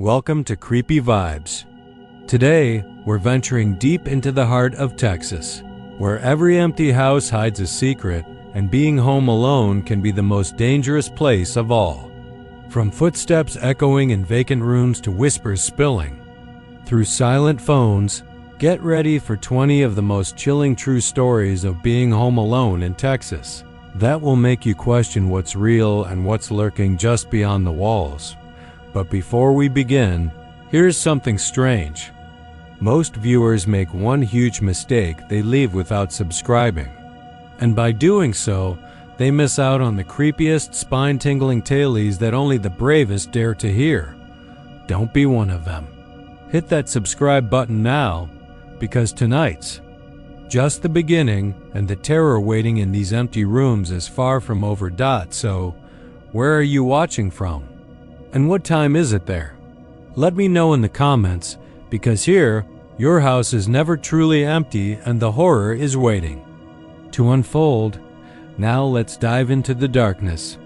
Welcome to Creepy Vibes. Today, we're venturing deep into the heart of Texas, where every empty house hides a secret, and being home alone can be the most dangerous place of all. From footsteps echoing in vacant rooms to whispers spilling through silent phones, get ready for 20 of the most chilling true stories of being home alone in Texas. That will make you question what's real and what's lurking just beyond the walls. But before we begin, here's something strange. Most viewers make one huge mistake: they leave without subscribing. And by doing so, they miss out on the creepiest, spine-tingling tales that only the bravest dare to hear. Don't be one of them. Hit that subscribe button now, because tonight's just the beginning, and the terror waiting in these empty rooms is far from over. So, where are you watching from? And what time is it there? Let me know in the comments, because here, your house is never truly empty and the horror is waiting to unfold. Now let's dive into the darkness.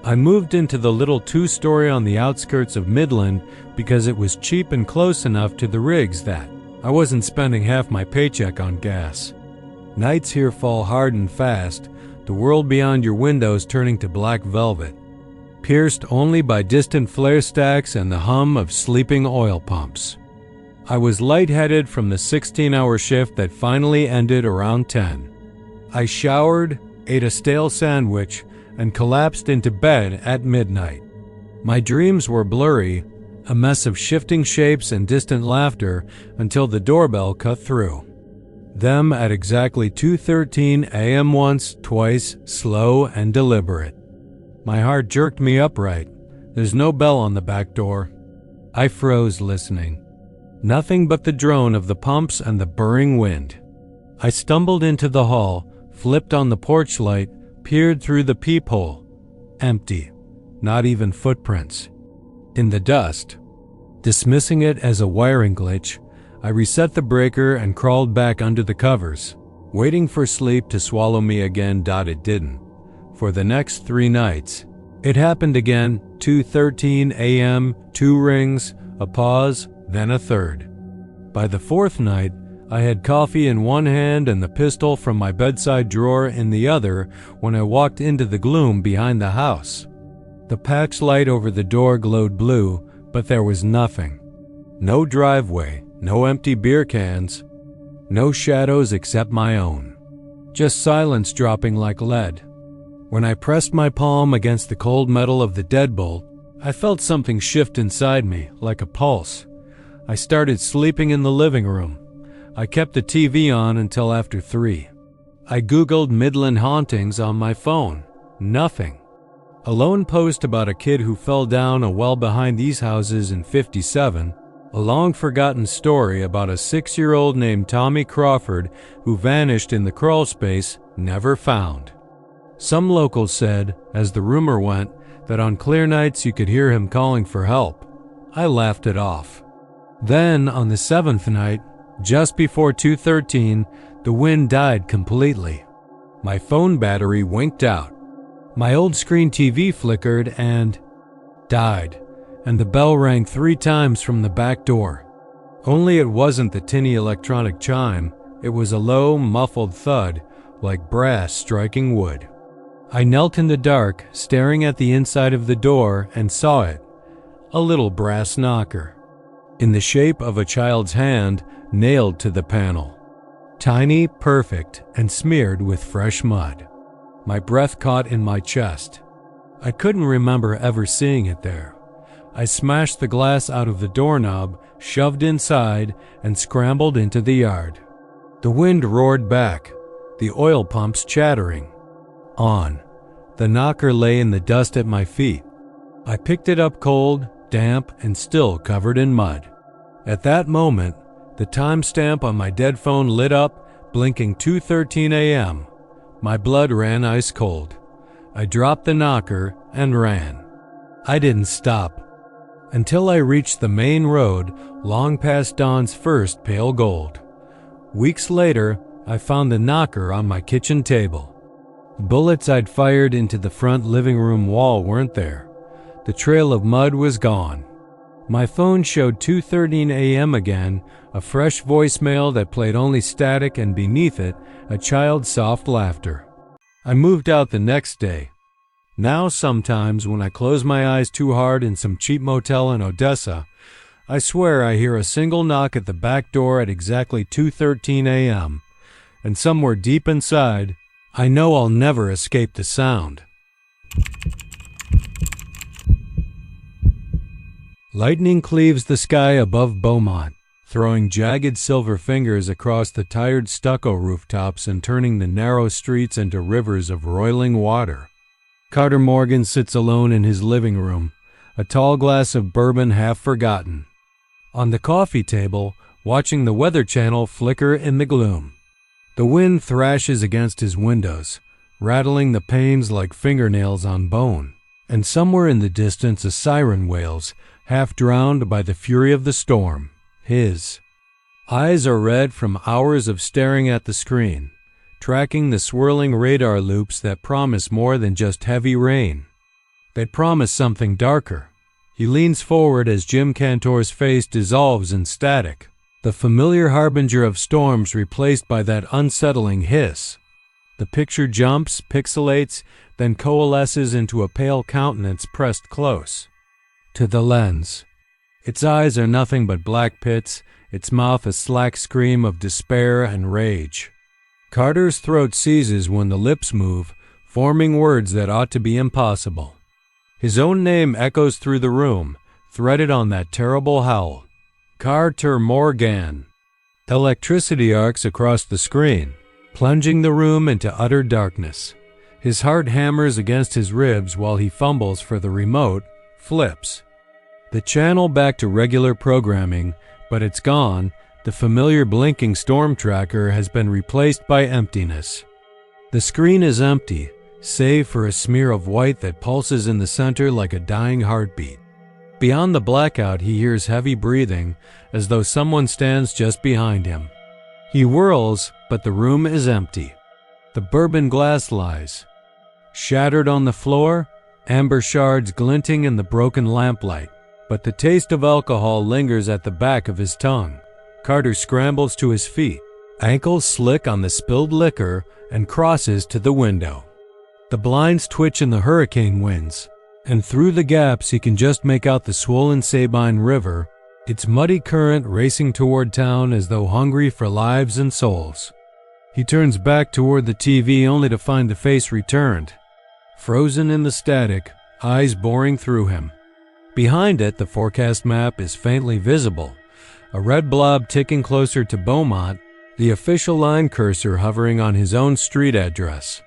I moved into the little two-story on the outskirts of Midland because it was cheap and close enough to the rigs that I wasn't spending half my paycheck on gas. Nights here fall hard and fast, the world beyond your windows turning to black velvet, pierced only by distant flare stacks and the hum of sleeping oil pumps. I was lightheaded from the 16-hour shift that finally ended around 10. I showered, ate a stale sandwich, and collapsed into bed at midnight. My dreams were blurry, a mess of shifting shapes and distant laughter, until the doorbell cut through. Them at exactly 2:13 a.m. once, twice, slow and deliberate. My heart jerked me upright. There's no bell on the back door. I froze listening. Nothing but the drone of the pumps and the burring wind. I stumbled into the hall, flipped on the porch light, peered through the peephole. Empty. Not even footprints. In the dust. Dismissing it as a wiring glitch, I reset the breaker and crawled back under the covers, waiting for sleep to swallow me again. It didn't. For the next 3 nights, it happened again. 2:13 a.m., 2 rings, a pause, then a third. By the 4th night, I had coffee in one hand and the pistol from my bedside drawer in the other when I walked into the gloom behind the house. The patch light over the door glowed blue, but there was nothing. No driveway, no empty beer cans, no shadows except my own. Just silence dropping like lead. When I pressed my palm against the cold metal of the deadbolt, I felt something shift inside me, like a pulse. I started sleeping in the living room. I kept the TV on until after 3. I Googled Midland hauntings on my phone. Nothing. A lone post about a kid who fell down a well behind these houses in '57. A long-forgotten story about a 6-year-old named Tommy Crawford who vanished in the crawl space, never found. Some locals said, as the rumor went, that on clear nights you could hear him calling for help. I laughed it off. Then, on the 7th night, just before 2:13, the wind died completely. My phone battery winked out. My old screen TV flickered and died, and the bell rang 3 times from the back door. Only it wasn't the tinny electronic chime, it was a low, muffled thud, like brass striking wood. I knelt in the dark, staring at the inside of the door, and saw it. A little brass knocker, in the shape of a child's hand, nailed to the panel. Tiny, perfect, and smeared with fresh mud. My breath caught in my chest. I couldn't remember ever seeing it there. I smashed the glass out of the doorknob, shoved inside, and scrambled into the yard. The wind roared back, the oil pumps chattering. On. The knocker lay in the dust at my feet. I picked it up cold, damp, and still covered in mud. At that moment, the timestamp on my dead phone lit up, blinking 2:13 a.m. My blood ran ice cold. I dropped the knocker and ran. I didn't stop until I reached the main road, long past dawn's first pale gold. Weeks later, I found the knocker on my kitchen table. Bullets I'd fired into the front living room wall weren't there. The trail of mud was gone. My phone showed 2:13 a.m. again, a fresh voicemail that played only static, and beneath it, a child's soft laughter. I moved out the next day. Now sometimes when I close my eyes too hard in some cheap motel in Odessa, I swear I hear a single knock at the back door at exactly 2:13 a.m., and somewhere deep inside, I know I'll never escape the sound. Lightning cleaves the sky above Beaumont, throwing jagged silver fingers across the tired stucco rooftops and turning the narrow streets into rivers of roiling water. Carter Morgan sits alone in his living room, a tall glass of bourbon half forgotten. On the coffee table, watching the Weather Channel flicker in the gloom. The wind thrashes against his windows, rattling the panes like fingernails on bone, and somewhere in the distance a siren wails, half drowned by the fury of the storm. His eyes are red from hours of staring at the screen, tracking the swirling radar loops that promise more than just heavy rain. They promise something darker. He leans forward as Jim Cantor's face dissolves in static, the familiar harbinger of storms replaced by that unsettling hiss. The picture jumps, pixelates, then coalesces into a pale countenance pressed close to the lens. Its eyes are nothing but black pits, its mouth a slack scream of despair and rage. Carter's throat seizes when the lips move, forming words that ought to be impossible. His own name echoes through the room, threaded on that terrible howl. Carter Morgan. Electricity arcs across the screen, plunging the room into utter darkness. His heart hammers against his ribs while he fumbles for the remote, flips the channel back to regular programming, but it's gone. The familiar blinking storm tracker has been replaced by emptiness. The screen is empty, save for a smear of white that pulses in the center like a dying heartbeat. Beyond the blackout, he hears heavy breathing, as though someone stands just behind him. He whirls, but the room is empty. The bourbon glass lies shattered on the floor, amber shards glinting in the broken lamplight, but the taste of alcohol lingers at the back of his tongue. Carter scrambles to his feet, ankles slick on the spilled liquor, and crosses to the window. The blinds twitch in the hurricane winds, and through the gaps he can just make out the swollen Sabine River, its muddy current racing toward town as though hungry for lives and souls. He turns back toward the TV only to find the face returned, frozen in the static, eyes boring through him. Behind it, the forecast map is faintly visible, a red blob ticking closer to Beaumont, the official line cursor hovering on his own street address.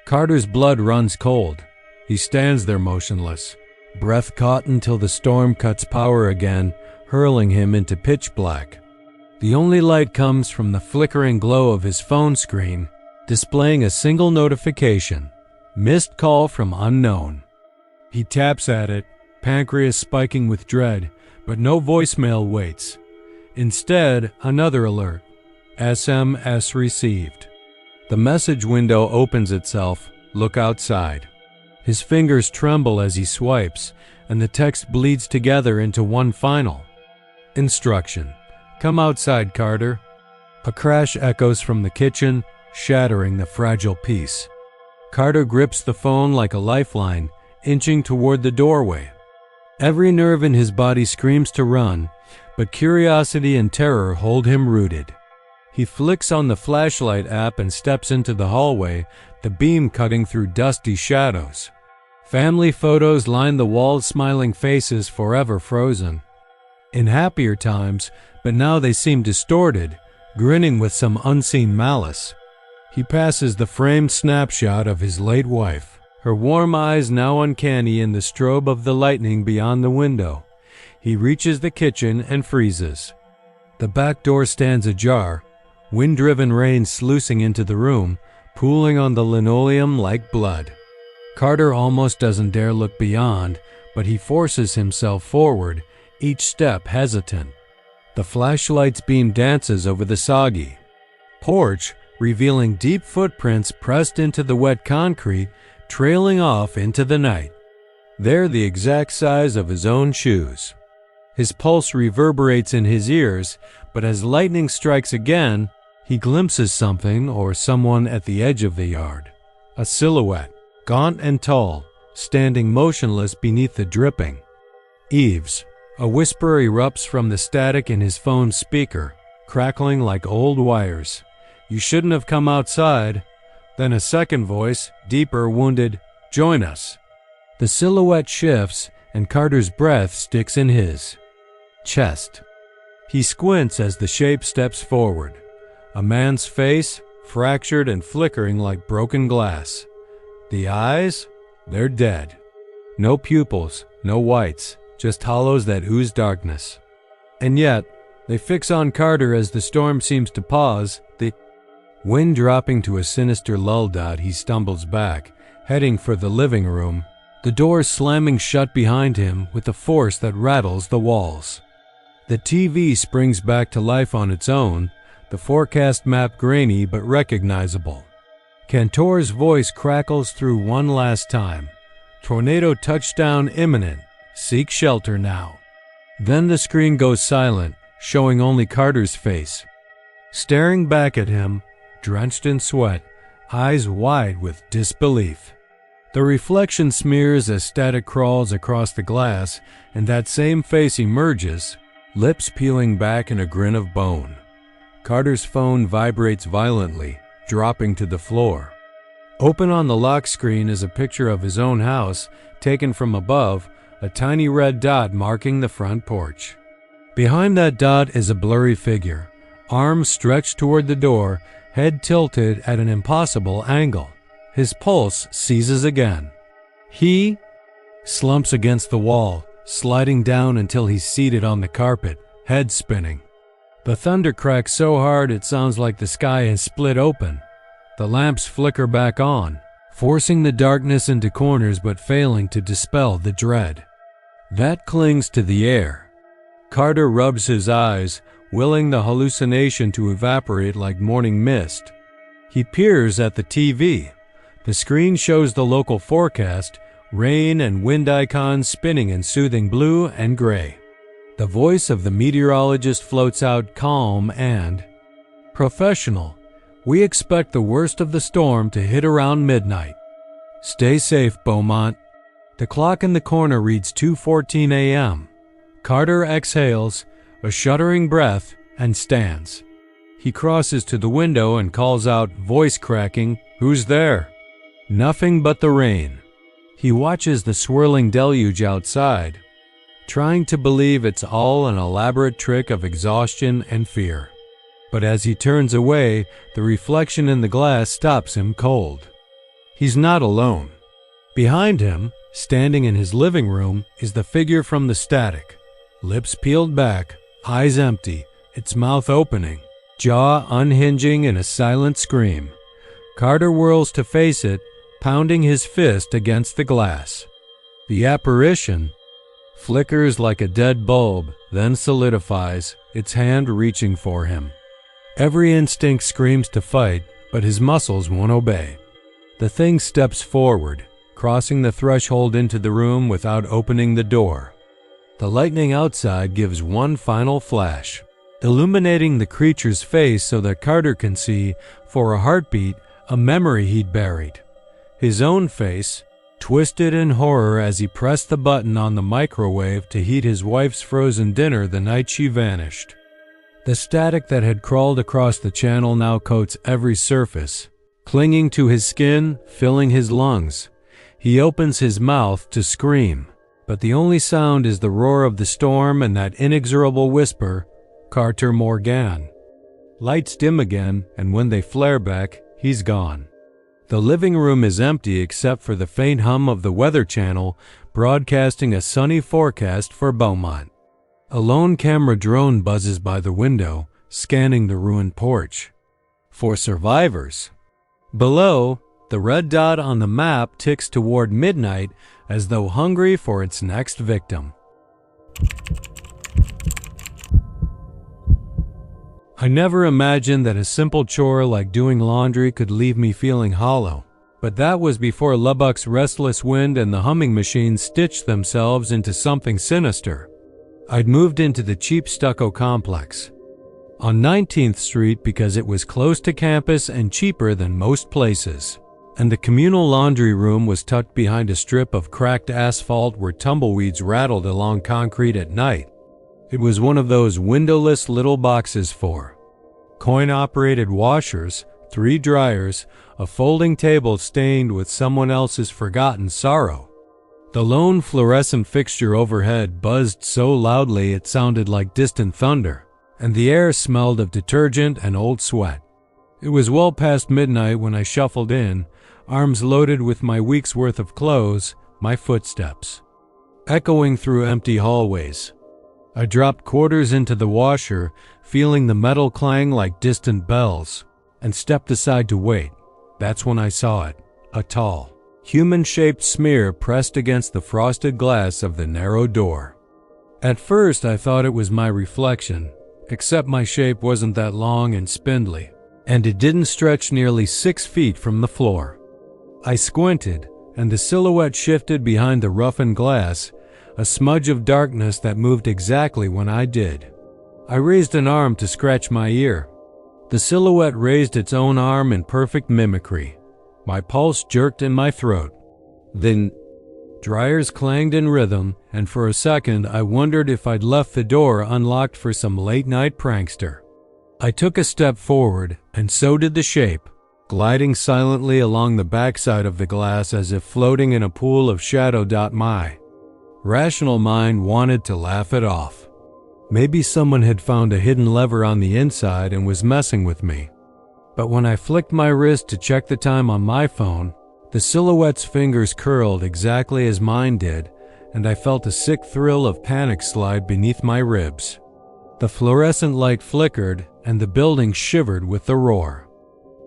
Carter's blood runs cold. He stands there motionless, breath caught until the storm cuts power again, hurling him into pitch black. The only light comes from the flickering glow of his phone screen, displaying a single notification, missed call from unknown. He taps at it, pancreas spiking with dread, but no voicemail waits. Instead, another alert. SMS received. The message window opens itself. Look outside. His fingers tremble as he swipes, and the text bleeds together into one final instruction. Come outside, Carter. A crash echoes from the kitchen, shattering the fragile peace. Carter grips the phone like a lifeline, inching toward the doorway. Every nerve in his body screams to run, but curiosity and terror hold him rooted. He flicks on the flashlight app and steps into the hallway, the beam cutting through dusty shadows. Family photos line the walls, smiling faces forever frozen. In happier times, but now they seem distorted, grinning with some unseen malice. He passes the framed snapshot of his late wife, her warm eyes now uncanny in the strobe of the lightning beyond the window. He reaches the kitchen and freezes. The back door stands ajar, wind-driven rain sluicing into the room, pooling on the linoleum like blood. Carter almost doesn't dare look beyond, but he forces himself forward, each step hesitant. The flashlight's beam dances over the soggy porch, revealing deep footprints pressed into the wet concrete, trailing off into the night. They're the exact size of his own shoes. His pulse reverberates in his ears, but as lightning strikes again, he glimpses something or someone at the edge of the yard. A silhouette, gaunt and tall, standing motionless beneath the dripping eaves. A whisper erupts from the static in his phone speaker, crackling like old wires. "You shouldn't have come outside." Then a second voice, deeper, wounded, "Join us." The silhouette shifts, and Carter's breath sticks in his chest. He squints as the shape steps forward. A man's face, fractured and flickering like broken glass. The eyes? They're dead. No pupils, no whites, just hollows that ooze darkness. And yet, they fix on Carter as the storm seems to pause, the wind dropping to a sinister lull. He stumbles back, heading for the living room, the door slamming shut behind him with a force that rattles the walls. The TV springs back to life on its own, the forecast map grainy but recognizable. Cantor's voice crackles through one last time. "Tornado touchdown imminent. Seek shelter now." Then the screen goes silent, showing only Carter's face. Staring back at him, drenched in sweat, eyes wide with disbelief. The reflection smears as static crawls across the glass, and that same face emerges, lips peeling back in a grin of bone. Carter's phone vibrates violently, dropping to the floor. Open on the lock screen is a picture of his own house, taken from above, a tiny red dot marking the front porch. Behind that dot is a blurry figure, arms stretched toward the door, head tilted at an impossible angle. His pulse seizes again. He slumps against the wall, sliding down until he's seated on the carpet, head spinning. The thunder cracks so hard it sounds like the sky has split open. The lamps flicker back on, forcing the darkness into corners but failing to dispel the dread that clings to the air. Carter rubs his eyes, willing the hallucination to evaporate like morning mist. He peers at the TV. The screen shows the local forecast, rain and wind icons spinning in soothing blue and gray. The voice of the meteorologist floats out calm and professional. "We expect the worst of the storm to hit around midnight. Stay safe, Beaumont." The clock in the corner reads 2:14 a.m. Carter exhales, a shuddering breath, and stands. He crosses to the window and calls out, voice cracking, "Who's there?" Nothing but the rain. He watches the swirling deluge outside, trying to believe it's all an elaborate trick of exhaustion and fear. But as he turns away, the reflection in the glass stops him cold. He's not alone. Behind him, standing in his living room, is the figure from the static. Lips peeled back, eyes empty, its mouth opening, jaw unhinging in a silent scream. Carter whirls to face it, pounding his fist against the glass. The apparition flickers like a dead bulb, then solidifies, its hand reaching for him. Every instinct screams to fight, but his muscles won't obey. The thing steps forward, crossing the threshold into the room without opening the door. The lightning outside gives one final flash, illuminating the creature's face so that Carter can see, for a heartbeat, a memory he'd buried. His own face, twisted in horror as he pressed the button on the microwave to heat his wife's frozen dinner the night she vanished. The static that had crawled across the channel now coats every surface, clinging to his skin, filling his lungs. He opens his mouth to scream, but the only sound is the roar of the storm and that inexorable whisper, "Carter Morgan." Lights dim again, and when they flare back, he's gone. The living room is empty except for the faint hum of the Weather Channel broadcasting a sunny forecast for Beaumont. A lone camera drone buzzes by the window, scanning the ruined porch for survivors. Below, the red dot on the map ticks toward midnight as though hungry for its next victim. I never imagined that a simple chore like doing laundry could leave me feeling hollow. But that was before Lubbock's restless wind and the humming machine stitched themselves into something sinister. I'd moved into the cheap stucco complex on 19th Street because it was close to campus and cheaper than most places. And the communal laundry room was tucked behind a strip of cracked asphalt where tumbleweeds rattled along concrete at night. It was one of those windowless little boxes for coin-operated washers, 3 dryers, a folding table stained with someone else's forgotten sorrow. The lone fluorescent fixture overhead buzzed so loudly it sounded like distant thunder, and the air smelled of detergent and old sweat. It was well past midnight when I shuffled in, arms loaded with my week's worth of clothes, my footsteps echoing through empty hallways. I dropped quarters into the washer, feeling the metal clang like distant bells, and stepped aside to wait. That's when I saw it, a tall, human-shaped smear pressed against the frosted glass of the narrow door. At first I thought it was my reflection, except my shape wasn't that long and spindly, and it didn't stretch nearly 6 feet from the floor. I squinted, and the silhouette shifted behind the roughened glass, a smudge of darkness that moved exactly when I did. I raised an arm to scratch my ear. The silhouette raised its own arm in perfect mimicry. My pulse jerked in my throat. Then dryers clanged in rhythm, and for a second I wondered if I'd left the door unlocked for some late-night prankster. I took a step forward, and so did the shape, gliding silently along the backside of the glass as if floating in a pool of shadow. My rational mind wanted to laugh it off. Maybe someone had found a hidden lever on the inside and was messing with me. But when I flicked my wrist to check the time on my phone, the silhouette's fingers curled exactly as mine did, and I felt a sick thrill of panic slide beneath my ribs. The fluorescent light flickered, and the building shivered with the roar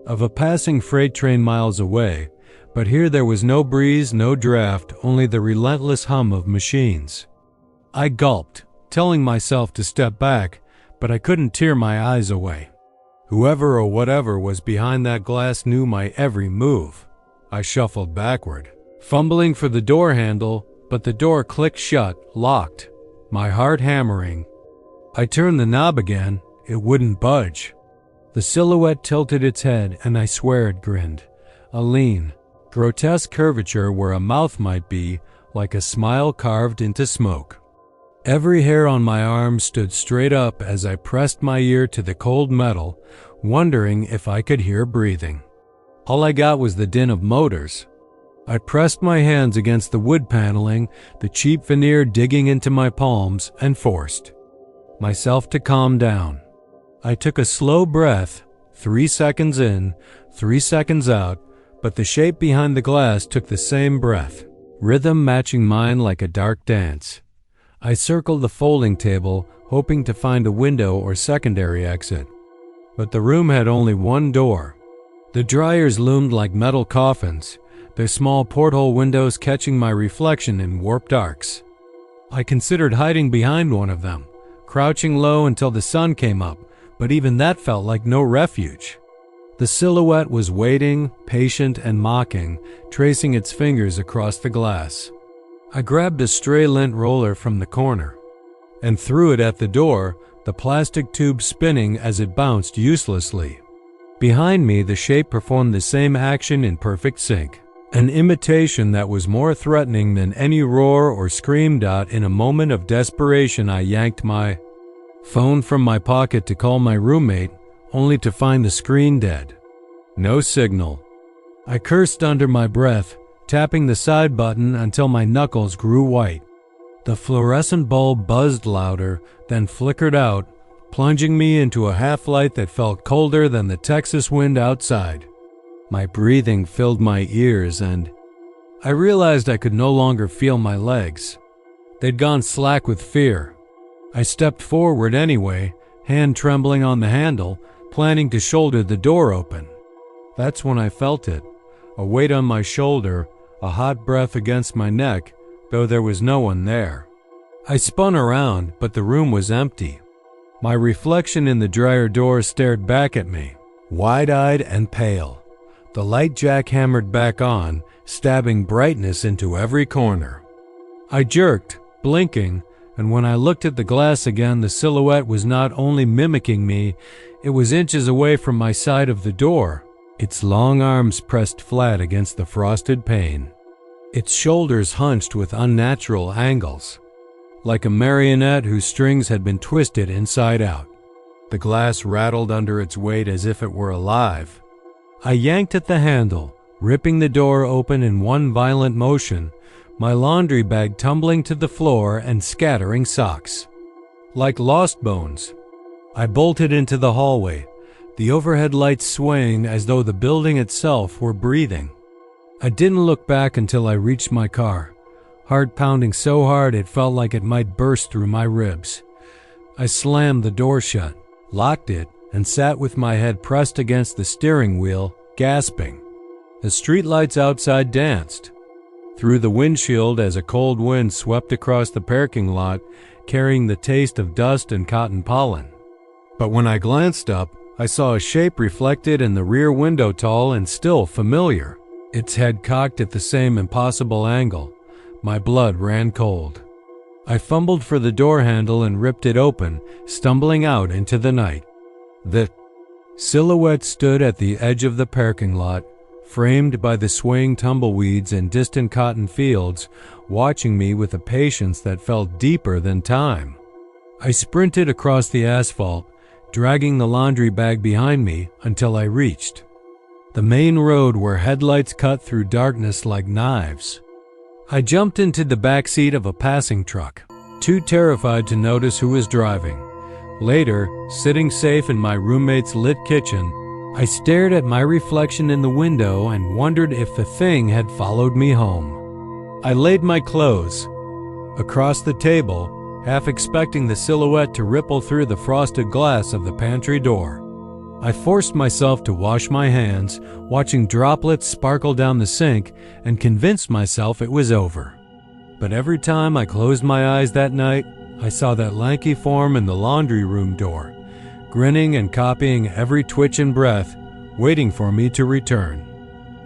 of a passing freight train miles away, but here there was no breeze, no draft, only the relentless hum of machines. I gulped, telling myself to step back, but I couldn't tear my eyes away. Whoever or whatever was behind that glass knew my every move. I shuffled backward, fumbling for the door handle, but the door clicked shut, locked, my heart hammering. I turned the knob again. It wouldn't budge. The silhouette tilted its head, and I swear it grinned. A lean, grotesque curvature where a mouth might be, like a smile carved into smoke. Every hair on my arm stood straight up as I pressed my ear to the cold metal, wondering if I could hear breathing. All I got was the din of motors. I pressed my hands against the wood paneling, the cheap veneer digging into my palms, and forced myself to calm down. I took a slow breath, 3 seconds in, 3 seconds out, but the shape behind the glass took the same breath, rhythm matching mine like a dark dance. I circled the folding table, hoping to find a window or secondary exit. But the room had only one door. The dryers loomed like metal coffins, their small porthole windows catching my reflection in warped arcs. I considered hiding behind one of them, crouching low until the sun came up, but even that felt like no refuge. The silhouette was waiting, patient and mocking, tracing its fingers across the glass. I grabbed a stray lint roller from the corner and threw it at the door, the plastic tube spinning as it bounced uselessly. Behind me, the shape performed the same action in perfect sync, an imitation that was more threatening than any roar or scream. In a moment of desperation, I yanked my phone from my pocket to call my roommate, only to find the screen dead. No signal. I cursed under my breath, tapping the side button until my knuckles grew white. The fluorescent bulb buzzed louder, then flickered out, plunging me into a half-light that felt colder than the Texas wind outside. My breathing filled my ears, and I realized I could no longer feel my legs. They'd gone slack with fear. I stepped forward anyway, hand trembling on the handle, planning to shoulder the door open. That's when I felt it, a weight on my shoulder, a hot breath against my neck, though there was no one there. I spun around, but the room was empty. My reflection in the dryer door stared back at me, wide-eyed and pale. The light jackhammered back on, stabbing brightness into every corner. I jerked, blinking, and when I looked at the glass again, the silhouette was not only mimicking me, it was inches away from my side of the door, its long arms pressed flat against the frosted pane, its shoulders hunched with unnatural angles, like a marionette whose strings had been twisted inside out. The glass rattled under its weight as if it were alive. I yanked at the handle, ripping the door open in one violent motion, my laundry bag tumbling to the floor and scattering socks. Like lost bones, I bolted into the hallway, the overhead lights swaying as though the building itself were breathing. I didn't look back until I reached my car, heart pounding so hard it felt like it might burst through my ribs. I slammed the door shut, locked it, and sat with my head pressed against the steering wheel, gasping. The streetlights outside danced through the windshield as a cold wind swept across the parking lot, carrying the taste of dust and cotton pollen. But when I glanced up, I saw a shape reflected in the rear window, tall and still familiar, its head cocked at the same impossible angle. My blood ran cold. I fumbled for the door handle and ripped it open, stumbling out into the night. The silhouette stood at the edge of the parking lot, framed by the swaying tumbleweeds and distant cotton fields, watching me with a patience that felt deeper than time. I sprinted across the asphalt, dragging the laundry bag behind me until I reached the main road where headlights cut through darkness like knives. I jumped into the back seat of a passing truck, too terrified to notice who was driving. Later, sitting safe in my roommate's lit kitchen, I stared at my reflection in the window and wondered if the thing had followed me home. I laid my clothes across the table, half expecting the silhouette to ripple through the frosted glass of the pantry door. I forced myself to wash my hands, watching droplets sparkle down the sink, and convinced myself it was over. But every time I closed my eyes that night, I saw that lanky form in the laundry room door, grinning and copying every twitch and breath, waiting for me to return.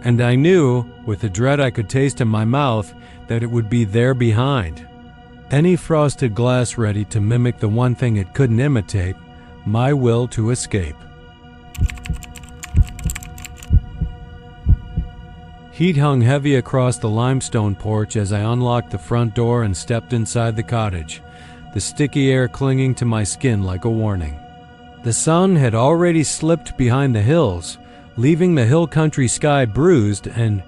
And I knew, with the dread I could taste in my mouth, that it would be there behind. Any frosted glass ready to mimic the one thing it couldn't imitate, my will to escape. Heat hung heavy across the limestone porch as I unlocked the front door and stepped inside the cottage, the sticky air clinging to my skin like a warning. The sun had already slipped behind the hills, leaving the hill country sky bruised and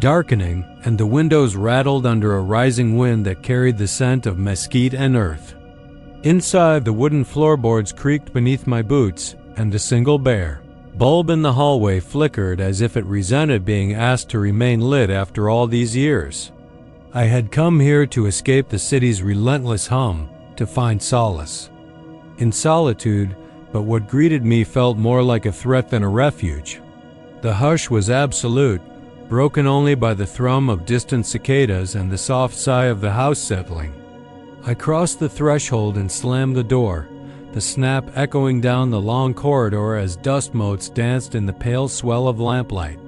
darkening, and the windows rattled under a rising wind that carried the scent of mesquite and earth. Inside, the wooden floorboards creaked beneath my boots, and a single bare bulb in the hallway flickered as if it resented being asked to remain lit after all these years. I had come here to escape the city's relentless hum, to find solace in solitude, but what greeted me felt more like a threat than a refuge. The hush was absolute, broken only by the thrum of distant cicadas and the soft sigh of the house settling. I crossed the threshold and slammed the door, the snap echoing down the long corridor as dust motes danced in the pale swell of lamplight.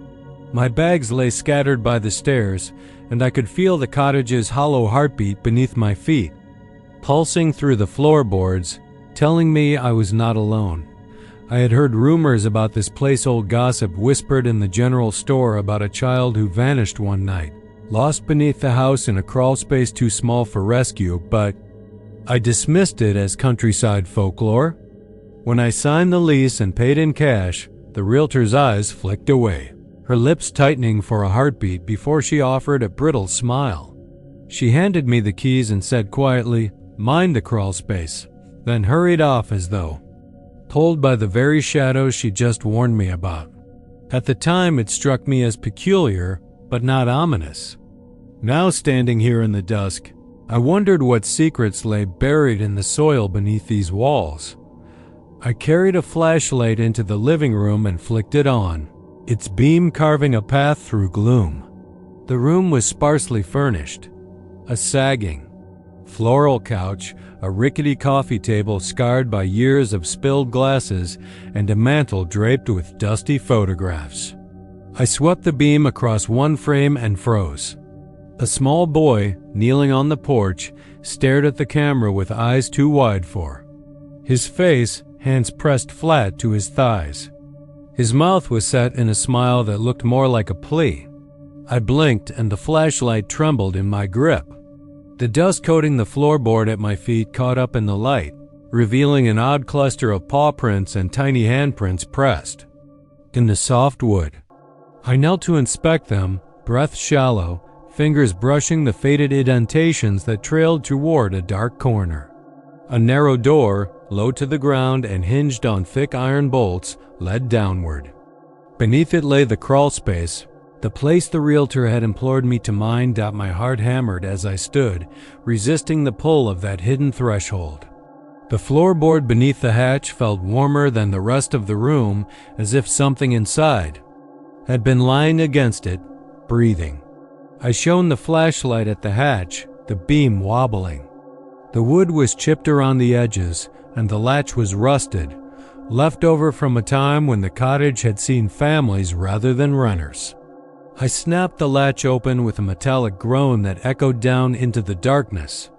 My bags lay scattered by the stairs, and I could feel the cottage's hollow heartbeat beneath my feet, pulsing through the floorboards, telling me I was not alone. I had heard rumors about this place, old gossip whispered in the general store about a child who vanished one night, lost beneath the house in a crawl space too small for rescue, but I dismissed it as countryside folklore. When I signed the lease and paid in cash, the realtor's eyes flicked away, her lips tightening for a heartbeat before she offered a brittle smile. She handed me the keys and said quietly, "Mind the crawl space," then hurried off as though told by the very shadows she just warned me about. At the time, it struck me as peculiar, but not ominous. Now, standing here in the dusk, I wondered what secrets lay buried in the soil beneath these walls. I carried a flashlight into the living room and flicked it on, its beam carving a path through gloom. The room was sparsely furnished. A sagging floral couch, a rickety coffee table scarred by years of spilled glasses, and a mantel draped with dusty photographs. I swept the beam across one frame and froze. A small boy, kneeling on the porch, stared at the camera with eyes too wide for his face, hands pressed flat to his thighs. His mouth was set in a smile that looked more like a plea. I blinked and the flashlight trembled in my grip. The dust coating the floorboard at my feet caught up in the light, revealing an odd cluster of paw prints and tiny handprints pressed in the soft wood. I knelt to inspect them, breath shallow, fingers brushing the faded indentations that trailed toward a dark corner. A narrow door, low to the ground and hinged on thick iron bolts, led downward. Beneath it lay the crawl space, the place the realtor had implored me to mind. My heart hammered as I stood, resisting the pull of that hidden threshold. The floorboard beneath the hatch felt warmer than the rest of the room, as if something inside had been lying against it, breathing. I shone the flashlight at the hatch, the beam wobbling. The wood was chipped around the edges, and the latch was rusted, left over from a time when the cottage had seen families rather than renters. I snapped the latch open with a metallic groan that echoed down into the darkness.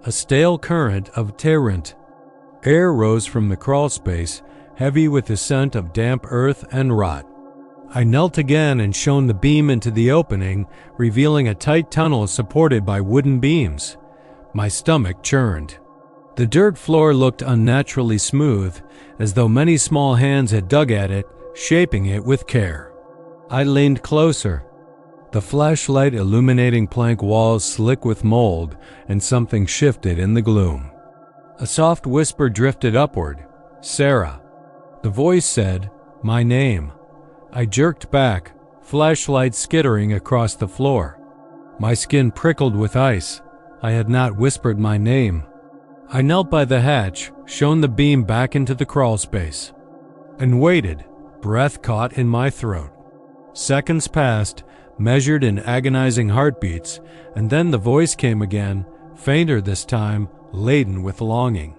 A stale current of terrant. Air rose from the crawl space, heavy with the scent of damp earth and rot. I knelt again and shone the beam into the opening, revealing a tight tunnel supported by wooden beams. My stomach churned. The dirt floor looked unnaturally smooth, as though many small hands had dug at it, shaping it with care. I leaned closer, the flashlight illuminating plank walls slick with mold, and something shifted in the gloom. A soft whisper drifted upward. "Sarah." The voice said, "My name." I jerked back, flashlight skittering across the floor. My skin prickled with ice. I had not whispered my name. I knelt by the hatch, shone the beam back into the crawl space, and waited, breath caught in my throat. Seconds passed, measured in agonizing heartbeats, and then the voice came again, fainter this time, laden with longing.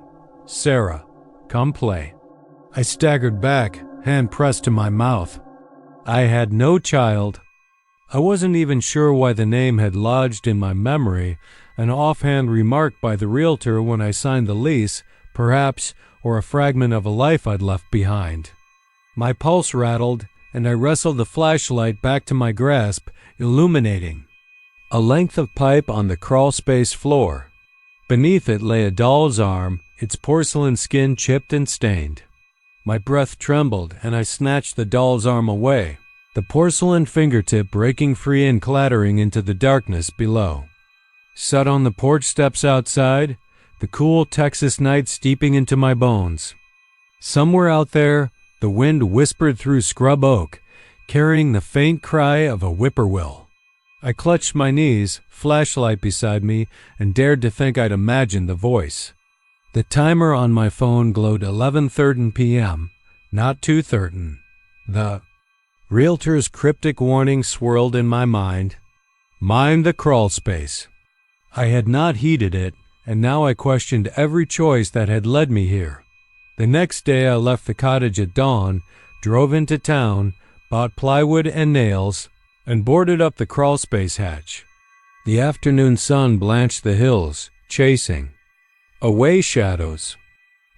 "Sarah, come play." I staggered back, hand pressed to my mouth. I had no child. I wasn't even sure why the name had lodged in my memory, an offhand remark by the realtor when I signed the lease, perhaps, or a fragment of a life I'd left behind. My pulse rattled, and I wrestled the flashlight back to my grasp, illuminating a length of pipe on the crawlspace floor. Beneath it lay a doll's arm, its porcelain skin chipped and stained. My breath trembled, and I snatched the doll's arm away, the porcelain fingertip breaking free and clattering into the darkness below. Sat on the porch steps outside, the cool Texas night steeping into my bones. Somewhere out there, the wind whispered through scrub oak, carrying the faint cry of a whippoorwill. I clutched my knees, flashlight beside me, and dared to think I'd imagined the voice. The timer on my phone glowed 11:13 p.m., not 2:13. The realtor's cryptic warning swirled in my mind. Mind the crawl space. I had not heeded it, and now I questioned every choice that had led me here. The next day I left the cottage at dawn, drove into town, bought plywood and nails, and boarded up the crawlspace hatch. The afternoon sun blanched the hills, chasing away shadows.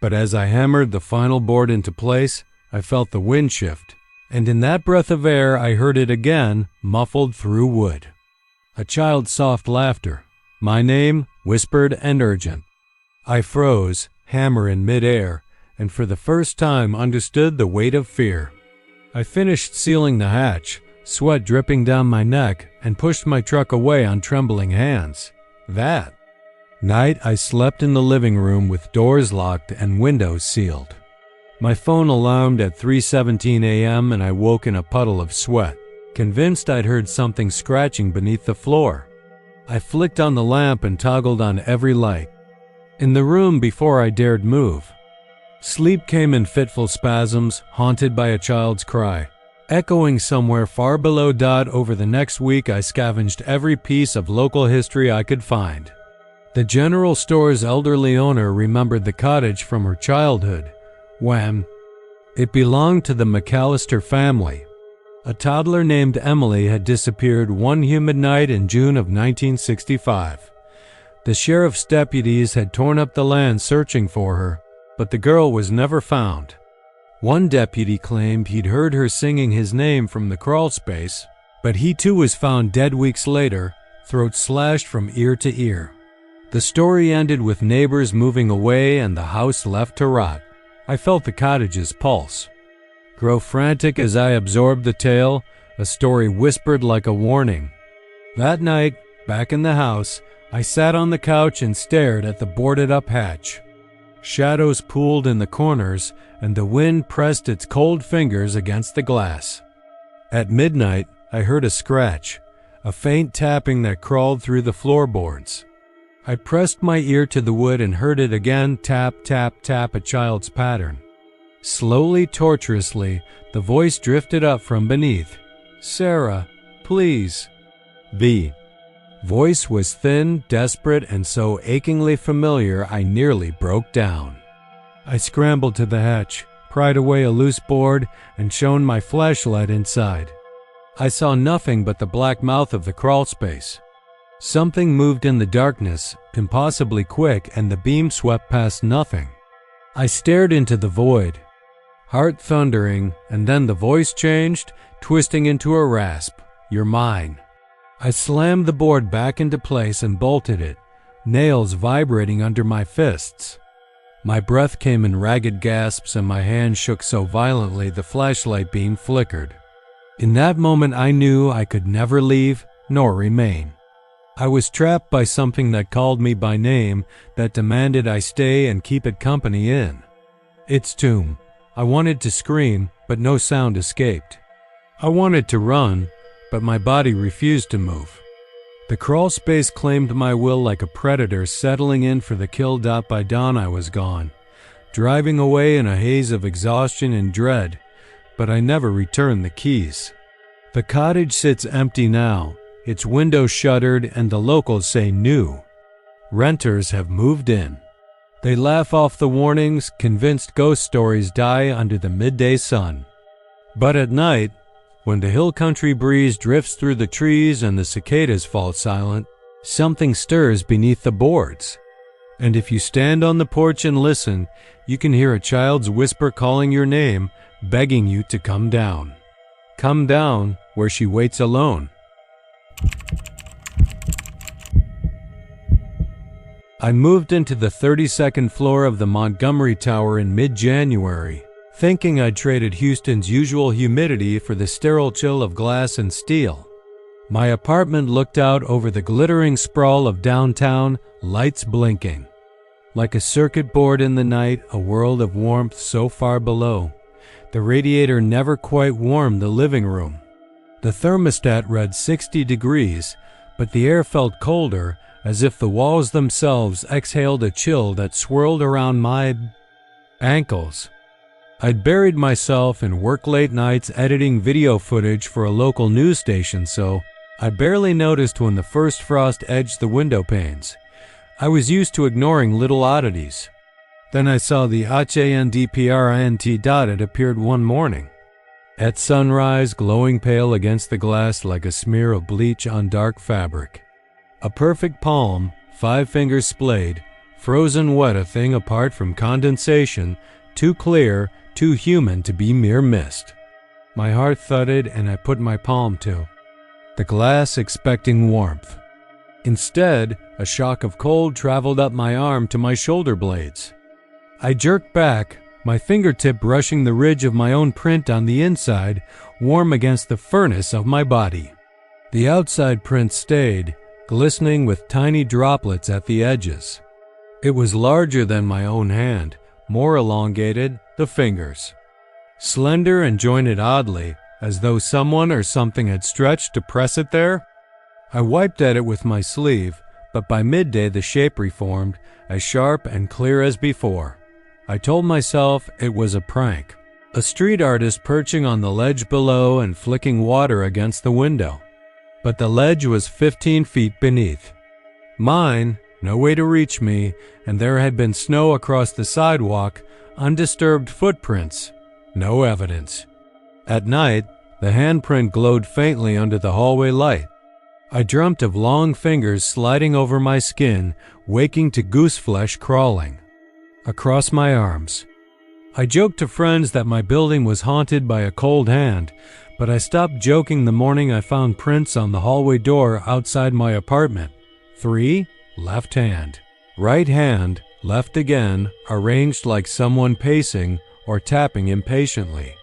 But as I hammered the final board into place, I felt the wind shift, and in that breath of air I heard it again, muffled through wood. A child's soft laughter, my name, whispered and urgent. I froze, hammer in midair, and for the first time understood the weight of fear. I finished sealing the hatch, sweat dripping down my neck, and pushed my truck away on trembling hands. That night I slept in the living room with doors locked and windows sealed. My phone alarmed at 3:17 a.m. and I woke in a puddle of sweat, convinced I'd heard something scratching beneath the floor. I flicked on the lamp and toggled on every light in the room before I dared move. Sleep came in fitful spasms, haunted by a child's cry. Echoing somewhere far below. Over the next week I scavenged every piece of local history I could find. The general store's elderly owner remembered the cottage from her childhood, when it belonged to the McAllister family. A toddler named Emily had disappeared one humid night in June of 1965. The sheriff's deputies had torn up the land searching for her, but the girl was never found. One deputy claimed he'd heard her singing his name from the crawl space, but he too was found dead weeks later, throat slashed from ear to ear. The story ended with neighbors moving away and the house left to rot. I felt the cottage's pulse grow frantic as I absorbed the tale, a story whispered like a warning. That night, back in the house, I sat on the couch and stared at the boarded-up hatch. Shadows pooled in the corners, and the wind pressed its cold fingers against the glass. At midnight, I heard a scratch, a faint tapping that crawled through the floorboards. I pressed my ear to the wood and heard it again, tap, tap, tap, a child's pattern. Slowly, tortuously, the voice drifted up from beneath. "Sarah, please." The voice was thin, desperate, and so achingly familiar I nearly broke down. I scrambled to the hatch, pried away a loose board, and shone my flashlight inside. I saw nothing but the black mouth of the crawlspace. Something moved in the darkness, impossibly quick, and the beam swept past nothing. I stared into the void, heart thundering, and then the voice changed, twisting into a rasp. "You're mine." I slammed the board back into place and bolted it, nails vibrating under my fists. My breath came in ragged gasps and my hand shook so violently the flashlight beam flickered. In that moment I knew I could never leave nor remain. I was trapped by something that called me by name, that demanded I stay and keep it company in its tomb. I wanted to scream, but no sound escaped. I wanted to run, but my body refused to move. The crawl space claimed my will like a predator settling in for the kill. By dawn I was gone, driving away in a haze of exhaustion and dread, but I never returned the keys. The cottage sits empty now, its windows shuttered, and the locals say new renters have moved in. They laugh off the warnings, convinced ghost stories die under the midday sun. But at night, when the hill country breeze drifts through the trees and the cicadas fall silent, something stirs beneath the boards. And if you stand on the porch and listen, you can hear a child's whisper calling your name, begging you to come down. Come down where she waits alone. I moved into the 32nd floor of the Montgomery Tower in mid-January, thinking I'd traded Houston's usual humidity for the sterile chill of glass and steel. My apartment looked out over the glittering sprawl of downtown, lights blinking. Like a circuit board in the night, a world of warmth so far below. The radiator never quite warmed the living room. The thermostat read 60 degrees, but the air felt colder, as if the walls themselves exhaled a chill that swirled around my ankles. I'd buried myself in work late nights editing video footage for a local news station, so I barely noticed when the first frost edged the window panes. I was used to ignoring little oddities. Then I saw the HANDPRINT dot. It appeared one morning. At sunrise, glowing pale against the glass like a smear of bleach on dark fabric. A perfect palm, 5 fingers splayed, frozen wet, a thing apart from condensation, too clear, too human to be mere mist. My heart thudded and I put my palm to the glass, expecting warmth. Instead, a shock of cold traveled up my arm to my shoulder blades. I jerked back, my fingertip brushing the ridge of my own print on the inside, warm against the furnace of my body. The outside print stayed, glistening with tiny droplets at the edges. It was larger than my own hand, more elongated, the fingers slender and jointed oddly, as though someone or something had stretched to press it there. I wiped at it with my sleeve, but by midday the shape reformed, as sharp and clear as before. I told myself it was a prank, a street artist perching on the ledge below and flicking water against the window. But the ledge was 15 feet beneath. Mine, No way to reach me, and there had been snow across the sidewalk, undisturbed footprints, no evidence. At night, the handprint glowed faintly under the hallway light. I dreamt of long fingers sliding over my skin, waking to goose flesh crawling across my arms. I joked to friends that my building was haunted by a cold hand, but I stopped joking the morning I found prints on the hallway door outside my apartment. 3, left hand, right hand, left again, arranged like someone pacing or tapping impatiently.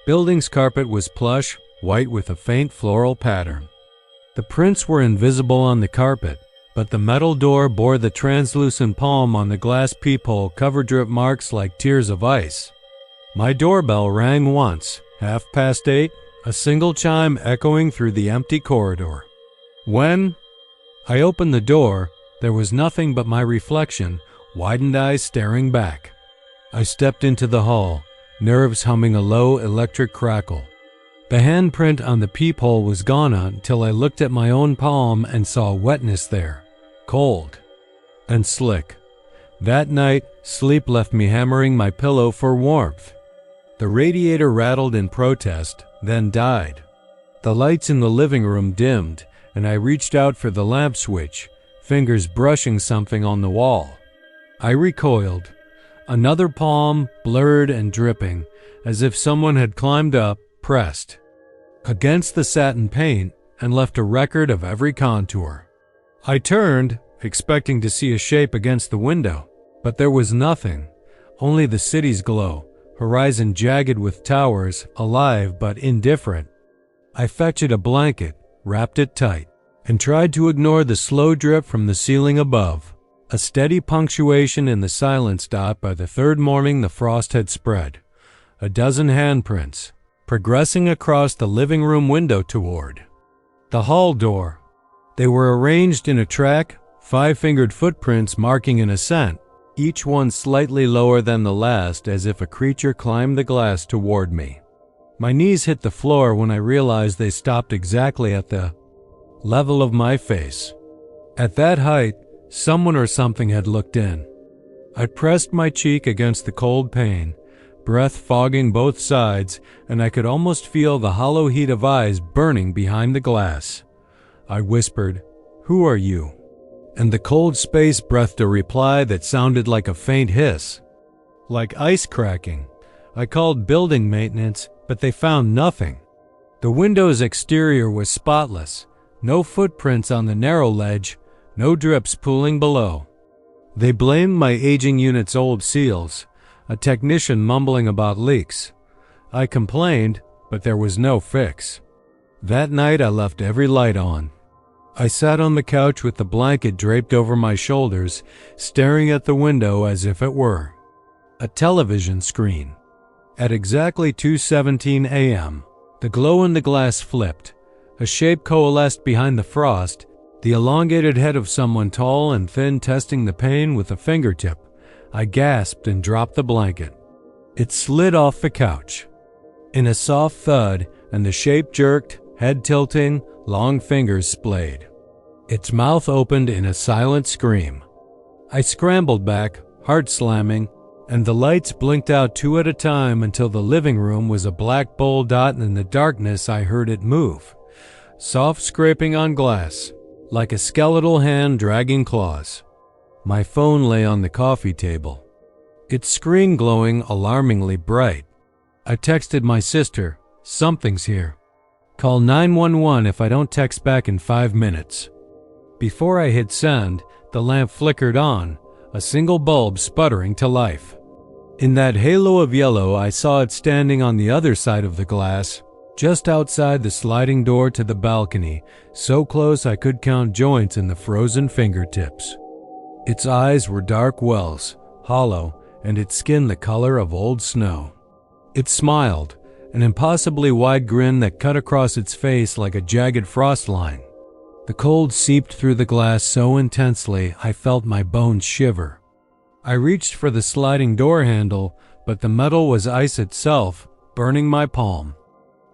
Building's carpet was plush, white with a faint floral pattern. The prints were invisible on the carpet, but the metal door bore the translucent palm on the glass peephole cover drip marks like tears of ice. My doorbell rang once, 8:30, a single chime echoing through the empty corridor. When I opened the door, there was nothing but my reflection, widened eyes staring back. I stepped into the hall, nerves humming a low electric crackle. The handprint on the peephole was gone until I looked at my own palm and saw wetness there, cold and slick. That night, sleep left me hammering my pillow for warmth. The radiator rattled in protest, then died. The lights in the living room dimmed, and I reached out for the lamp switch, fingers brushing something on the wall. I recoiled. Another palm, blurred and dripping, as if someone had climbed up, pressed against the satin paint, and left a record of every contour. I turned, expecting to see a shape against the window, but there was nothing, only the city's glow, horizon jagged with towers, alive but indifferent. I fetched a blanket, wrapped it tight, and tried to ignore the slow drip from the ceiling above, a steady punctuation in the silence dot by the third morning the frost had spread. A dozen handprints, progressing across the living room window toward the hall door. They were arranged in a track, 5-fingered footprints marking an ascent, each one slightly lower than the last, as if a creature climbed the glass toward me. My knees hit the floor when I realized they stopped exactly at the level of my face. At that height, someone or something had looked in. I pressed my cheek against the cold pane, breath fogging both sides, and I could almost feel the hollow heat of eyes burning behind the glass. I whispered, "Who are you?" And the cold space breathed a reply that sounded like a faint hiss, like ice cracking. I called building maintenance, but they found nothing. The window's exterior was spotless, no footprints on the narrow ledge, no drips pooling below. They blamed my aging unit's old seals, a technician mumbling about leaks. I complained, but there was no fix. That night I left every light on. I sat on the couch with the blanket draped over my shoulders, staring at the window as if it were a television screen. At exactly 2:17 a.m., the glow in the glass flipped. A shape coalesced behind the frost, the elongated head of someone tall and thin testing the pane with a fingertip. I gasped and dropped the blanket. It slid off the couch in a soft thud, and the shape jerked, head tilting, long fingers splayed. Its mouth opened in a silent scream. I scrambled back, heart slamming, and the lights blinked out 2 at a time until the living room was a black bowl dot, and in the darkness I heard it move. Soft scraping on glass, like a skeletal hand dragging claws. My phone lay on the coffee table, its screen glowing alarmingly bright. I texted my sister, "Something's here. Call 911 if I don't text back in 5 minutes." Before I hit send, the lamp flickered on, a single bulb sputtering to life. In that halo of yellow, I saw it standing on the other side of the glass, just outside the sliding door to the balcony, so close I could count joints in the frozen fingertips. Its eyes were dark wells, hollow, and its skin the color of old snow. It smiled, an impossibly wide grin that cut across its face like a jagged frost line. The cold seeped through the glass so intensely I felt my bones shiver. I reached for the sliding door handle, but the metal was ice itself, burning my palm.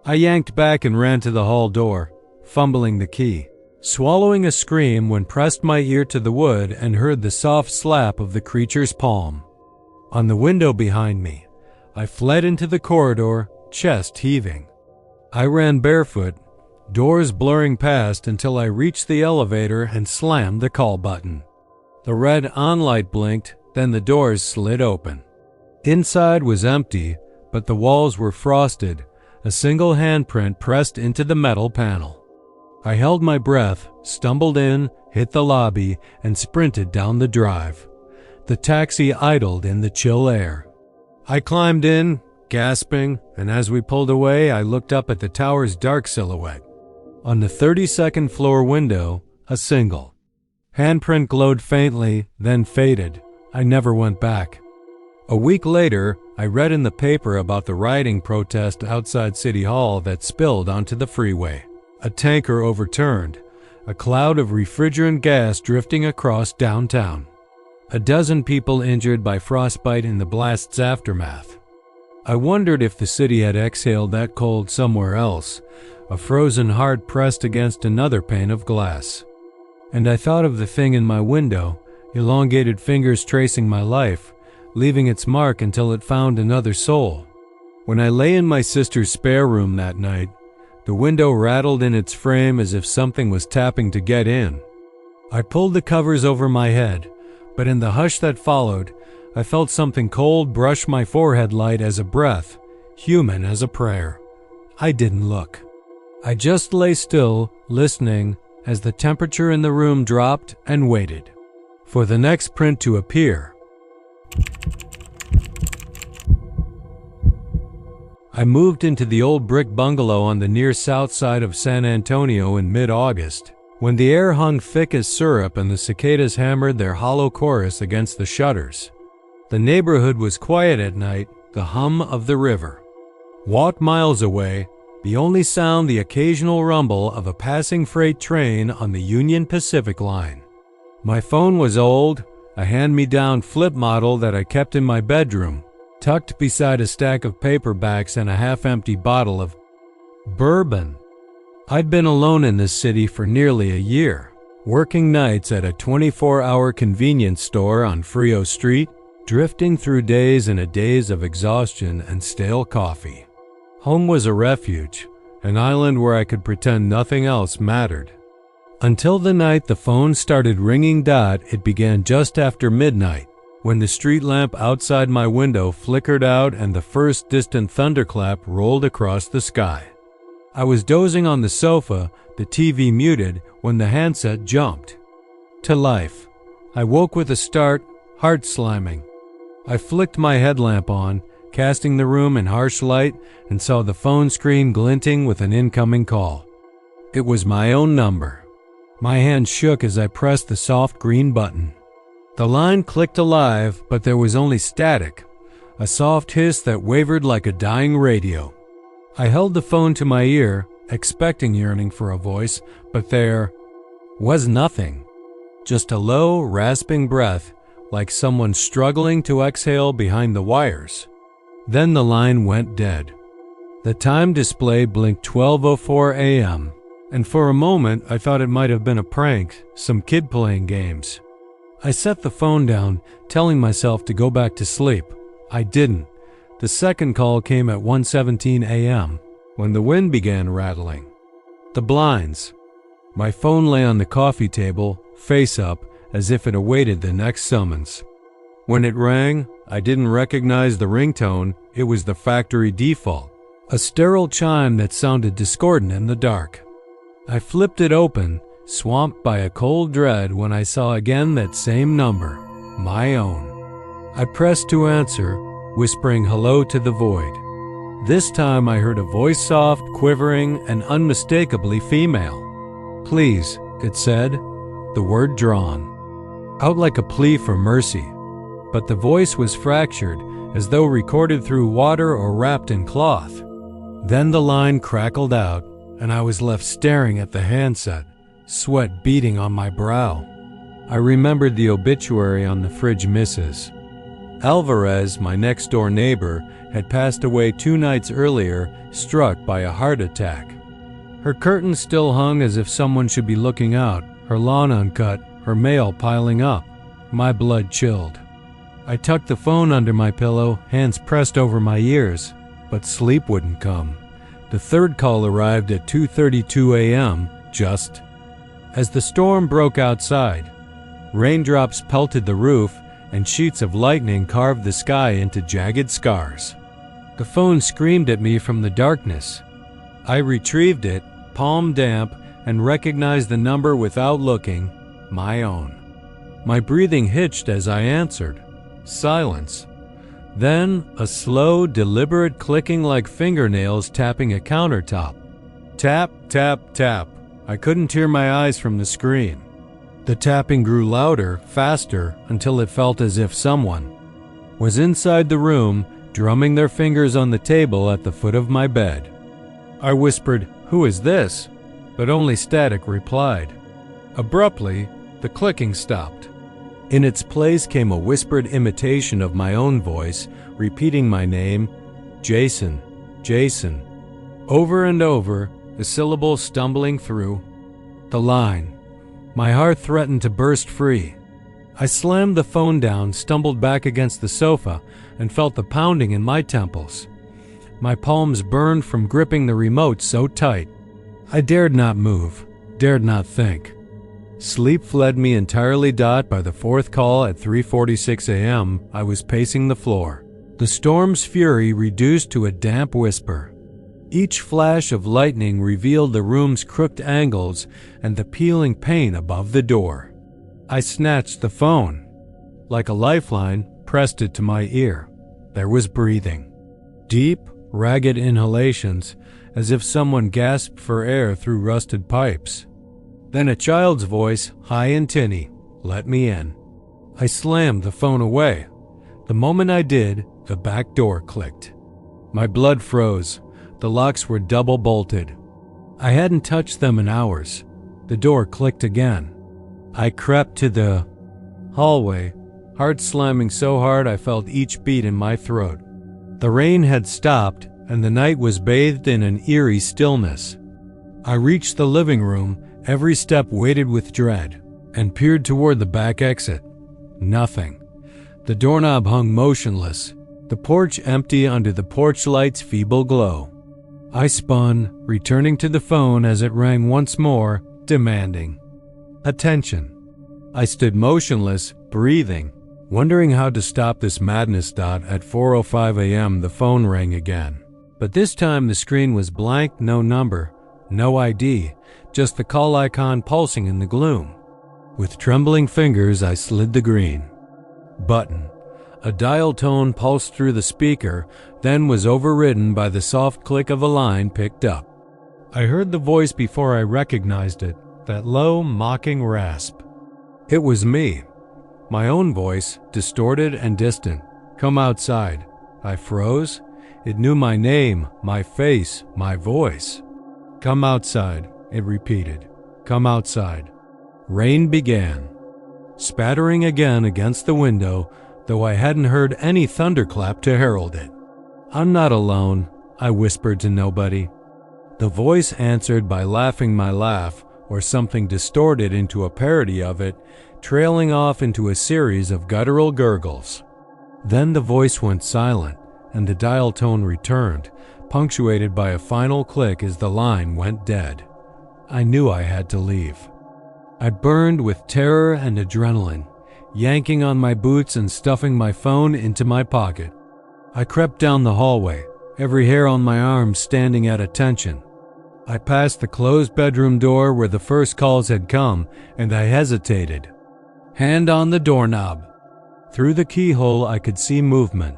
I yanked back and ran to the hall door, fumbling the key. swallowing a scream when pressed my ear to the wood and heard the soft slap of the creature's palm. On the window behind me, I fled into the corridor, chest heaving. I ran barefoot, doors blurring past until I reached the elevator and slammed the call button. The red on light blinked, then the doors slid open. Inside was empty, but the walls were frosted, a single handprint pressed into the metal panel. I held my breath, stumbled in, hit the lobby, and sprinted down the drive. The taxi idled in the chill air. I climbed in, gasping, and as we pulled away, I looked up at the tower's dark silhouette. On the 32nd floor window, a single. Handprint glowed faintly, then faded. I never went back. A week later, I read in the paper about the rioting protest outside City Hall that spilled onto the freeway. A tanker overturned, a cloud of refrigerant gas drifting across downtown. A dozen people injured by frostbite in the blast's aftermath. I wondered if the city had exhaled that cold somewhere else, a frozen heart pressed against another pane of glass. And I thought of the thing in my window, elongated fingers tracing my life, leaving its mark until it found another soul. When I lay in my sister's spare room that night, the window rattled in its frame as if something was tapping to get in. I pulled the covers over my head, but in the hush that followed, I felt something cold brush my forehead light as a breath, human as a prayer. I didn't look. I just lay still, listening, as the temperature in the room dropped and waited for the next print to appear. I moved into the old brick bungalow on the near south side of San Antonio in mid-August, when the air hung thick as syrup and the cicadas hammered their hollow chorus against the shutters. The neighborhood was quiet at night, the hum of the river. Watt miles away, the only sound the occasional rumble of a passing freight train on the Union Pacific line. My phone was old, a hand-me-down flip model that I kept in my bedroom, tucked beside a stack of paperbacks and a half-empty bottle of bourbon. I'd been alone in this city for nearly a year, working nights at a 24-hour convenience store on Frio Street, drifting through days and a daze of exhaustion and stale coffee. Home was a refuge, an island where I could pretend nothing else mattered. Until the night the phone started ringing. It began just after midnight, when the street lamp outside my window flickered out and the first distant thunderclap rolled across the sky. I was dozing on the sofa, the TV muted, when the handset jumped to life. I woke with a start, heart slamming. I flicked my headlamp on, casting the room in harsh light, and saw the phone screen glinting with an incoming call. It was my own number. My hand shook as I pressed the soft green button. The line clicked alive, but there was only static, a soft hiss that wavered like a dying radio. I held the phone to my ear, expecting yearning for a voice, but there was nothing. Just a low, rasping breath, like someone struggling to exhale behind the wires. Then the line went dead. The time display blinked 12:04 a.m., and for a moment I thought it might have been a prank, some kid playing games. I set the phone down, telling myself to go back to sleep. I didn't. The second call came at 1:17 a.m., when the wind began rattling. The blinds. My phone lay on the coffee table, face up, as if it awaited the next summons. When it rang, I didn't recognize the ringtone. It was the factory default, a sterile chime that sounded discordant in the dark. I flipped it open, swamped by a cold dread when I saw again that same number, my own. I pressed to answer, whispering hello to the void. This time I heard a voice soft, quivering, and unmistakably female. "Please," it said, the word drawn out like a plea for mercy. But the voice was fractured, as though recorded through water or wrapped in cloth. Then the line crackled out, and I was left staring at the handset, sweat beading on my brow. I remembered the obituary on the fridge missus. Alvarez, my next-door neighbor, had passed away 2 nights earlier, struck by a heart attack. Her curtains still hung as if someone should be looking out, her lawn uncut, her mail piling up. My blood chilled. I tucked the phone under my pillow, hands pressed over my ears, but sleep wouldn't come. The third call arrived at 2:32 a.m., just as the storm broke outside. Raindrops pelted the roof, and sheets of lightning carved the sky into jagged scars. The phone screamed at me from the darkness. I retrieved it, palm damp, and recognized the number without looking, my own. My breathing hitched as I answered. Silence. Then a slow, deliberate clicking like fingernails tapping a countertop. Tap, tap, tap. I couldn't tear my eyes from the screen. The tapping grew louder, faster, until it felt as if someone was inside the room, drumming their fingers on the table at the foot of my bed. I whispered, "Who is this?" but only static replied. Abruptly, the clicking stopped. In its place came a whispered imitation of my own voice, repeating my name, Jason, Jason, over and over, the syllables stumbling through the line. My heart threatened to burst free. I slammed the phone down, stumbled back against the sofa, and felt the pounding in my temples. My palms burned from gripping the remote so tight. I dared not move, dared not think. Sleep fled me entirely. By the fourth call at 3:46 a.m., I was pacing the floor. The storm's fury reduced to a damp whisper. Each flash of lightning revealed the room's crooked angles and the peeling paint above the door. I snatched the phone. Like a lifeline, pressed it to my ear. There was breathing. Deep, ragged inhalations, as if someone gasped for air through rusted pipes. Then a child's voice, high and tinny, let me in. I slammed the phone away. The moment I did, the back door clicked. My blood froze. The locks were double bolted. I hadn't touched them in hours. The door clicked again. I crept to the hallway, heart slamming so hard I felt each beat in my throat. The rain had stopped, and the night was bathed in an eerie stillness. I reached the living room, every step weighted with dread, and peered toward the back exit. Nothing. The doorknob hung motionless, the porch empty under the porch light's feeble glow. I spun, returning to the phone as it rang once more, demanding attention. I stood motionless, breathing, wondering how to stop this madness. At 4:05 a.m. the phone rang again. But this time the screen was blank, no number, no ID, just the call icon pulsing in the gloom. With trembling fingers I slid the green button. A dial tone pulsed through the speaker, then was overridden by the soft click of a line picked up. I heard the voice before I recognized it, that low, mocking rasp. It was me. My own voice, distorted and distant. Come outside. I froze. It knew my name, my face, my voice. Come outside, it repeated. Come outside. Rain began, spattering again against the window, though I hadn't heard any thunderclap to herald it. I'm not alone, I whispered to nobody. The voice answered by laughing my laugh, or something distorted into a parody of it, trailing off into a series of guttural gurgles. Then the voice went silent, and the dial tone returned, punctuated by a final click as the line went dead. I knew I had to leave. I burned with terror and adrenaline, yanking on my boots and stuffing my phone into my pocket. I crept down the hallway, every hair on my arm standing at attention. I passed the closed bedroom door where the first calls had come, and I hesitated. Hand on the doorknob. Through the keyhole I could see movement,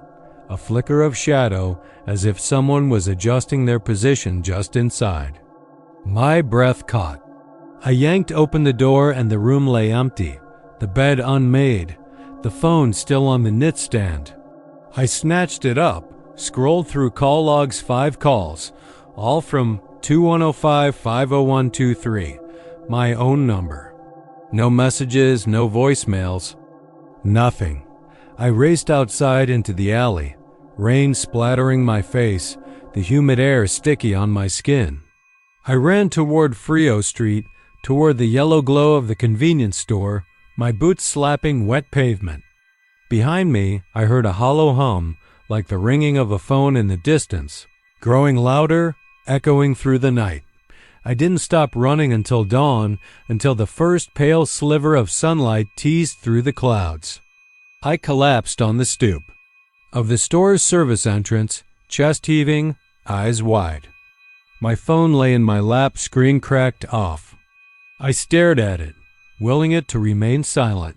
a flicker of shadow, as if someone was adjusting their position just inside. My breath caught. I yanked open the door and the room lay empty, the bed unmade, the phone still on the nightstand. I snatched it up, scrolled through call logs, 5 calls, all from 2105-50123, my own number. No messages, no voicemails, nothing. I raced outside into the alley, rain splattering my face, the humid air sticky on my skin. I ran toward Frio Street, toward the yellow glow of the convenience store, my boots slapping wet pavement. Behind me, I heard a hollow hum, like the ringing of a phone in the distance, growing louder, echoing through the night. I didn't stop running until dawn, until the first pale sliver of sunlight teased through the clouds. I collapsed on the stoop of the store's service entrance, chest heaving, eyes wide. My phone lay in my lap, screen cracked off. I stared at it, willing it to remain silent.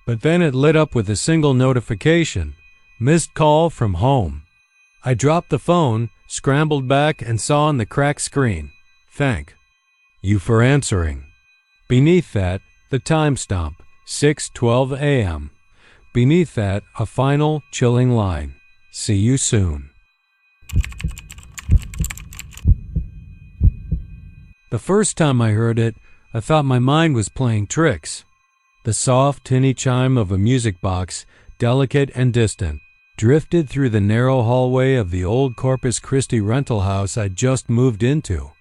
But then it lit up with a single notification, missed call from home. I dropped the phone, scrambled back, and saw on the cracked screen, "Thank you for answering." Beneath that, the time stamp, 6:12 a.m. Beneath that, a final, chilling line, "See you soon." The first time I heard it, I thought my mind was playing tricks. The soft, tinny chime of a music box, delicate and distant, drifted through the narrow hallway of the old Corpus Christi rental house I'd just moved into.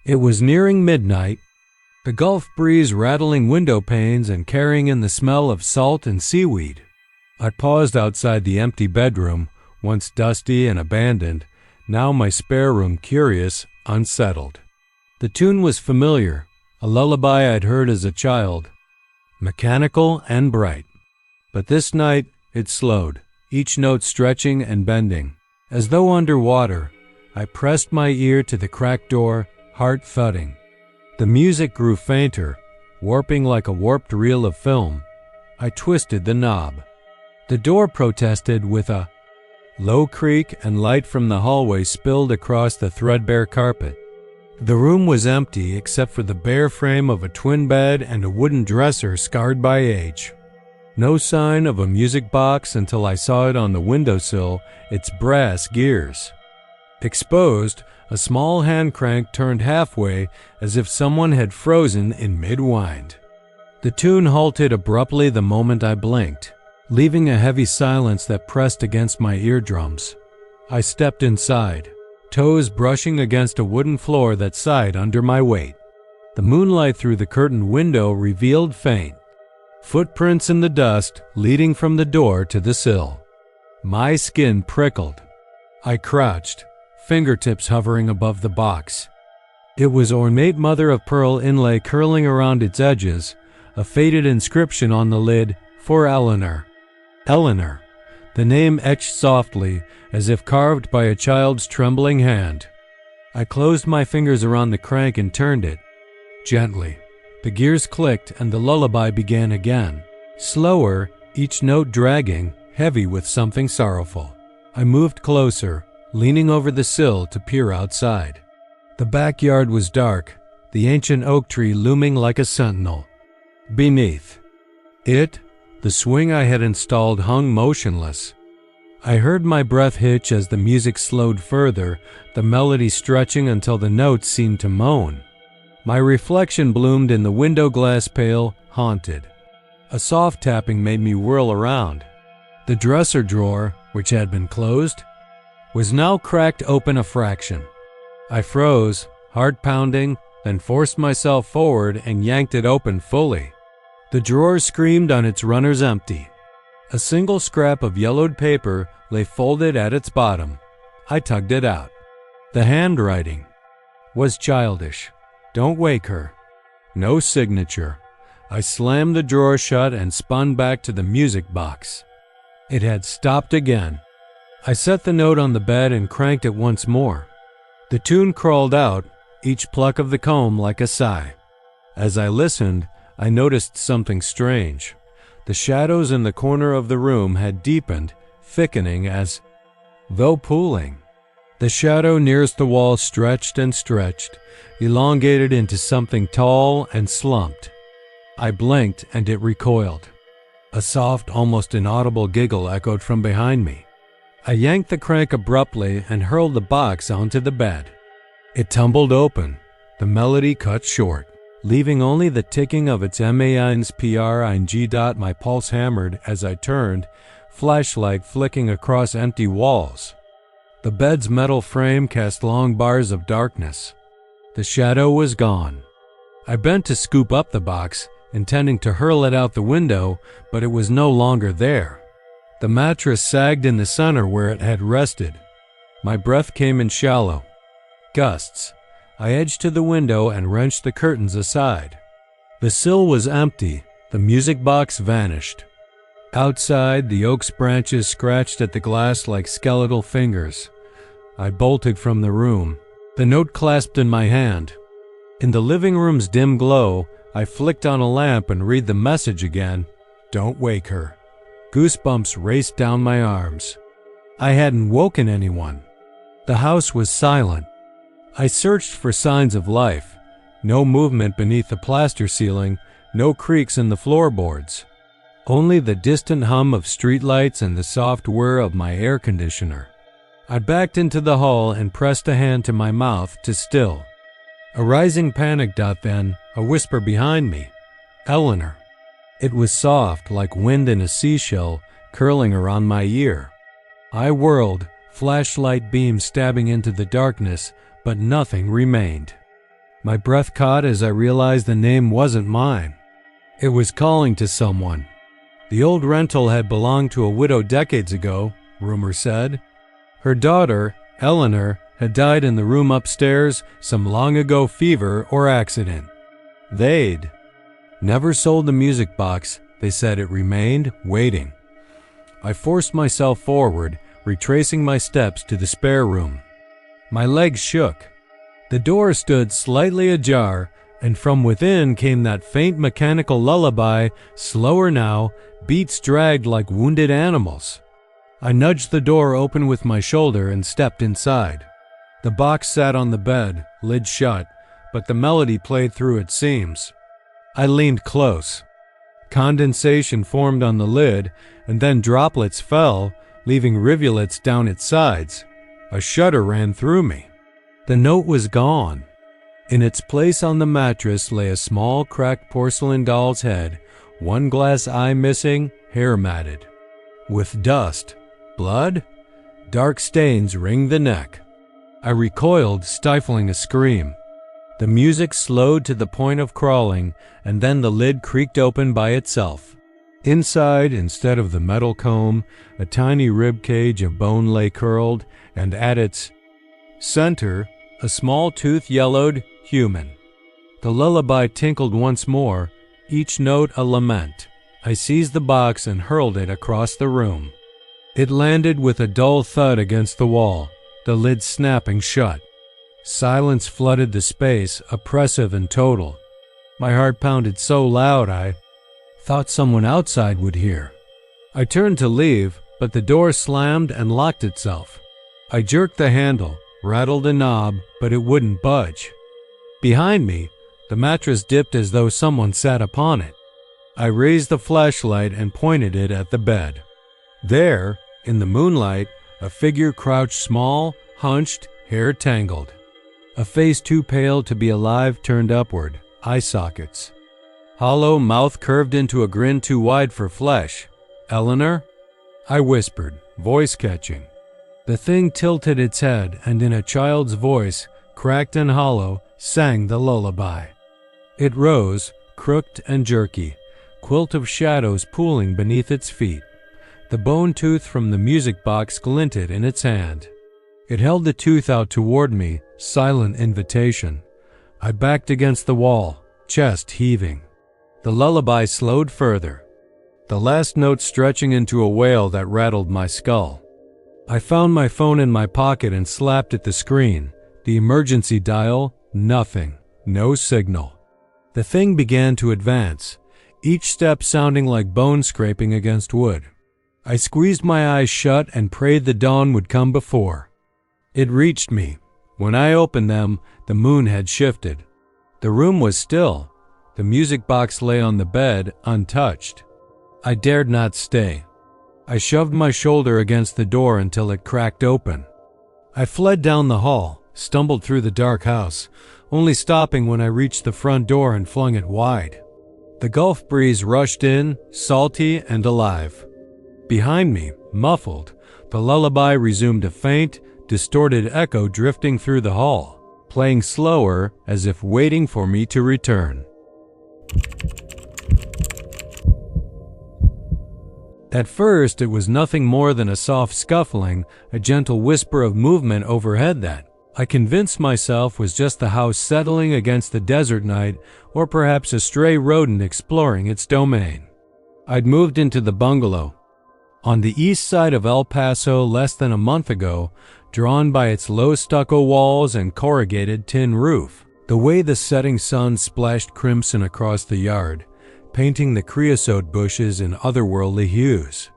It was nearing midnight, the Gulf breeze rattling window panes and carrying in the smell of salt and seaweed. I paused outside the empty bedroom, once dusty and abandoned, now my spare room curious, unsettled. The tune was familiar, a lullaby I'd heard as a child, mechanical and bright. But this night it slowed, each note stretching and bending. As though underwater, I pressed my ear to the cracked door, heart thudding. The music grew fainter, warping like a warped reel of film. I twisted the knob. The door protested with a low creak, and light from the hallway spilled across the threadbare carpet. The room was empty except for the bare frame of a twin bed and a wooden dresser scarred by age. No sign of a music box until I saw it on the windowsill, its brass gears. Exposed, a small hand crank turned halfway as if someone had frozen in mid-wind. The tune halted abruptly the moment I blinked, leaving a heavy silence that pressed against my eardrums. I stepped inside, toes brushing against a wooden floor that sighed under my weight. The moonlight through the curtained window revealed faint footprints in the dust leading from the door to the sill. My skin prickled. I crouched, fingertips hovering above the box. It was ornate mother-of-pearl inlay curling around its edges, a faded inscription on the lid, "For Eleanor." Eleanor, the name etched softly, as if carved by a child's trembling hand. I closed my fingers around the crank and turned it. Gently, the gears clicked and the lullaby began again. Slower, each note dragging, heavy with something sorrowful. I moved closer, leaning over the sill to peer outside. The backyard was dark, the ancient oak tree looming like a sentinel. Beneath it, the swing I had installed hung motionless. I heard my breath hitch as the music slowed further, the melody stretching until the notes seemed to moan. My reflection bloomed in the window glass pale, haunted. A soft tapping made me whirl around. The dresser drawer, which had been closed, was now cracked open a fraction. I froze, heart pounding, then forced myself forward and yanked it open fully. The drawer screamed on its runners empty. A single scrap of yellowed paper lay folded at its bottom. I tugged it out. The handwriting was childish. "Don't wake her." No signature. I slammed the drawer shut and spun back to the music box. It had stopped again. I set the note on the bed and cranked it once more. The tune crawled out, each pluck of the comb like a sigh. As I listened, I noticed something strange. The shadows in the corner of the room had deepened, thickening as though pooling. The shadow nearest the wall stretched and stretched, elongated into something tall and slumped. I blinked and it recoiled. A soft, almost inaudible giggle echoed from behind me. I yanked the crank abruptly and hurled the box onto the bed. It tumbled open, the melody cut short, leaving only the ticking of its mains pring dot. My pulse hammered as I turned, flashlight flicking across empty walls. The bed's metal frame cast long bars of darkness. The shadow was gone. I bent to scoop up the box, intending to hurl it out the window, but it was no longer there. The mattress sagged in the center where it had rested. My breath came in shallow gusts. I edged to the window and wrenched the curtains aside. The sill was empty. The music box vanished. Outside, the oak's branches scratched at the glass like skeletal fingers. I bolted from the room, the note clasped in my hand. In the living room's dim glow, I flicked on a lamp and read the message again. Don't wake her. Goosebumps raced down my arms. I hadn't woken anyone. The house was silent. I searched for signs of life. No movement beneath the plaster ceiling, no creaks in the floorboards. Only the distant hum of streetlights and the soft whir of my air conditioner. I backed into the hall and pressed a hand to my mouth to still. A rising panic. Then, a whisper behind me. Eleanor. It was soft, like wind in a seashell, curling around my ear. I whirled, flashlight beams stabbing into the darkness, but nothing remained. My breath caught as I realized the name wasn't mine. It was calling to someone. The old rental had belonged to a widow decades ago, rumor said. Her daughter, Eleanor, had died in the room upstairs, some long ago fever or accident. They'd never sold the music box. They said it remained, waiting. I forced myself forward, retracing my steps to the spare room. My legs shook. The door stood slightly ajar, and from within came that faint mechanical lullaby, slower now, beats dragged like wounded animals. I nudged the door open with my shoulder and stepped inside. The box sat on the bed, lid shut, but the melody played through its seams. I leaned close. Condensation formed on the lid, and then droplets fell, leaving rivulets down its sides. A shudder ran through me. The note was gone. In its place on the mattress lay a small, cracked porcelain doll's head, one glass eye missing, hair matted. With dust, blood, dark stains ringed the neck. I recoiled, stifling a scream. The music slowed to the point of crawling, and then the lid creaked open by itself. Inside, instead of the metal comb, a tiny rib cage of bone lay curled, and at its center, a small tooth yellowed human. The lullaby tinkled once more, each note a lament. I seized the box and hurled it across the room. It landed with a dull thud against the wall, the lid snapping shut. Silence flooded the space, oppressive and total. My heart pounded so loud I thought someone outside would hear. I turned to leave, but the door slammed and locked itself. I jerked the handle, rattled a knob, but it wouldn't budge. Behind me, the mattress dipped as though someone sat upon it. I raised the flashlight and pointed it at the bed. There, in the moonlight, a figure crouched small, hunched, hair tangled. A face too pale to be alive turned upward, eye sockets. Hollow mouth curved into a grin too wide for flesh. Eleanor? I whispered, voice catching. The thing tilted its head and in a child's voice, cracked and hollow, sang the lullaby. It rose, crooked and jerky, quilt of shadows pooling beneath its feet. The bone tooth from the music box glinted in its hand. It held the tooth out toward me, silent invitation. I backed against the wall, chest heaving. The lullaby slowed further, the last note stretching into a wail that rattled my skull. I found my phone in my pocket and slapped at the screen. The emergency dial, nothing, no signal. The thing began to advance, each step sounding like bone scraping against wood. I squeezed my eyes shut and prayed the dawn would come before. It reached me. When I opened them, the moon had shifted. The room was still. The music box lay on the bed, untouched. I dared not stay. I shoved my shoulder against the door until it cracked open. I fled down the hall, stumbled through the dark house, only stopping when I reached the front door and flung it wide. The Gulf breeze rushed in, salty and alive. Behind me, muffled, the lullaby resumed a faint, distorted echo drifting through the hall. playing slower as if waiting for me to return. At first, it was nothing more than a soft scuffling, a gentle whisper of movement overhead that I convinced myself was just the house settling against the desert night, or perhaps a stray rodent exploring its domain. I'd moved into the bungalow on the east side of El Paso less than a month ago, drawn by its low stucco walls and corrugated tin roof. The way the setting sun splashed crimson across the yard, painting the creosote bushes in otherworldly hues.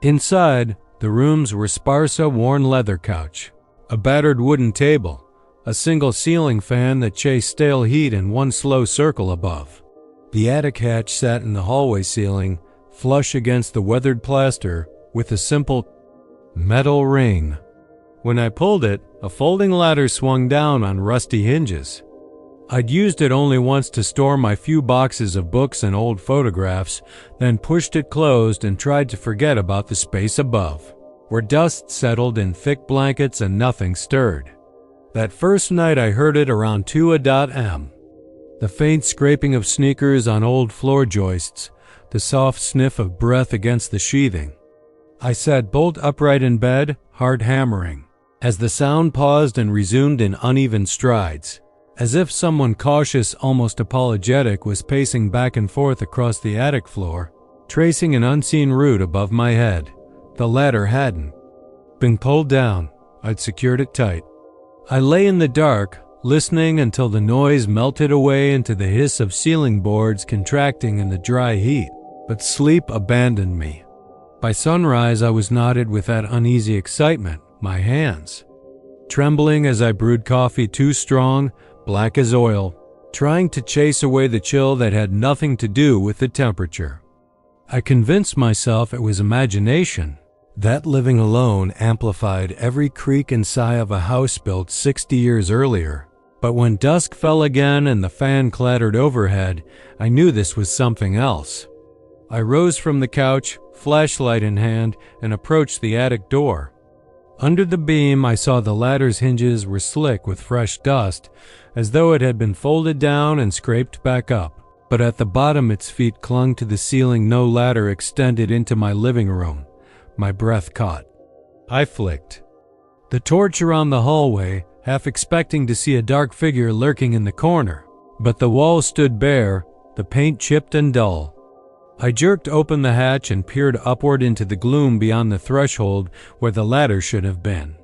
Inside, the rooms were sparse a worn leather couch, a battered wooden table, a single ceiling fan that chased stale heat in one slow circle above. The attic hatch sat in the hallway ceiling, flush against the weathered plaster, with a simple metal ring. When I pulled it, a folding ladder swung down on rusty hinges. I'd used it only once to store my few boxes of books and old photographs, then pushed it closed and tried to forget about the space above, where dust settled in thick blankets and nothing stirred. That first night I heard it around 2 a.m. The faint scraping of sneakers on old floor joists, the soft sniff of breath against the sheathing. I sat bolt upright in bed, heart hammering, as the sound paused and resumed in uneven strides, as if someone cautious, almost apologetic, was pacing back and forth across the attic floor, tracing an unseen route above my head. The ladder hadn't been pulled down. I'd secured it tight. I lay in the dark, listening until the noise melted away into the hiss of ceiling boards contracting in the dry heat. But sleep abandoned me. By sunrise, I was knotted with that uneasy excitement, my hands trembling as I brewed coffee too strong, black as oil, trying to chase away the chill that had nothing to do with the temperature. I convinced myself it was imagination, that living alone amplified every creak and sigh of a house built 60 years earlier. But when dusk fell again and the fan clattered overhead, I knew this was something else. I rose from the couch, flashlight in hand, and approached the attic door. Under the beam, I saw the ladder's hinges were slick with fresh dust, as though it had been folded down and scraped back up. But at the bottom, its feet clung to the ceiling. No ladder extended into my living room. My breath caught. I flicked the torch around the hallway, half expecting to see a dark figure lurking in the corner. But the wall stood bare, the paint chipped and dull. I jerked open the hatch and peered upward into the gloom beyond the threshold where the ladder should have been.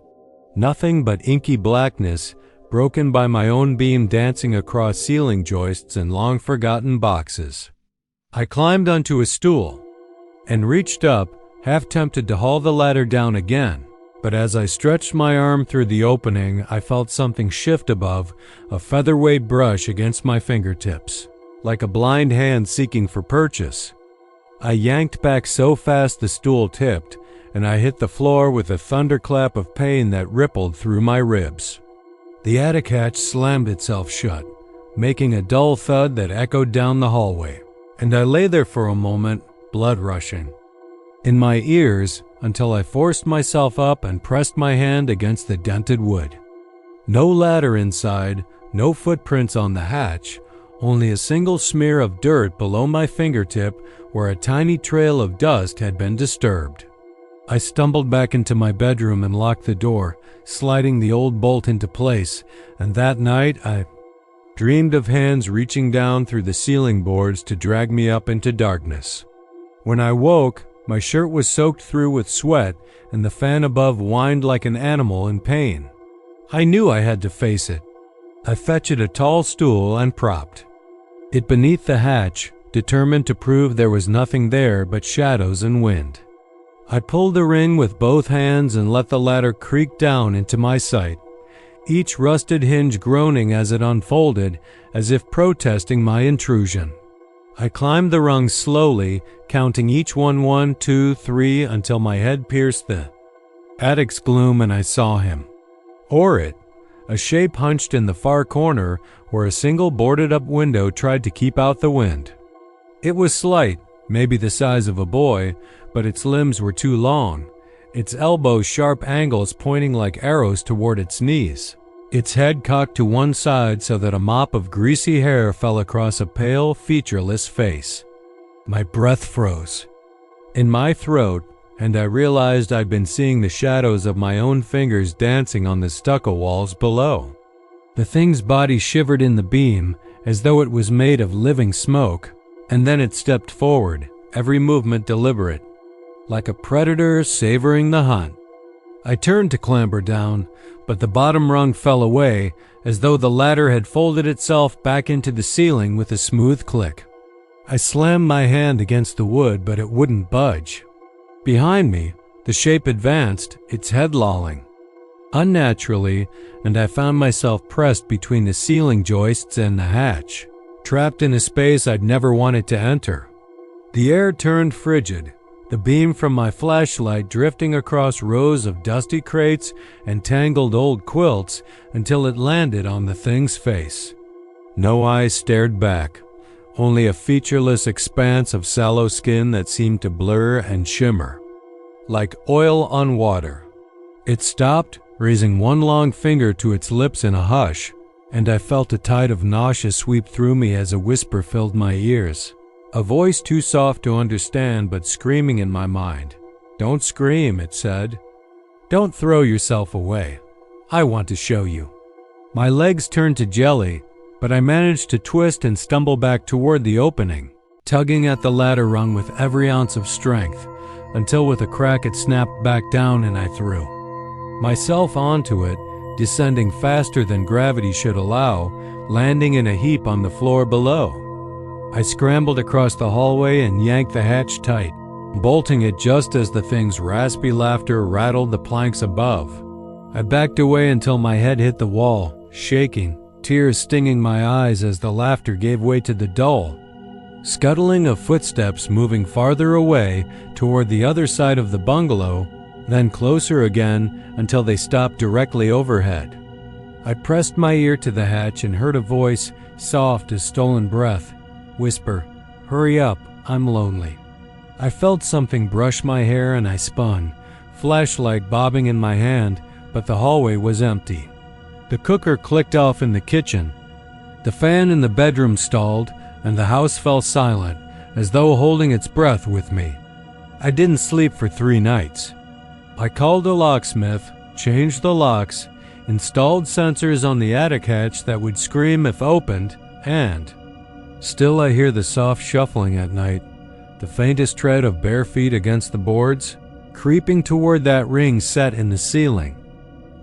Nothing but inky blackness, broken by my own beam dancing across ceiling joists and long-forgotten boxes. I climbed onto a stool and reached up, half tempted to haul the ladder down again. But as I stretched my arm through the opening, I felt something shift above, a featherweight brush against my fingertips, like a blind hand seeking for purchase. I yanked back so fast the stool tipped, and I hit the floor with a thunderclap of pain that rippled through my ribs. The attic hatch slammed itself shut, making a dull thud that echoed down the hallway, and I lay there for a moment, blood rushing in my ears, until I forced myself up and pressed my hand against the dented wood. No ladder inside, no footprints on the hatch, only a single smear of dirt below my fingertip where a tiny trail of dust had been disturbed. I stumbled back into my bedroom and locked the door, sliding the old bolt into place, and that night I dreamed of hands reaching down through the ceiling boards to drag me up into darkness. When I woke, my shirt was soaked through with sweat, and the fan above whined like an animal in pain. I knew I had to face it. I fetched a tall stool and propped it beneath the hatch, determined to prove there was nothing there but shadows and wind. I pulled the ring with both hands and let the ladder creak down into my sight, each rusted hinge groaning as it unfolded, as if protesting my intrusion. I climbed the rungs slowly, counting each one 1, 2, 3, until my head pierced the attic's gloom and I saw him. Or it. A shape hunched in the far corner where a single boarded-up window tried to keep out the wind. It was slight, maybe the size of a boy, but its limbs were too long, its elbows sharp angles pointing like arrows toward its knees. its head cocked to one side so that a mop of greasy hair fell across a pale, featureless face. My breath froze in my throat, and I realized I'd been seeing the shadows of my own fingers dancing on the stucco walls below. The thing's body shivered in the beam as though it was made of living smoke, and then it stepped forward, every movement deliberate, like a predator savoring the hunt. I turned to clamber down, but the bottom rung fell away as though the ladder had folded itself back into the ceiling with a smooth click. I slammed my hand against the wood, but it wouldn't budge. Behind me, the shape advanced, its head lolling unnaturally, and I found myself pressed between the ceiling joists and the hatch, trapped in a space I'd never wanted to enter. The air turned frigid, the beam from my flashlight drifting across rows of dusty crates and tangled old quilts until it landed on the thing's face. No eyes stared back, only a featureless expanse of sallow skin that seemed to blur and shimmer, like oil on water. It stopped, raising one long finger to its lips in a hush, and I felt a tide of nausea sweep through me as a whisper filled my ears. A voice too soft to understand but screaming in my mind. "Don't scream," it said. "Don't throw yourself away. I want to show you." My legs turned to jelly, but I managed to twist and stumble back toward the opening, tugging at the ladder rung with every ounce of strength, until with a crack it snapped back down and I threw myself onto it, descending faster than gravity should allow, landing in a heap on the floor below. I scrambled across the hallway and yanked the hatch tight, bolting it just as the thing's raspy laughter rattled the planks above. I backed away until my head hit the wall, shaking, tears stinging my eyes as the laughter gave way to the dull scuttling of footsteps moving farther away toward the other side of the bungalow, then closer again until they stopped directly overhead. I pressed my ear to the hatch and heard a voice, soft as stolen breath, whisper, "Hurry up, I'm lonely." I felt something brush my hair and I spun, flashlight bobbing in my hand, but the hallway was empty. The cooker clicked off in the kitchen. The fan in the bedroom stalled, and the house fell silent, as though holding its breath with me. I didn't sleep for 3 nights. I called a locksmith, changed the locks, installed sensors on the attic hatch that would scream if opened, and still I hear the soft shuffling at night, the faintest tread of bare feet against the boards, creeping toward that ring set in the ceiling.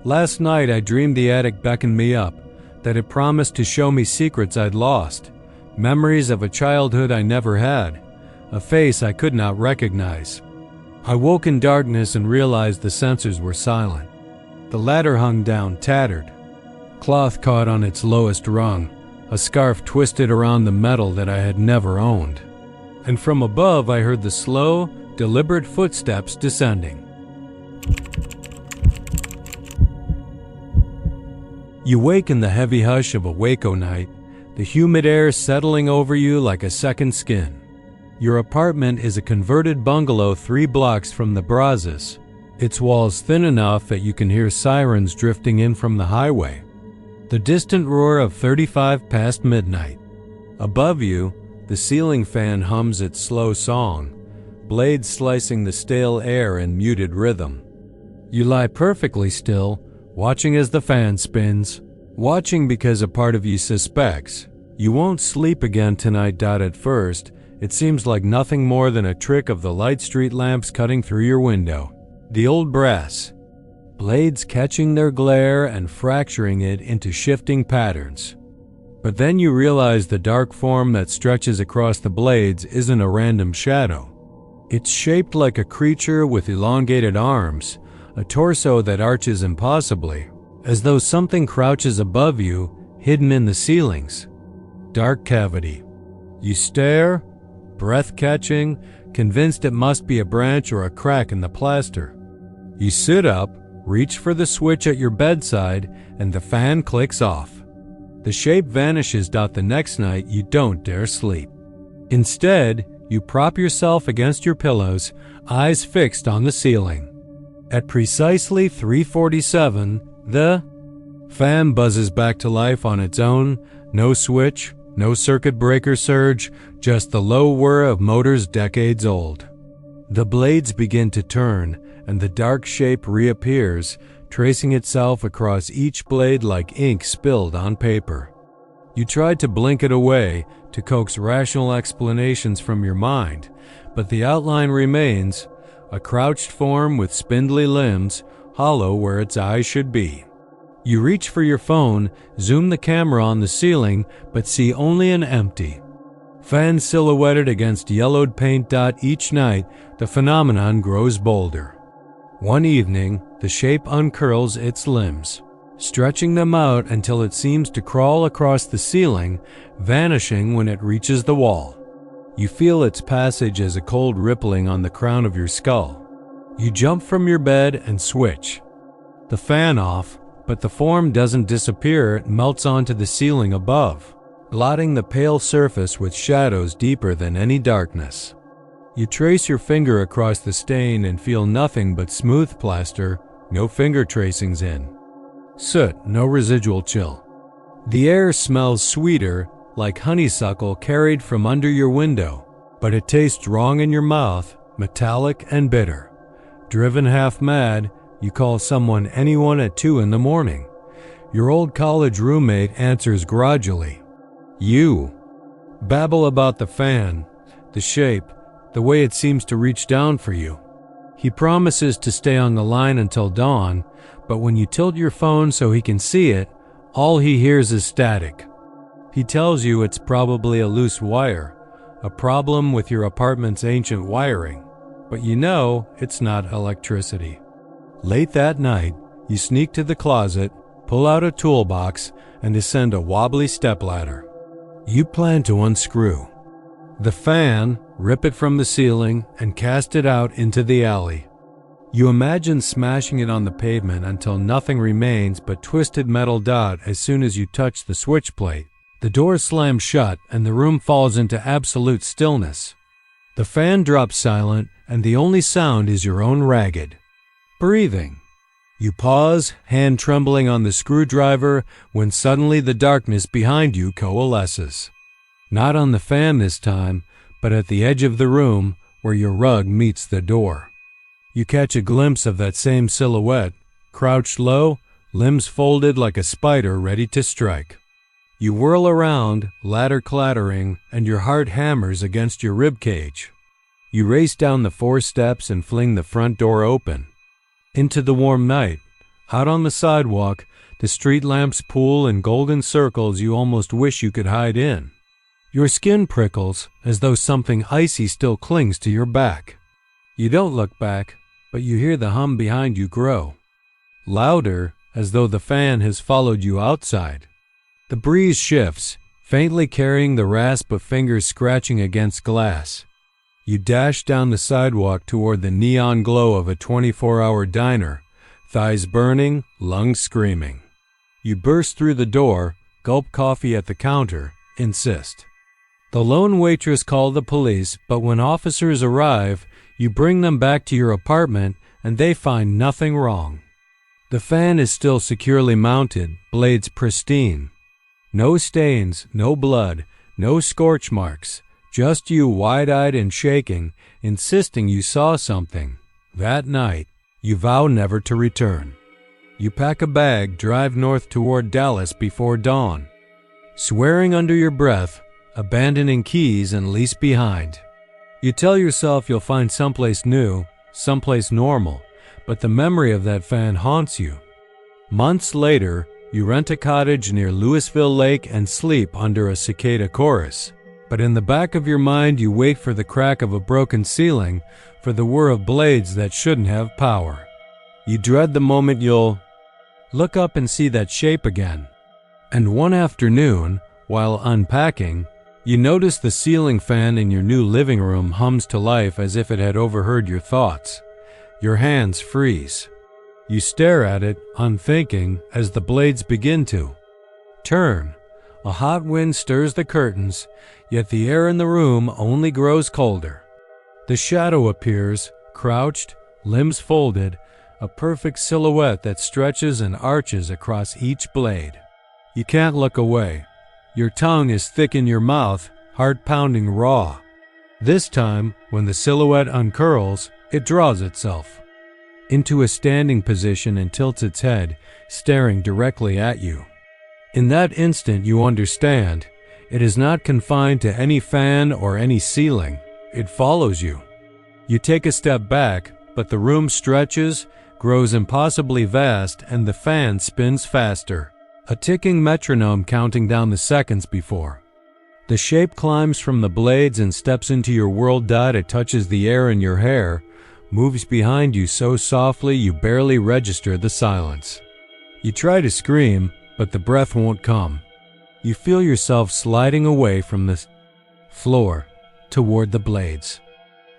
Last night I dreamed the attic beckoned me up, that it promised to show me secrets I'd lost, memories of a childhood I never had, a face I could not recognize. I woke in darkness and realized the sensors were silent. The ladder hung down, tattered, cloth caught on its lowest rung, a scarf twisted around the metal that I had never owned. And from above I heard the slow, deliberate footsteps descending. You wake in the heavy hush of a Waco night, the humid air settling over you like a second skin. Your apartment is a converted bungalow 3 blocks from the Brazos, its walls thin enough that you can hear sirens drifting in from the highway. The distant roar of 35 past midnight. Above you, the ceiling fan hums its slow song, blades slicing the stale air in muted rhythm. You lie perfectly still, watching as the fan spins, watching because a part of you suspects you won't sleep again tonight. At first, it seems like nothing more than a trick of the light street lamps cutting through your window. The old brass blades catching their glare and fracturing it into shifting patterns. But then you realize the dark form that stretches across the blades isn't a random shadow. It's shaped like a creature with elongated arms, a torso that arches impossibly, as though something crouches above you, hidden in the ceilings. Dark cavity. You stare, breath-catching, convinced it must be a branch or a crack in the plaster. You sit up, reach for the switch at your bedside, and the fan clicks off. The shape vanishes. The next night, you don't dare sleep. Instead, you prop yourself against your pillows, eyes fixed on the ceiling. At precisely 3:47, the Fan buzzes back to life on its own, no switch, no circuit breaker surge, just the low whir of motors decades old. The blades begin to turn, and the dark shape reappears, tracing itself across each blade like ink spilled on paper. You tried to blink it away, to coax rational explanations from your mind, but the outline remains, a crouched form with spindly limbs, hollow where its eyes should be. You reach for your phone, zoom the camera on the ceiling, but see only an empty. Fan silhouetted against yellowed paint dot each night, the phenomenon grows bolder. One evening, the shape uncurls its limbs, stretching them out until it seems to crawl across the ceiling, vanishing when it reaches the wall. You feel its passage as a cold rippling on the crown of your skull. You jump from your bed and switch the fan off, but the form doesn't disappear, it melts onto the ceiling above, blotting the pale surface with shadows deeper than any darkness. You trace your finger across the stain and feel nothing but smooth plaster, no finger tracings in. Soot, no residual chill. The air smells sweeter, like honeysuckle carried from under your window, but it tastes wrong in your mouth, metallic and bitter. Driven half mad, you call anyone at 2 in the morning. Your old college roommate answers grudgingly. You babble about the fan, the shape, the way it seems to reach down for you. He promises to stay on the line until dawn, but when you tilt your phone so he can see it, all he hears is static. He tells you it's probably a loose wire, a problem with your apartment's ancient wiring, but you know it's not electricity. Late that night, you sneak to the closet, pull out a toolbox, and descend a wobbly stepladder. You plan to unscrew the fan, rip it from the ceiling, and cast it out into the alley. You imagine smashing it on the pavement until nothing remains but twisted metal dot as soon as you touch the switch plate. The door slams shut and the room falls into absolute stillness. The fan drops silent and the only sound is your own ragged breathing. You pause, hand trembling on the screwdriver, when suddenly the darkness behind you coalesces. Not on the fan this time, but at the edge of the room where your rug meets the door. You catch a glimpse of that same silhouette, crouched low, limbs folded like a spider ready to strike. You whirl around, ladder clattering, and your heart hammers against your ribcage. You race down the 4 steps and fling the front door open. Into the warm night, out on the sidewalk, the street lamps pool in golden circles you almost wish you could hide in. Your skin prickles as though something icy still clings to your back. You don't look back, but you hear the hum behind you grow. Louder, as though the fan has followed you outside. The breeze shifts, faintly carrying the rasp of fingers scratching against glass. You dash down the sidewalk toward the neon glow of a 24-hour diner, thighs burning, lungs screaming. You burst through the door, gulp coffee at the counter, insist. The lone waitress called the police, but when officers arrive, you bring them back to your apartment and they find nothing wrong. The fan is still securely mounted, blades pristine. No stains, no blood, no scorch marks, just you wide-eyed and shaking, insisting you saw something. That night, you vow never to return. You pack a bag, drive north toward Dallas before dawn, swearing under your breath, abandoning keys and lease behind. You tell yourself you'll find someplace new, someplace normal, but the memory of that fan haunts you. Months later, you rent a cottage near Louisville Lake and sleep under a cicada chorus. But in the back of your mind, you wait for the crack of a broken ceiling, for the whir of blades that shouldn't have power. You dread the moment you'll look up and see that shape again. And one afternoon, while unpacking, you notice the ceiling fan in your new living room hums to life as if it had overheard your thoughts. Your hands freeze. You stare at it, unthinking, as the blades begin to turn. A hot wind stirs the curtains, yet the air in the room only grows colder. The shadow appears, crouched, limbs folded, a perfect silhouette that stretches and arches across each blade. You can't look away. Your tongue is thick in your mouth, heart pounding raw. This time, when the silhouette uncurls, it draws itself into a standing position and tilts its head, staring directly at you. In that instant, you understand. It is not confined to any fan or any ceiling. It follows you. You take a step back, but the room stretches, grows impossibly vast, and the fan spins faster, a ticking metronome counting down the seconds before. The shape climbs from the blades and steps into your world. It touches the air in your hair, moves behind you so softly you barely register the silence. You try to scream, but the breath won't come. You feel yourself sliding away from the floor toward the blades.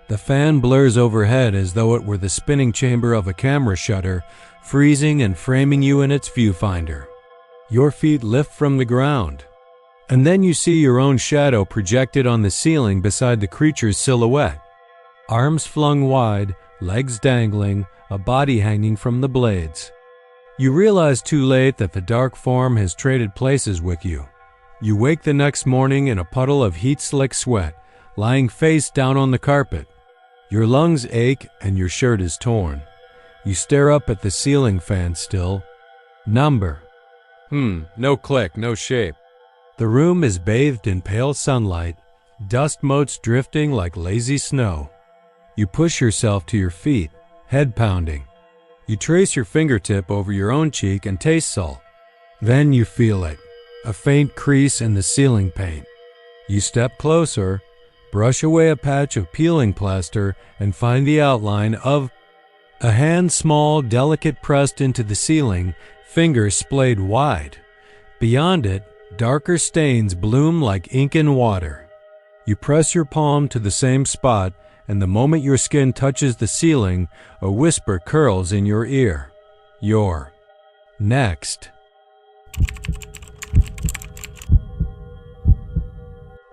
The fan blurs overhead as though it were the spinning chamber of a camera shutter, freezing and framing you in its viewfinder. Your feet lift from the ground, and then you see your own shadow projected on the ceiling beside the creature's silhouette. Arms flung wide, legs dangling, a body hanging from the blades. You realize too late that the dark form has traded places with you. You wake the next morning in a puddle of heat-slick sweat, lying face down on the carpet. Your lungs ache and your shirt is torn. You stare up at the ceiling fan still. Number. No click, no shape. The room is bathed in pale sunlight, dust motes drifting like lazy snow. You push yourself to your feet, head pounding. You trace your fingertip over your own cheek and taste salt. Then you feel it, a faint crease in the ceiling paint. You step closer, brush away a patch of peeling plaster, and find the outline of a hand, small, delicate, pressed into the ceiling, fingers splayed wide. Beyond it, darker stains bloom like ink in water. You press your palm to the same spot, and the moment your skin touches the ceiling, a whisper curls in your ear. You're next.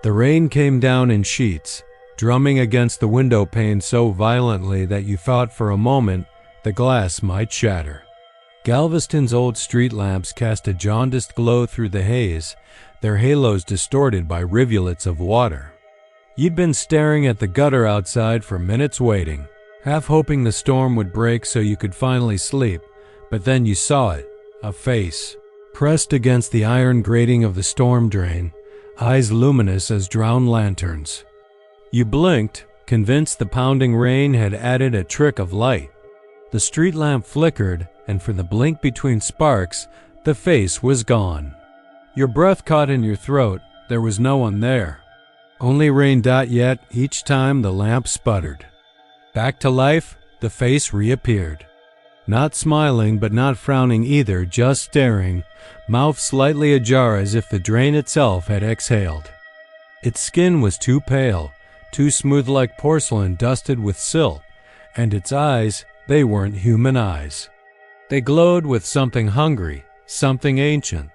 The rain came down in sheets, drumming against the window pane so violently that you thought for a moment the glass might shatter. Galveston's old street lamps cast a jaundiced glow through the haze, their halos distorted by rivulets of water. You'd been staring at the gutter outside for minutes waiting, half hoping the storm would break so you could finally sleep, but then you saw it, a face, pressed against the iron grating of the storm drain, eyes luminous as drowned lanterns. You blinked, convinced the pounding rain had added a trick of light. The street lamp flickered, and for the blink between sparks, the face was gone. Your breath caught in your throat. There was no one there. Only rain. Yet each time the lamp sputtered. Back to life, the face reappeared. Not smiling but not frowning either, just staring, mouth slightly ajar as if the drain itself had exhaled. Its skin was too pale, too smooth like porcelain dusted with silt, and its eyes, they weren't human eyes. They glowed with something hungry, something ancient.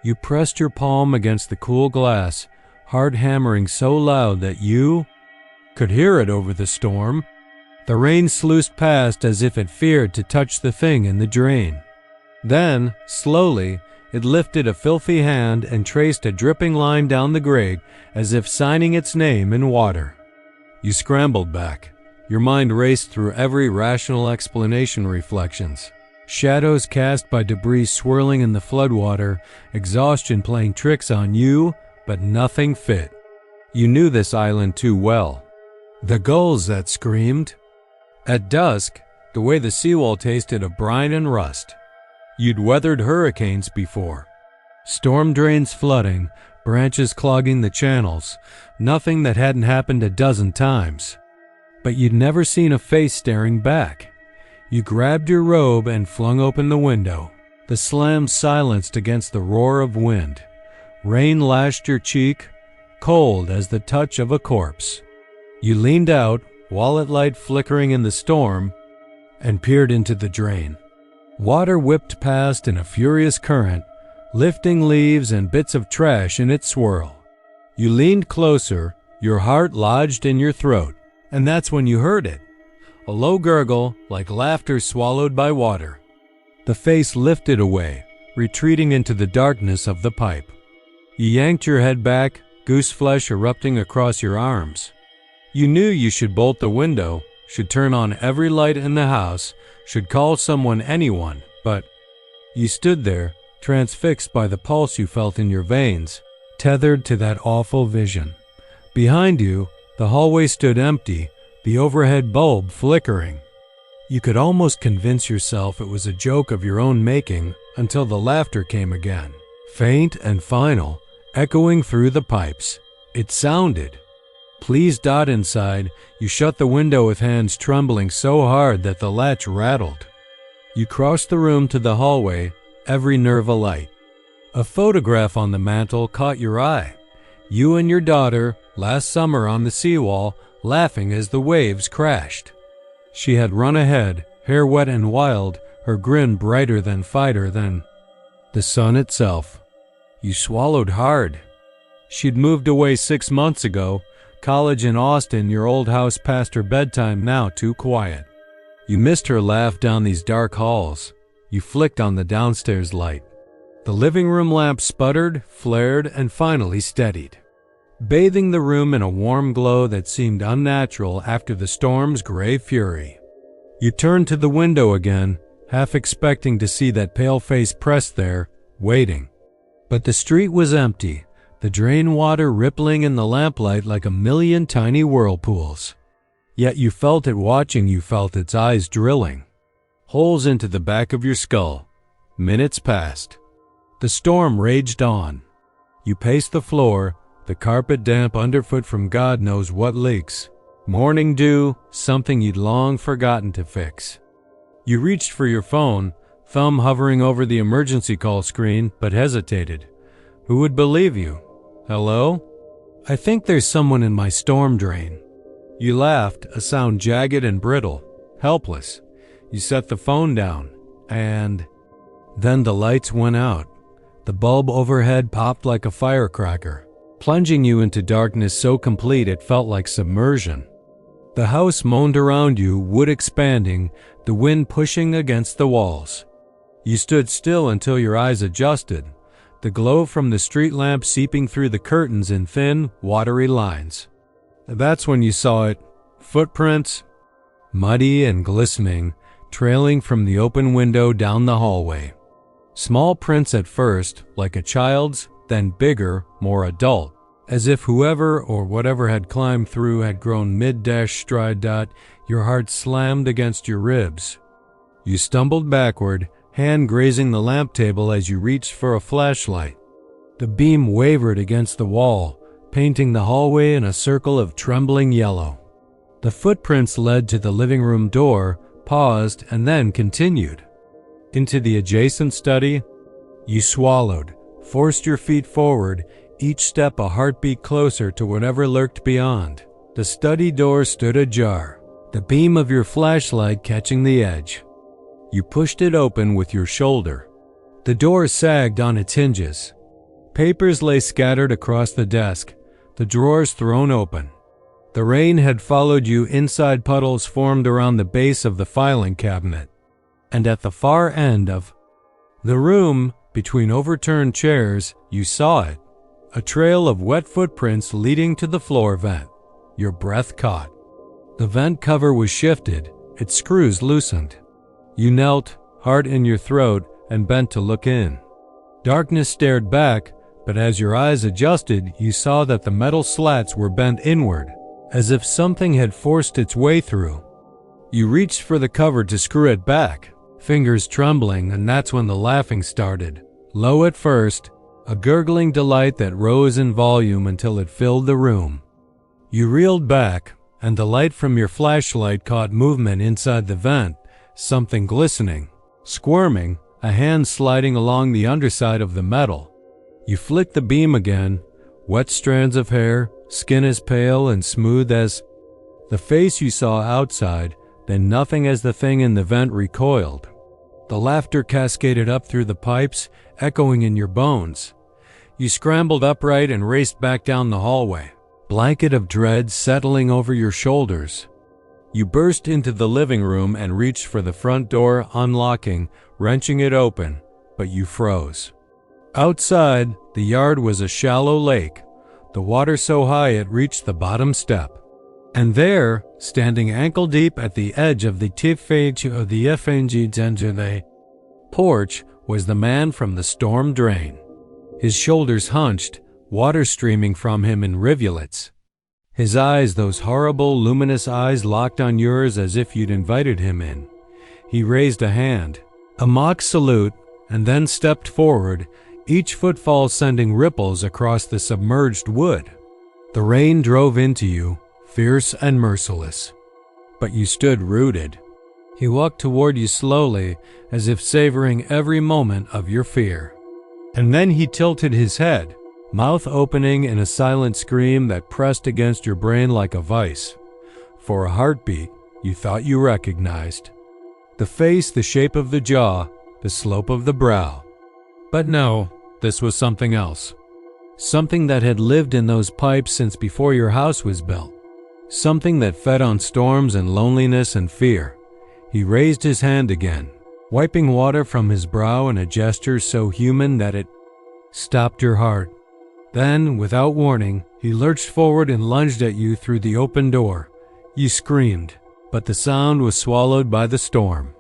You pressed your palm against the cool glass, heart hammering so loud that you could hear it over the storm. The rain sluiced past as if it feared to touch the thing in the drain. Then, slowly, it lifted a filthy hand and traced a dripping line down the grate as if signing its name in water. You scrambled back. Your mind raced through every rational explanation reflections. Shadows cast by debris swirling in the floodwater, exhaustion playing tricks on you, but nothing fit. You knew this island too well. The gulls that screamed. At dusk, the way the seawall tasted of brine and rust. You'd weathered hurricanes before. Storm drains flooding, branches clogging the channels, nothing that hadn't happened a dozen times. But you'd never seen a face staring back. You grabbed your robe and flung open the window. The slam silenced against the roar of wind. Rain lashed your cheek, cold as the touch of a corpse. You leaned out, wallet light flickering in the storm, and peered into the drain. Water whipped past in a furious current, lifting leaves and bits of trash in its swirl. You leaned closer, your heart lodged in your throat, and that's when you heard it. a low gurgle like laughter swallowed by water. The face lifted away, retreating into the darkness of the pipe. You yanked your head back, goose flesh erupting across your arms. You knew you should bolt the window, should turn on every light in the house, should call someone, anyone, but you stood there, transfixed by the pulse you felt in your veins, tethered to that awful vision. Behind you, the hallway stood empty, the overhead bulb flickering. You could almost convince yourself it was a joke of your own making until the laughter came again, faint and final, echoing through the pipes. It sounded. Please, inside, you shut the window with hands trembling so hard that the latch rattled. You crossed the room to the hallway, every nerve alight. A photograph on the mantel caught your eye. You and your daughter, last summer on the seawall, laughing as the waves crashed. She had run ahead, hair wet and wild, her grin brighter than fighter than the sun itself. You swallowed hard. She'd moved away 6 months ago. College in Austin, your old house past her bedtime, now too quiet. You missed her laugh down these dark halls. You flicked on the downstairs light. The living room lamp sputtered, flared, and finally steadied, bathing the room in a warm glow that seemed unnatural after the storm's gray fury. You turned to the window again, half expecting to see that pale face pressed there, waiting. But the street was empty, the drain water rippling in the lamplight like a million tiny whirlpools. Yet you felt it watching, you felt its eyes drilling holes into the back of your skull. Minutes passed. The storm raged on. You paced the floor, the carpet damp underfoot from God knows what leaks. Morning dew, something you'd long forgotten to fix. You reached for your phone, thumb hovering over the emergency call screen, but hesitated. Who would believe you? Hello? I think there's someone in my storm drain. You laughed, a sound jagged and brittle, helpless. You set the phone down, and then the lights went out. The bulb overhead popped like a firecracker, plunging you into darkness so complete it felt like submersion. The house moaned around you, wood expanding, the wind pushing against the walls. You stood still until your eyes adjusted, the glow from the street lamp seeping through the curtains in thin, watery lines. That's when you saw it. Footprints, muddy and glistening, trailing from the open window down the hallway. Small prints at first, like a child's, then bigger, more adult, as if whoever or whatever had climbed through had grown mid-stride. Your heart slammed against your ribs. You stumbled backward, hand grazing the lamp table as you reached for a flashlight. The beam wavered against the wall, painting the hallway in a circle of trembling yellow. The footprints led to the living room door, paused, and then continued. Into the adjacent study, you swallowed, forced your feet forward, each step a heartbeat closer to whatever lurked beyond. The study door stood ajar, the beam of your flashlight catching the edge. You pushed it open with your shoulder. The door sagged on its hinges. Papers lay scattered across the desk, the drawers thrown open. The rain had followed you, inside puddles formed around the base of the filing cabinet. And at the far end of the room, between overturned chairs, you saw it, a trail of wet footprints leading to the floor vent. Your breath caught. The vent cover was shifted, its screws loosened. You knelt, heart in your throat, and bent to look in. Darkness stared back, but as your eyes adjusted, you saw that the metal slats were bent inward, as if something had forced its way through. You reached for the cover to screw it back, fingers trembling, and that's when the laughing started. Low at first, a gurgling delight that rose in volume until it filled the room. You reeled back, and the light from your flashlight caught movement inside the vent, something glistening, squirming, a hand sliding along the underside of the metal. You flicked the beam again, wet strands of hair, skin as pale and smooth as the face you saw outside, then nothing as the thing in the vent recoiled. The laughter cascaded up through the pipes, echoing in your bones. You scrambled upright and raced back down the hallway, blanket of dread settling over your shoulders. You burst into the living room and reached for the front door, unlocking, wrenching it open, but you froze. Outside, the yard was a shallow lake, the water so high it reached the bottom step. And there, standing ankle-deep at the edge of the porch, was the man from the storm drain. His shoulders hunched, water streaming from him in rivulets. His eyes, those horrible, luminous eyes, locked on yours as if you'd invited him in. He raised a hand, a mock salute, and then stepped forward, each footfall sending ripples across the submerged wood. The rain drove into you, fierce and merciless. But you stood rooted. He walked toward you slowly, as if savoring every moment of your fear. And then he tilted his head, mouth opening in a silent scream that pressed against your brain like a vice. For a heartbeat, you thought you recognized. The face, the shape of the jaw, the slope of the brow. But no, this was something else. Something that had lived in those pipes since before your house was built. Something that fed on storms and loneliness and fear. He raised his hand again, wiping water from his brow in a gesture so human that it stopped your heart. Then, without warning, he lurched forward and lunged at you through the open door. You screamed, but the sound was swallowed by the storm.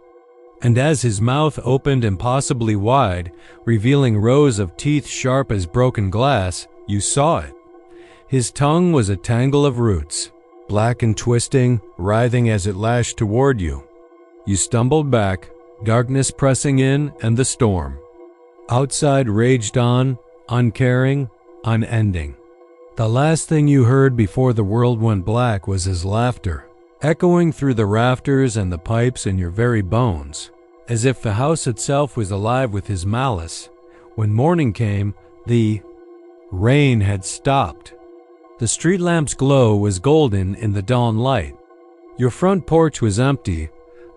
And as his mouth opened impossibly wide, revealing rows of teeth sharp as broken glass, you saw it. His tongue was a tangle of roots, black and twisting, writhing as it lashed toward you. You stumbled back, darkness pressing in and the storm. Outside raged on, uncaring, unending. The last thing you heard before the world went black was his laughter, echoing through the rafters and the pipes in your very bones, as if the house itself was alive with his malice. When morning came, the rain had stopped. The street lamp's glow was golden in the dawn light. Your front porch was empty,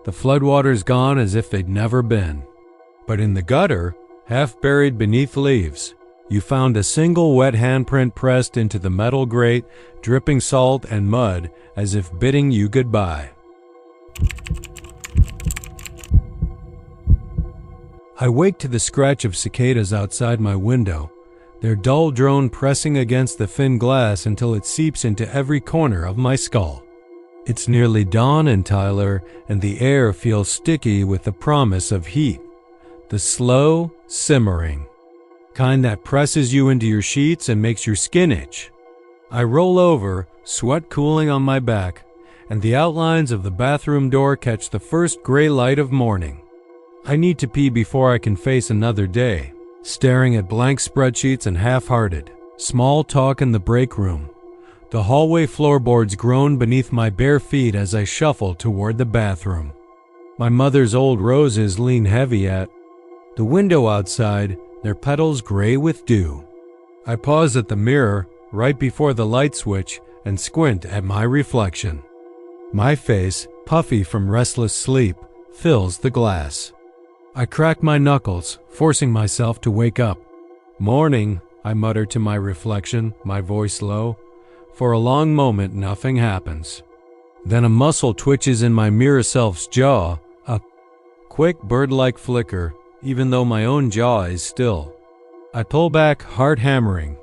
the floodwaters gone as if they'd never been. But in the gutter, half buried beneath leaves, you found a single wet handprint pressed into the metal grate, dripping salt and mud as if bidding you goodbye. I wake to the scratch of cicadas outside my window, their dull drone pressing against the thin glass until it seeps into every corner of my skull. It's nearly dawn in Tyler, and the air feels sticky with the promise of heat. The slow, simmering kind that presses you into your sheets and makes your skin itch. I roll over, sweat cooling on my back, and the outlines of the bathroom door catch the first gray light of morning. I need to pee before I can face another day, staring at blank spreadsheets and half-hearted, small talk in the break room. The hallway floorboards groan beneath my bare feet as I shuffle toward the bathroom. My mother's old roses lean heavy at the window outside, their petals gray with dew. I pause at the mirror right before the light switch and squint at my reflection. My face, puffy from restless sleep, fills the glass. I crack my knuckles, forcing myself to wake up. "Morning," I mutter to my reflection, my voice low. For a long moment, nothing happens. Then a muscle twitches in my mirror self's jaw, a quick bird-like flicker, even though my own jaw is still. I pull back, heart hammering.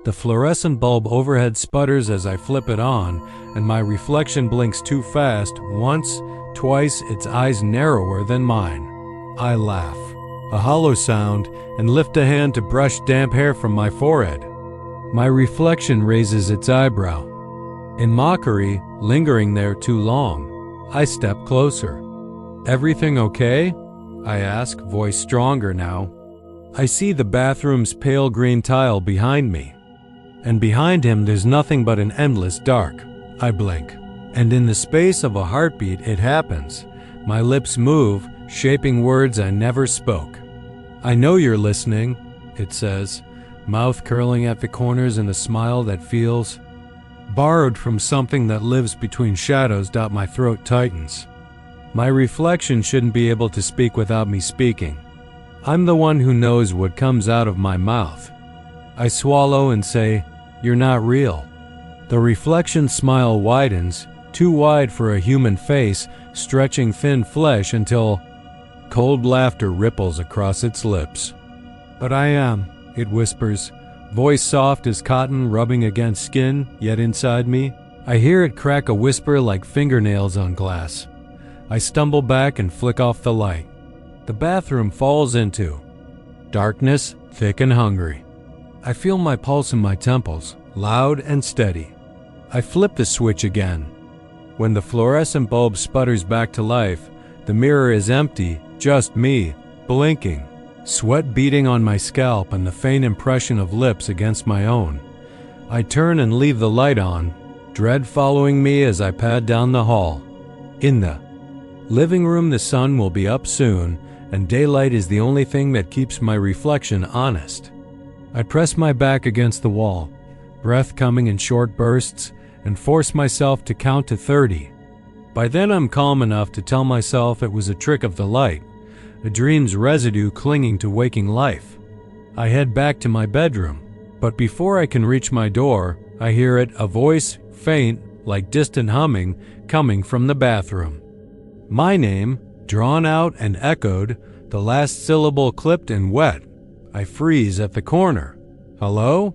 The fluorescent bulb overhead sputters as I flip it on, and my reflection blinks too fast. Once, twice, its eyes narrower than mine. I laugh, a hollow sound, and lift a hand to brush damp hair from my forehead. My reflection raises its eyebrow. In mockery, lingering there too long, I step closer. "Everything okay?" I ask, voice stronger now. I see the bathroom's pale green tile behind me, and behind him there's nothing but an endless dark. I blink, and in the space of a heartbeat it happens. My lips move, shaping words I never spoke. "I know you're listening," it says, mouth curling at the corners in a smile that feels borrowed from something that lives between shadows. My throat tightens. My reflection shouldn't be able to speak without me speaking. I'm the one who knows what comes out of my mouth. I swallow and say, "You're not real." The reflection smile widens, too wide for a human face, stretching thin flesh until cold laughter ripples across its lips. "But I am," it whispers, voice soft as cotton rubbing against skin, yet inside me, I hear it crack a whisper like fingernails on glass. I stumble back and flick off the light. The bathroom falls into darkness, thick and hungry. I feel my pulse in my temples, loud and steady. I flip the switch again. When the fluorescent bulb sputters back to life, the mirror is empty, just me, blinking, sweat beading on my scalp and the faint impression of lips against my own. I turn and leave the light on, dread following me as I pad down the hall. In the living room, the sun will be up soon, and daylight is the only thing that keeps my reflection honest. I press my back against the wall, breath coming in short bursts, and force myself to count to 30. By then I'm calm enough to tell myself it was a trick of the light, a dream's residue clinging to waking life. I head back to my bedroom, but before I can reach my door, I hear it, a voice, faint, like distant humming, coming from the bathroom. My name, drawn out and echoed, the last syllable clipped and wet. I freeze at the corner. "Hello?"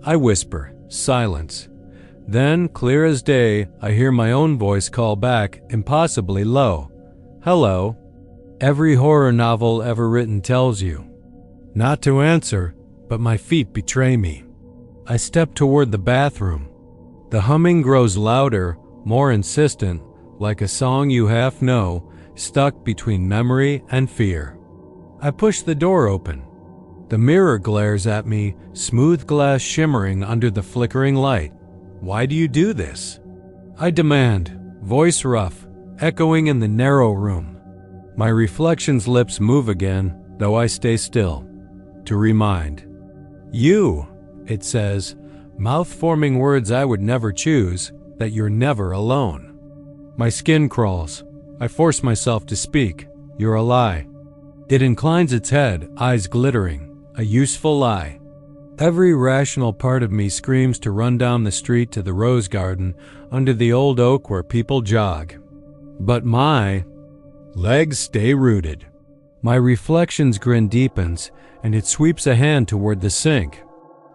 I whisper. Silence. Then, clear as day, I hear my own voice call back, impossibly low. "Hello." Every horror novel ever written tells you not to answer, but my feet betray me. I step toward the bathroom. The humming grows louder, more insistent, like a song you half know, stuck between memory and fear. I push the door open. The mirror glares at me, smooth glass shimmering under the flickering light. "Why do you do this?" I demand, voice rough, echoing in the narrow room. My reflection's lips move again, though I stay still. To remind. "You," it says, mouth-forming words I would never choose, that you're never alone. My skin crawls. I force myself to speak. "You're a lie." It inclines its head, eyes glittering. A useful lie. Every rational part of me screams to run down the street to the rose garden under the old oak where people jog. But my legs stay rooted. My reflection's grin deepens, and it sweeps a hand toward the sink.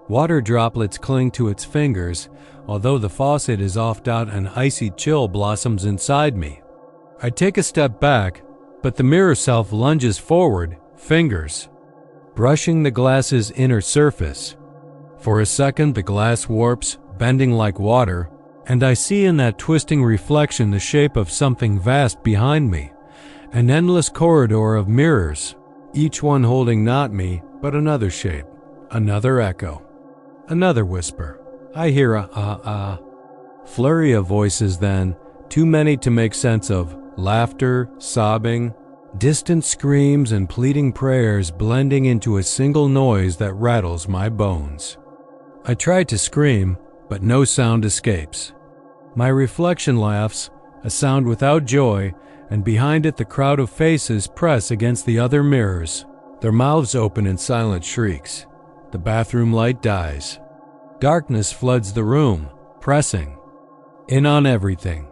Water droplets cling to its fingers, although the faucet is offed out and icy chill blossoms inside me. I take a step back, but the mirror self lunges forward, fingers brushing the glass's inner surface. For a second, the glass warps, bending like water, and I see in that twisting reflection the shape of something vast behind me, an endless corridor of mirrors, each one holding not me, but another shape, another echo, another whisper. I hear a flurry of voices then, too many to make sense of, laughter, sobbing, distant screams and pleading prayers blending into a single noise that rattles my bones. I try to scream, but no sound escapes. My reflection laughs, a sound without joy, and behind it the crowd of faces press against the other mirrors, their mouths open in silent shrieks. The bathroom light dies. Darkness floods the room, pressing in on everything.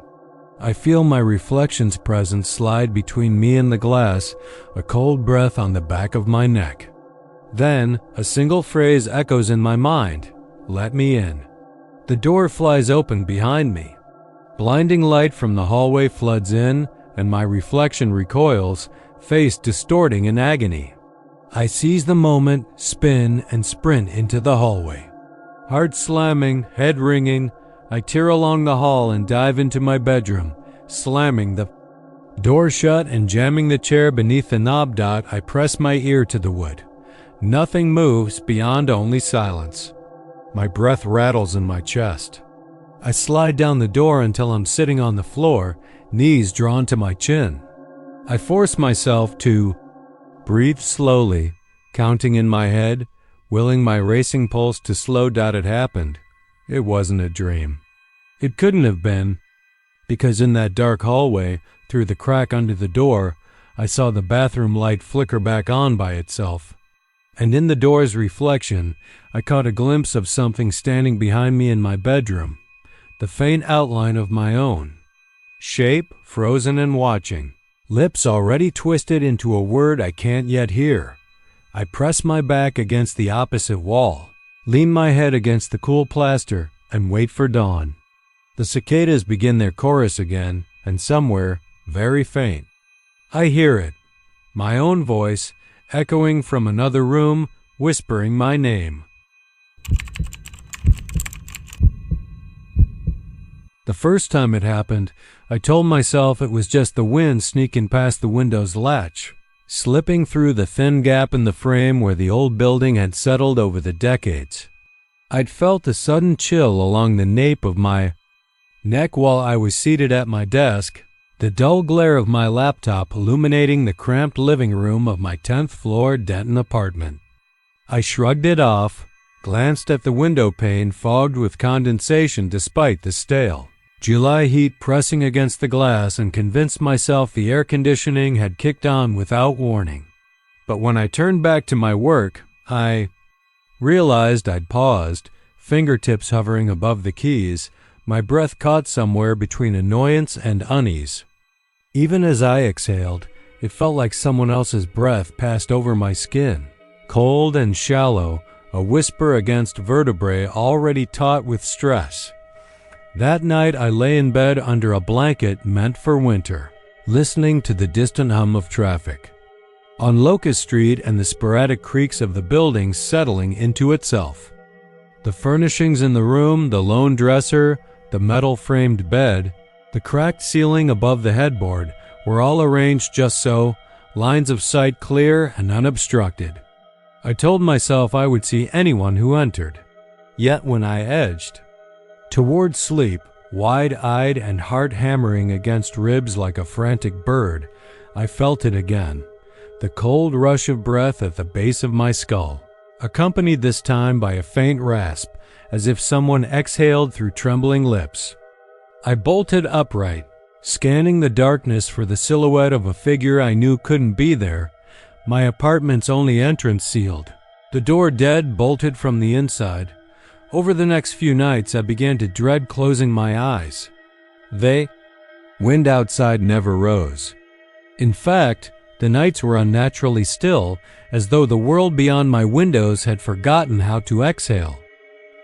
I feel my reflection's presence slide between me and the glass, a cold breath on the back of my neck. Then, a single phrase echoes in my mind, "Let me in." The door flies open behind me. Blinding light from the hallway floods in, and my reflection recoils, face distorting in agony. I seize the moment, spin, and sprint into the hallway. Heart slamming, head ringing, I tear along the hall and dive into my bedroom, slamming the door shut and jamming the chair beneath the knob dot. I press my ear to the wood. Nothing moves beyond only silence. My breath rattles in my chest. I slide down the door until I'm sitting on the floor, knees drawn to my chin. I force myself to breathe slowly, counting in my head, willing my racing pulse to slow. It happened. It wasn't a dream. It couldn't have been, because in that dark hallway, through the crack under the door, I saw the bathroom light flicker back on by itself. And in the door's reflection, I caught a glimpse of something standing behind me in my bedroom, the faint outline of my own. shape frozen and watching, lips already twisted into a word I can't yet hear. I press my back against the opposite wall, lean my head against the cool plaster, and wait for dawn. The cicadas begin their chorus again, and somewhere, very faint, I hear it, my own voice, echoing from another room, whispering my name. The first time it happened, I told myself it was just the wind sneaking past the window's latch, slipping through the thin gap in the frame where the old building had settled over the decades. I'd felt a sudden chill along the nape of my neck while I was seated at my desk, the dull glare of my laptop illuminating the cramped living room of my 10th floor Denton apartment. I shrugged it off, glanced at the window pane fogged with condensation despite the stale July heat pressing against the glass, and convinced myself the air conditioning had kicked on without warning. But when I turned back to my work, I realized I'd paused, fingertips hovering above the keys, my breath caught somewhere between annoyance and unease. Even as I exhaled, it felt like someone else's breath passed over my skin, cold and shallow, a whisper against vertebrae already taut with stress. That night I lay in bed under a blanket meant for winter, listening to the distant hum of traffic on Locust Street and the sporadic creaks of the building settling into itself. The furnishings in the room, the lone dresser, the metal-framed bed, the cracked ceiling above the headboard were all arranged just so, lines of sight clear and unobstructed. I told myself I would see anyone who entered. Yet when I edged toward sleep, wide-eyed and heart hammering against ribs like a frantic bird, I felt it again, the cold rush of breath at the base of my skull, accompanied this time by a faint rasp, as if someone exhaled through trembling lips. I bolted upright, scanning the darkness for the silhouette of a figure I knew couldn't be there, my apartment's only entrance sealed, the door dead bolted from the inside. Over the next few nights, I began to dread closing my eyes. Wind outside never rose. In fact, the nights were unnaturally still, as though the world beyond my windows had forgotten how to exhale.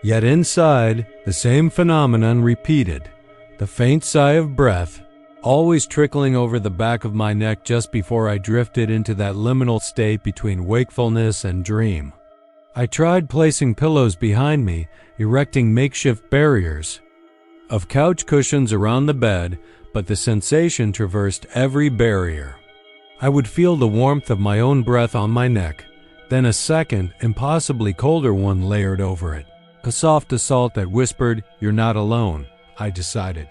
Yet inside, the same phenomenon repeated, the faint sigh of breath, always trickling over the back of my neck just before I drifted into that liminal state between wakefulness and dream. I tried placing pillows behind me, erecting makeshift barriers of couch cushions around the bed, but the sensation traversed every barrier. I would feel the warmth of my own breath on my neck, then a second, impossibly colder one layered over it, a soft assault that whispered, "You're not alone," I decided.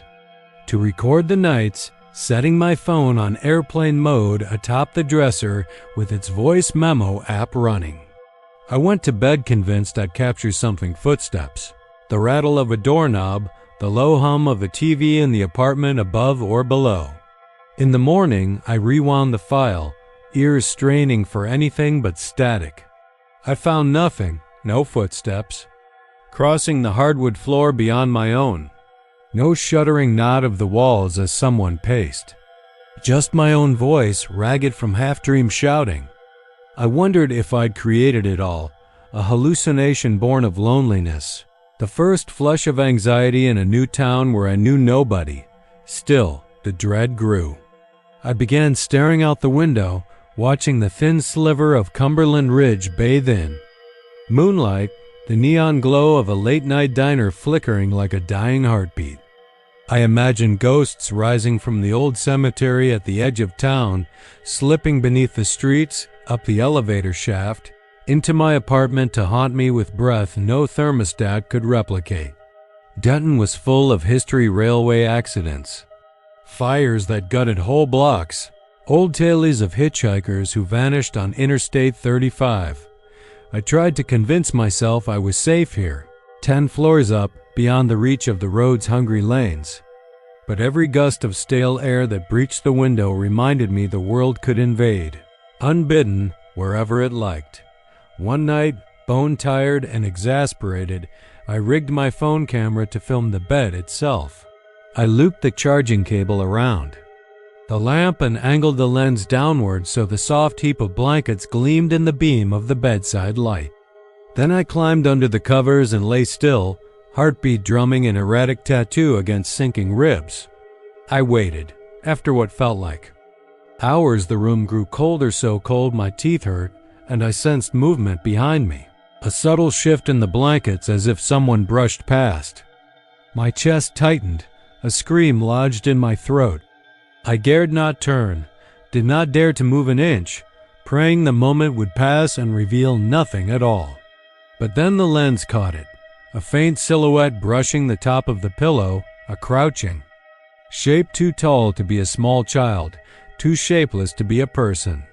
To record the nights, setting my phone on airplane mode atop the dresser with its voice memo app running. I went to bed convinced I'd capture something: footsteps, the rattle of a doorknob, the low hum of a TV in the apartment above or below. In the morning, I rewound the file, ears straining for anything but static. I found nothing, no footsteps, crossing the hardwood floor beyond my own. No shuddering nod of the walls as someone paced. Just my own voice, ragged from half-dream shouting. I wondered if I'd created it all, a hallucination born of loneliness, the first flush of anxiety in a new town where I knew nobody. Still, the dread grew. I began staring out the window, watching the thin sliver of Cumberland Ridge bathe in moonlight, the neon glow of a late-night diner flickering like a dying heartbeat. I imagined ghosts rising from the old cemetery at the edge of town, slipping beneath the streets, up the elevator shaft, into my apartment to haunt me with breath no thermostat could replicate. Denton was full of history railway accidents, fires that gutted whole blocks, old tales of hitchhikers who vanished on Interstate 35. I tried to convince myself I was safe here, 10 floors up, beyond the reach of the road's hungry lanes. But every gust of stale air that breached the window reminded me the world could invade, unbidden, wherever it liked. One night, bone-tired and exasperated, I rigged my phone camera to film the bed itself. I looped the charging cable around the lamp and angled the lens downward so the soft heap of blankets gleamed in the beam of the bedside light. Then I climbed under the covers and lay still, heartbeat drumming an erratic tattoo against sinking ribs. I waited. After what felt like hours, the room grew colder, so cold my teeth hurt, and I sensed movement behind me. A subtle shift in the blankets, as if someone brushed past. My chest tightened. A scream lodged in my throat. I dared not turn, did not dare to move an inch, praying the moment would pass and reveal nothing at all. But then the lens caught it, a faint silhouette brushing the top of the pillow, a crouching shape too tall to be a small child, too shapeless to be a person.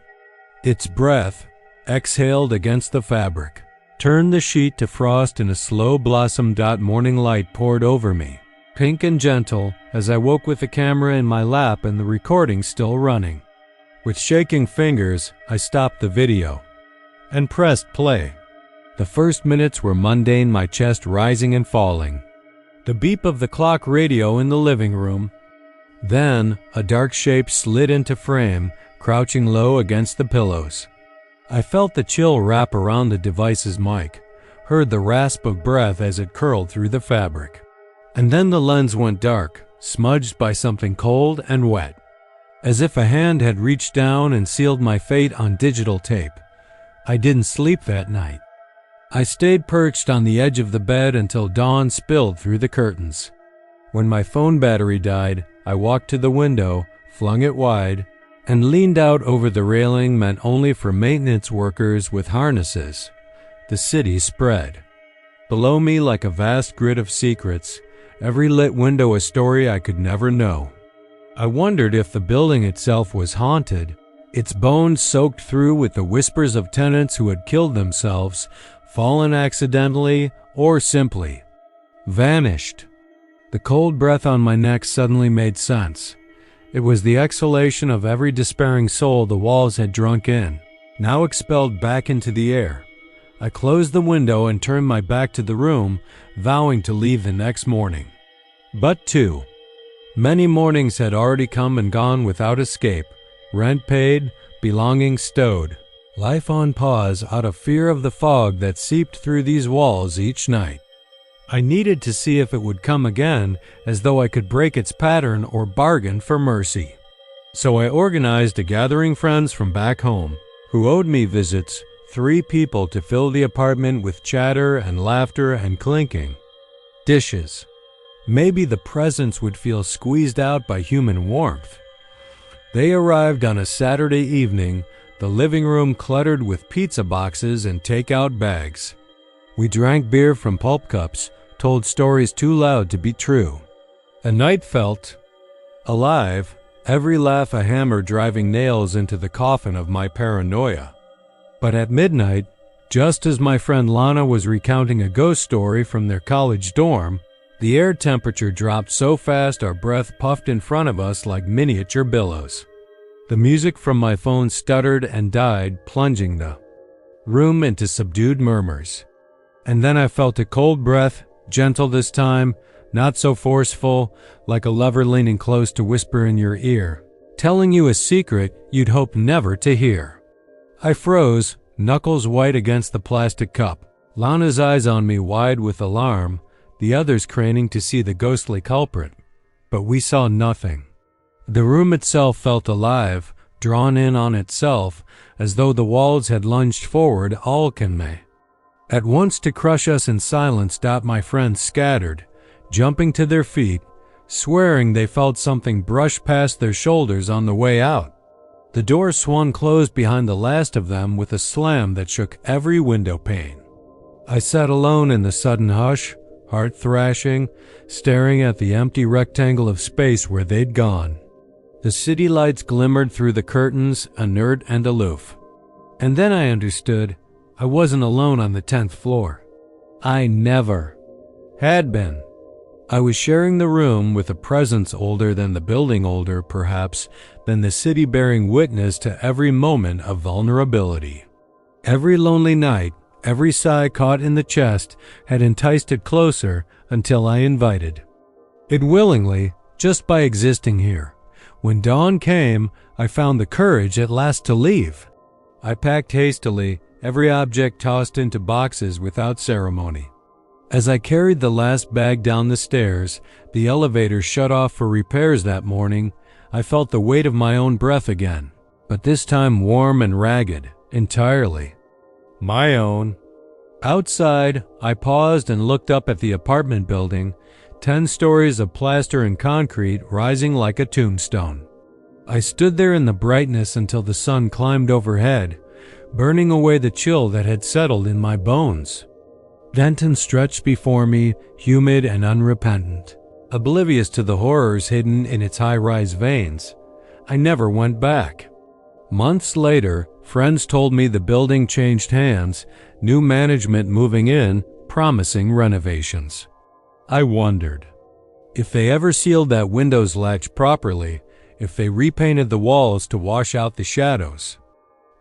Its breath, exhaled against the fabric, turned the sheet to frost in a slow blossom. Morning light poured over me, pink and gentle, as I woke with the camera in my lap and the recording still running. With shaking fingers, I stopped the video and pressed play. The first minutes were mundane, my chest rising and falling. The beep of the clock radio in the living room. Then, a dark shape slid into frame, crouching low against the pillows. I felt the chill wrap around the device's mic, heard the rasp of breath as it curled through the fabric. And then the lens went dark, smudged by something cold and wet, as if a hand had reached down and sealed my fate on digital tape. I didn't sleep that night. I stayed perched on the edge of the bed until dawn spilled through the curtains. When my phone battery died, I walked to the window, flung it wide, and leaned out over the railing meant only for maintenance workers with harnesses. The city spread below me like a vast grid of secrets, every lit window a story I could never know. I wondered if the building itself was haunted, its bones soaked through with the whispers of tenants who had killed themselves, fallen accidentally, or simply vanished. The cold breath on my neck suddenly made sense. It was the exhalation of every despairing soul the walls had drunk in, now expelled back into the air. I closed the window and turned my back to the room, vowing to leave the next morning. But too many mornings had already come and gone without escape, rent paid, belongings stowed, life on pause out of fear of the fog that seeped through these walls each night. I needed to see if it would come again, as though I could break its pattern or bargain for mercy. So I organized a gathering friends from back home, who owed me visits, 3 people to fill the apartment with chatter and laughter and clinking dishes. Maybe the presence would feel squeezed out by human warmth. They arrived on a Saturday evening, the living room cluttered with pizza boxes and takeout bags. We drank beer from pulp cups, told stories too loud to be true. A night felt alive, every laugh a hammer driving nails into the coffin of my paranoia. But at midnight, just as my friend Lana was recounting a ghost story from their college dorm, the air temperature dropped so fast our breath puffed in front of us like miniature billows. The music from my phone stuttered and died, plunging the room into subdued murmurs. And then I felt a cold breath, gentle this time, not so forceful, like a lover leaning close to whisper in your ear, telling you a secret you'd hope never to hear. I froze, knuckles white against the plastic cup, Lana's eyes on me wide with alarm, the others craning to see the ghostly culprit. But we saw nothing. The room itself felt alive, drawn in on itself, as though the walls had lunged forward alchemy. At once to crush us in silence. My friends scattered, jumping to their feet, swearing they felt something brush past their shoulders on the way out. The door swung closed behind the last of them with a slam that shook every window pane. I sat alone in the sudden hush, heart thrashing, staring at the empty rectangle of space where they'd gone. The city lights glimmered through the curtains, inert and aloof. And then I understood I wasn't alone on the 10th floor. I never had been. I was sharing the room with a presence older than the building, older, perhaps, than the city, bearing witness to every moment of vulnerability. Every lonely night, every sigh caught in the chest had enticed it closer until I invited it willingly, just by existing here. When dawn came, I found the courage at last to leave. I packed hastily, every object tossed into boxes without ceremony. As I carried the last bag down the stairs, the elevator shut off for repairs that morning, I felt the weight of my own breath again, but this time warm and ragged, entirely my own. Outside, I paused and looked up at the apartment building, 10 stories of plaster and concrete rising like a tombstone. I stood there in the brightness until the sun climbed overhead, burning away the chill that had settled in my bones. Denton stretched before me, humid and unrepentant, oblivious to the horrors hidden in its high-rise veins. I never went back. Months later, friends told me the building changed hands, new management moving in, promising renovations. I wondered if they ever sealed that window's latch properly, if they repainted the walls to wash out the shadows.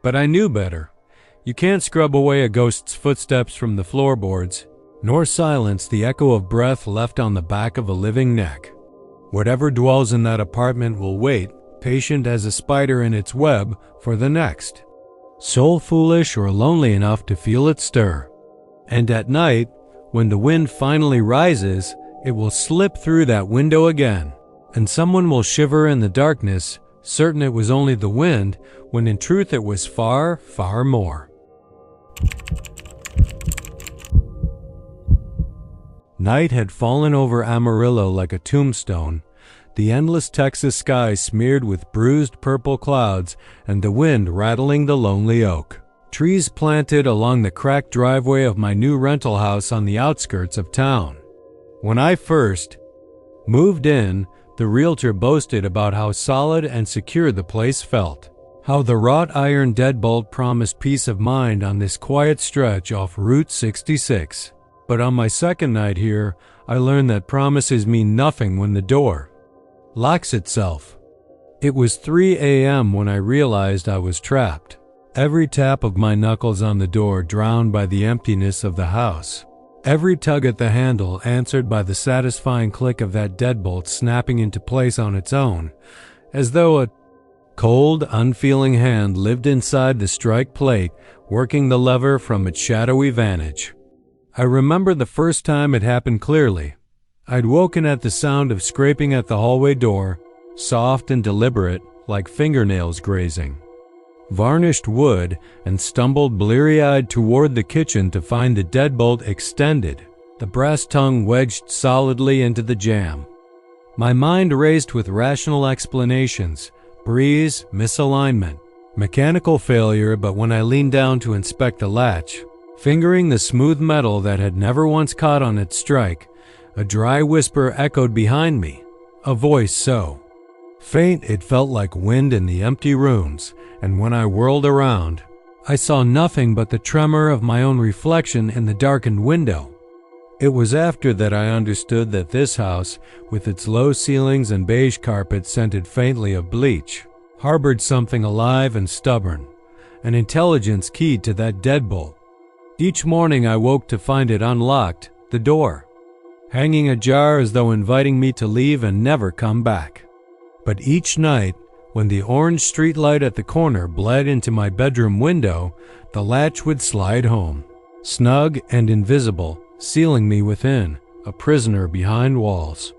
But I knew better. You can't scrub away a ghost's footsteps from the floorboards, nor silence the echo of breath left on the back of a living neck. Whatever dwells in that apartment will wait, patient as a spider in its web, for the next. Soul foolish or lonely enough to feel it stir. And at night, when the wind finally rises, it will slip through that window again, and someone will shiver in the darkness, certain it was only the wind, when in truth it was far, far more. Night had fallen over Amarillo like a tombstone, the endless Texas sky smeared with bruised purple clouds and the wind rattling the lonely oak. Trees planted along the cracked driveway of my new rental house on the outskirts of town. When I first moved in, the realtor boasted about how solid and secure the place felt, how the wrought iron deadbolt promised peace of mind on this quiet stretch off Route 66. But on my second night here, I learned that promises mean nothing when the door locks itself. It was 3 a.m. when I realized I was trapped, every tap of my knuckles on the door drowned by the emptiness of the house. Every tug at the handle answered by the satisfying click of that deadbolt snapping into place on its own, as though a cold, unfeeling hand lived inside the strike plate, working the lever from its shadowy vantage. I remember the first time it happened clearly. I'd woken at the sound of scraping at the hallway door, soft and deliberate, like fingernails grazing varnished wood, and stumbled bleary-eyed toward the kitchen to find the deadbolt extended, the brass tongue wedged solidly into the jamb. My mind raced with rational explanations, breeze, misalignment, mechanical failure, but when I leaned down to inspect the latch, fingering the smooth metal that had never once caught on its strike, a dry whisper echoed behind me, a voice so faint it felt like wind in the empty rooms, and when I whirled around, I saw nothing but the tremor of my own reflection in the darkened window. It was after that I understood that this house, with its low ceilings and beige carpet scented faintly of bleach, harbored something alive and stubborn, an intelligence keyed to that deadbolt. Each morning I woke to find it unlocked, the door hanging ajar as though inviting me to leave and never come back. But each night, when the orange streetlight at the corner bled into my bedroom window, the latch would slide home, snug and invisible, sealing me within, a prisoner behind walls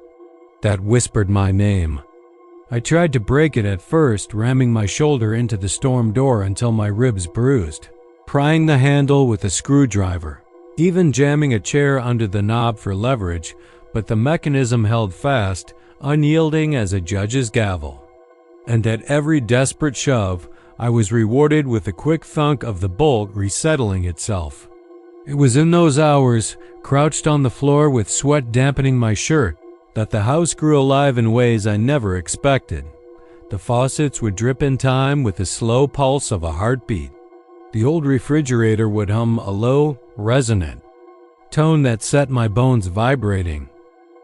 that whispered my name. I tried to break it at first, ramming my shoulder into the storm door until my ribs bruised, prying the handle with a screwdriver, even jamming a chair under the knob for leverage, but the mechanism held fast, unyielding as a judge's gavel. And at every desperate shove, I was rewarded with a quick thunk of the bolt resettling itself. It was in those hours, crouched on the floor with sweat dampening my shirt, that the house grew alive in ways I never expected. The faucets would drip in time with the slow pulse of a heartbeat. The old refrigerator would hum a low, resonant tone that set my bones vibrating.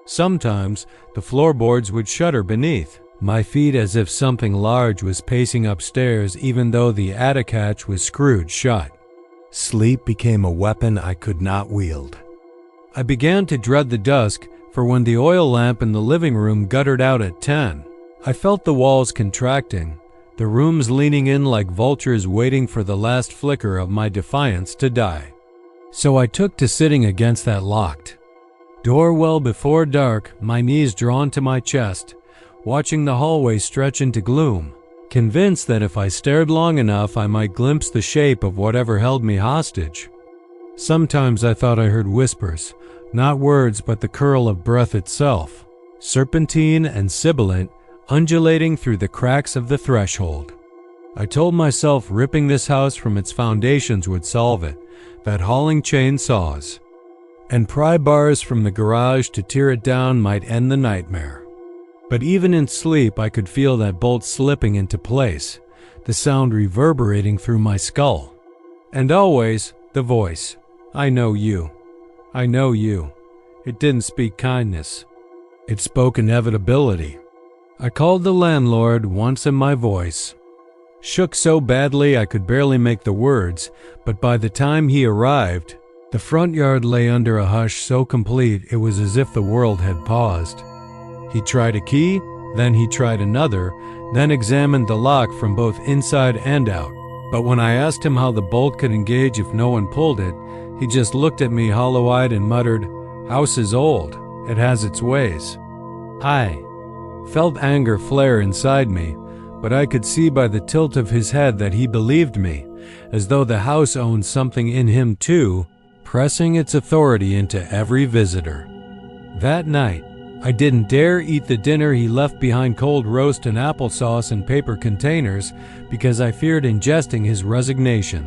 Sometimes the floorboards would shudder beneath my feet as if something large was pacing upstairs even though the attic hatch was screwed shut. Sleep became a weapon I could not wield. I began to dread the dusk, for when the oil lamp in the living room guttered out at 10. I felt the walls contracting, the rooms leaning in like vultures waiting for the last flicker of my defiance to die. So I took to sitting against that locked door well before dark, my knees drawn to my chest, watching the hallway stretch into gloom, convinced that if I stared long enough I might glimpse the shape of whatever held me hostage. Sometimes I thought I heard whispers, not words but the curl of breath itself, serpentine and sibilant, undulating through the cracks of the threshold. I told myself ripping this house from its foundations would solve it, that hauling chainsaws and pry bars from the garage to tear it down might end the nightmare. But even in sleep I could feel that bolt slipping into place, the sound reverberating through my skull. And always the voice, "I know you. I know you." It didn't speak kindness. It spoke inevitability. I called the landlord once and my voice shook so badly I could barely make the words, but by the time he arrived, the front yard lay under a hush so complete it was as if the world had paused. He tried a key, then he tried another, then examined the lock from both inside and out. But when I asked him how the bolt could engage if no one pulled it, he just looked at me hollow-eyed and muttered, "House is old. It has its ways." I felt anger flare inside me, but I could see by the tilt of his head that he believed me, as though the house owned something in him too, pressing its authority into every visitor. That night, I didn't dare eat the dinner he left behind, cold roast and applesauce in paper containers, because I feared ingesting his resignation.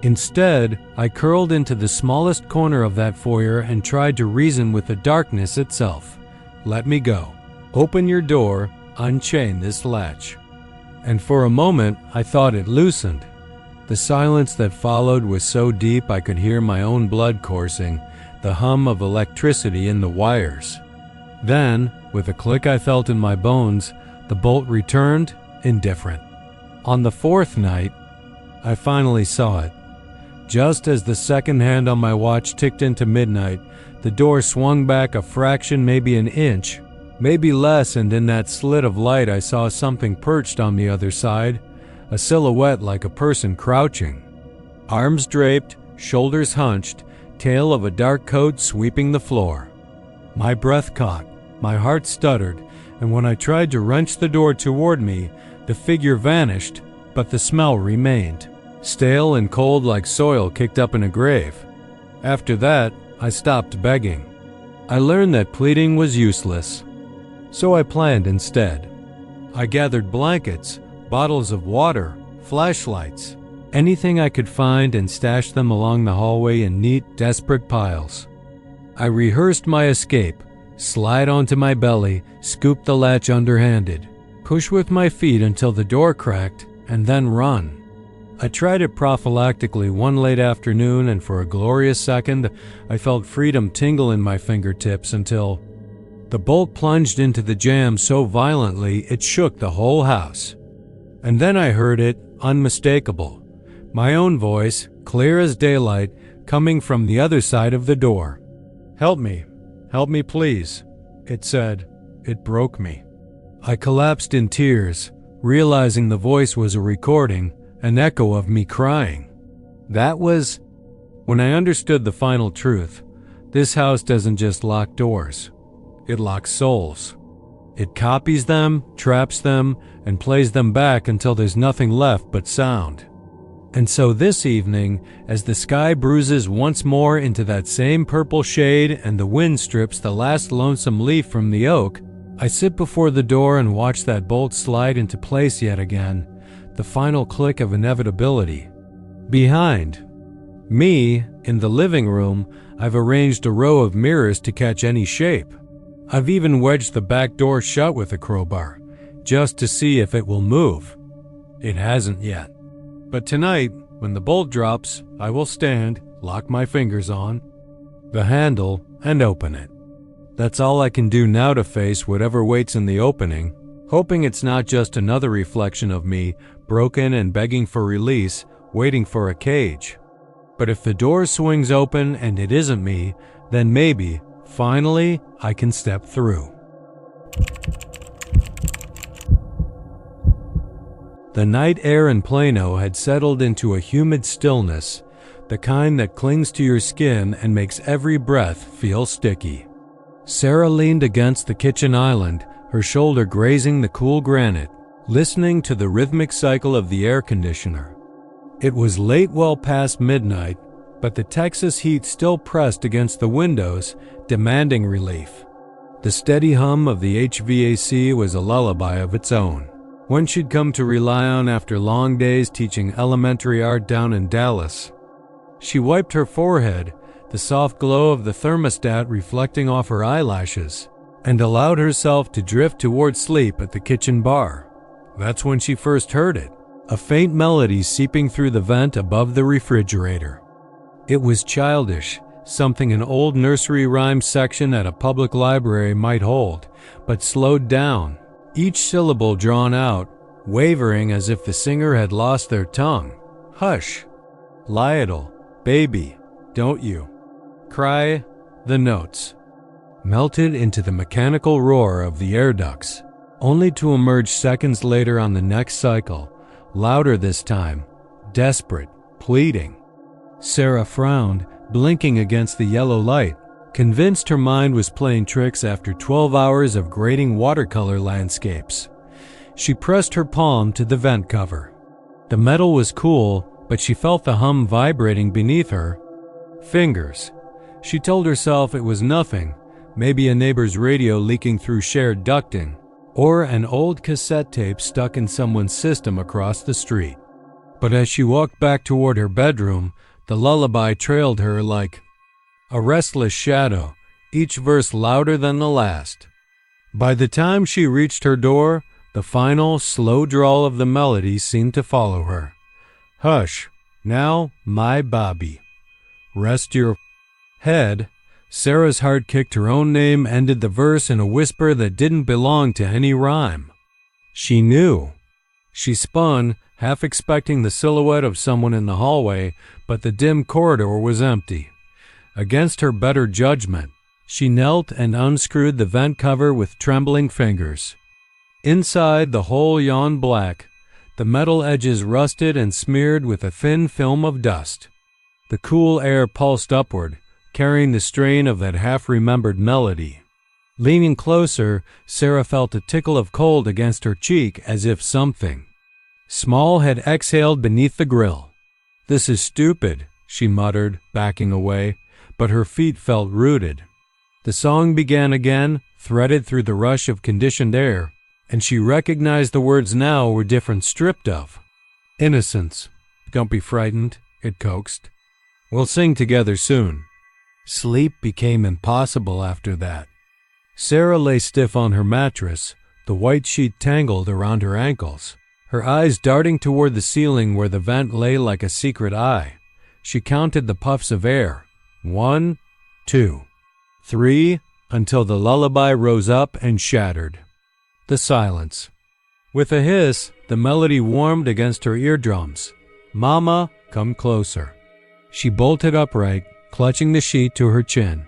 Instead, I curled into the smallest corner of that foyer and tried to reason with the darkness itself. Let me go. Open your door, unchain this latch. And for a moment, I thought it loosened. The silence that followed was so deep I could hear my own blood coursing, the hum of electricity in the wires. Then, with a click I felt in my bones, the bolt returned, indifferent. On the fourth night, I finally saw it. Just as the second hand on my watch ticked into midnight, the door swung back a fraction, maybe an inch, maybe less, and in that slit of light I saw something perched on the other side, a silhouette like a person crouching. Arms draped, shoulders hunched, tail of a dark coat sweeping the floor. My breath caught, my heart stuttered, and when I tried to wrench the door toward me, the figure vanished, but the smell remained, stale and cold like soil kicked up in a grave. After that, I stopped begging. I learned that pleading was useless. So I planned instead. I gathered blankets, bottles of water, flashlights, anything I could find, and stashed them along the hallway in neat, desperate piles. I rehearsed my escape, slide onto my belly, scoop the latch underhanded, push with my feet until the door cracked, and then run. I tried it prophylactically one late afternoon, and for a glorious second, I felt freedom tingle in my fingertips until the bolt plunged into the jamb so violently it shook the whole house. And then I heard it, unmistakable, my own voice, clear as daylight, coming from the other side of the door. Help me please," it said. It broke me. I collapsed in tears, realizing the voice was a recording, an echo of me crying. That was when I understood the final truth. This house doesn't just lock doors. It locks souls. It copies them, traps them, and plays them back until there's nothing left but sound. And so this evening, as the sky bruises once more into that same purple shade and the wind strips the last lonesome leaf from the oak, I sit before the door and watch that bolt slide into place yet again, the final click of inevitability. Behind me, in the living room, I've arranged a row of mirrors to catch any shape. I've even wedged the back door shut with a crowbar, just to see if it will move. It hasn't yet. But tonight, when the bolt drops, I will stand, lock my fingers on the handle, and open it. That's all I can do now to face whatever waits in the opening, hoping it's not just another reflection of me, broken and begging for release, waiting for a cage. But if the door swings open and it isn't me, then maybe, Finally, I can step through. The night air in Plano had settled into a humid stillness, the kind that clings to your skin and makes every breath feel sticky. Sarah leaned against the kitchen island, her shoulder grazing the cool granite, listening to the rhythmic cycle of the air conditioner. It was late, well past midnight, but the Texas heat still pressed against the windows, demanding relief. The steady hum of the HVAC was a lullaby of its own, one she'd come to rely on after long days teaching elementary art down in Dallas. She wiped her forehead, the soft glow of the thermostat reflecting off her eyelashes, and allowed herself to drift toward sleep at the kitchen bar. That's when she first heard it, a faint melody seeping through the vent above the refrigerator. It was childish, something an old nursery rhyme section at a public library might hold, but slowed down, each syllable drawn out, wavering as if the singer had lost their tongue. Hush, Lytle, baby, don't you cry. The notes melted into the mechanical roar of the air ducts, only to emerge seconds later on the next cycle, louder this time, desperate, pleading. Sarah frowned, blinking against the yellow light, convinced her mind was playing tricks after 12 hours of grading watercolor landscapes. She pressed her palm to the vent cover. The metal was cool, but she felt the hum vibrating beneath her fingers. She told herself it was nothing, maybe a neighbor's radio leaking through shared ducting, or an old cassette tape stuck in someone's system across the street. But as she walked back toward her bedroom, the lullaby trailed her like a restless shadow, each verse louder than the last. By the time she reached her door, the final, slow drawl of the melody seemed to follow her. Hush, now, my Bobby. Rest your head. Sarah's heart kicked her own name, ended the verse in a whisper that didn't belong to any rhyme. She knew. She spun, half expecting the silhouette of someone in the hallway, but the dim corridor was empty. Against her better judgment, she knelt and unscrewed the vent cover with trembling fingers. Inside, the hole yawned black, the metal edges rusted and smeared with a thin film of dust. The cool air pulsed upward, carrying the strain of that half-remembered melody. Leaning closer, Sarah felt a tickle of cold against her cheek, as if something small had exhaled beneath the grill. "This is stupid," she muttered, backing away, but her feet felt rooted. The song began again, threaded through the rush of conditioned air, and she recognized the words now were different, stripped of. "Innocence. Don't be frightened," it coaxed. "We'll sing together soon." Sleep became impossible after that. Sarah lay stiff on her mattress, the white sheet tangled around her ankles, her eyes darting toward the ceiling where the vent lay like a secret eye. She counted the puffs of air. 1, 2, 3, until the lullaby rose up and shattered. The silence. With a hiss, the melody warmed against her eardrums. "Mama, come closer." She bolted upright, clutching the sheet to her chin.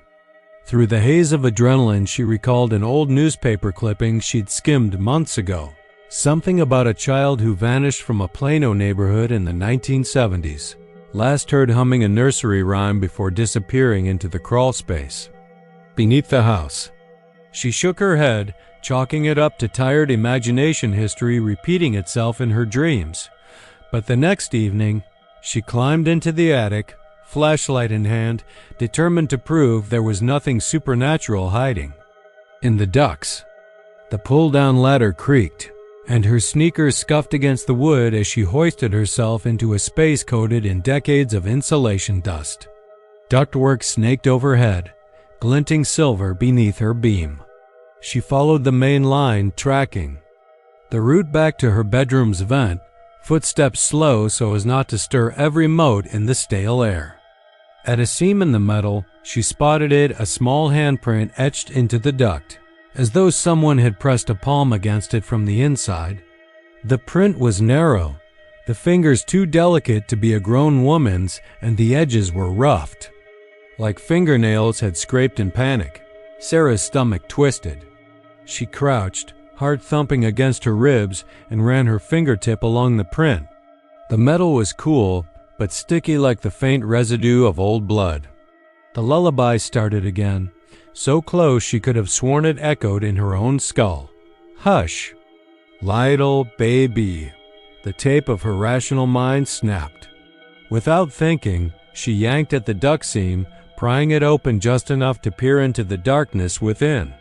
Through the haze of adrenaline, she recalled an old newspaper clipping she'd skimmed months ago. Something about a child who vanished from a Plano neighborhood in the 1970s. Last heard humming a nursery rhyme before disappearing into the crawl space beneath the house. She shook her head, chalking it up to tired imagination history repeating itself in her dreams. But the next evening, she climbed into the attic, flashlight in hand, determined to prove there was nothing supernatural hiding in the ducts. The pull-down ladder creaked, and her sneakers scuffed against the wood as she hoisted herself into a space coated in decades of insulation dust. Ductwork snaked overhead, glinting silver beneath her beam. She followed the main line, tracking the route back to her bedroom's vent, footsteps slow so as not to stir every mote in the stale air. At a seam in the metal, she spotted a small handprint etched into the duct, as though someone had pressed a palm against it from the inside. The print was narrow, the fingers too delicate to be a grown woman's, and the edges were roughed, like fingernails had scraped in panic. Sarah's stomach twisted. She crouched, heart thumping against her ribs, and ran her fingertip along the print. The metal was cool, but sticky like the faint residue of old blood. The lullaby started again, so close she could have sworn it echoed in her own skull. Hush! Little baby. The tape of her rational mind snapped. Without thinking, she yanked at the duct seam, prying it open just enough to peer into the darkness within.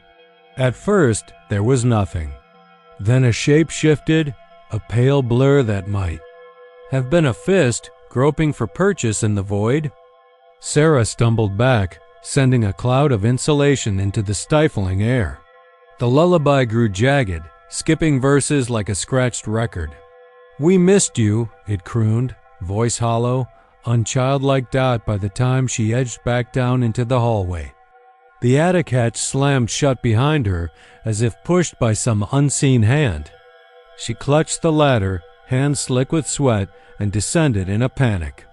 At first, there was nothing. Then a shape shifted, a pale blur that might have been a fist groping for purchase in the void. Sarah stumbled back, sending a cloud of insulation into the stifling air. The lullaby grew jagged, skipping verses like a scratched record. "We missed you," it crooned, voice hollow, unchildlike doubt by the time she edged back down into the hallway. The attic hatch slammed shut behind her as if pushed by some unseen hand. She clutched the ladder, hands slick with sweat, and descended in a panic.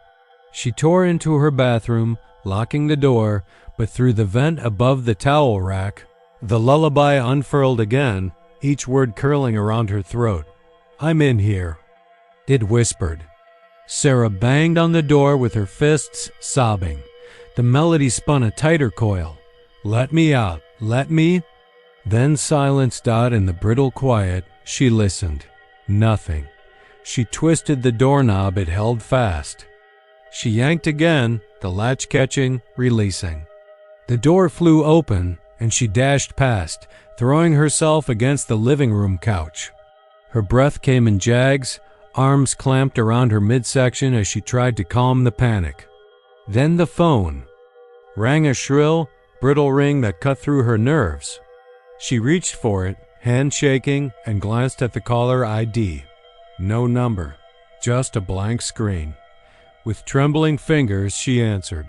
She tore into her bathroom, locking the door, but through the vent above the towel rack, the lullaby unfurled again, each word curling around her throat. "I'm in here," it whispered. Sarah banged on the door with her fists, sobbing. The melody spun a tighter coil. "Let me out, let me." Then silence died in the brittle quiet. She listened. Nothing. She twisted the doorknob it held fast. She yanked again, the latch catching, releasing. The door flew open, and she dashed past, throwing herself against the living room couch. Her breath came in jags, arms clamped around her midsection as she tried to calm the panic. Then the phone rang, a shrill, brittle ring that cut through her nerves. She reached for it, hand shaking, and glanced at the caller ID. No number, just a blank screen. With trembling fingers, she answered.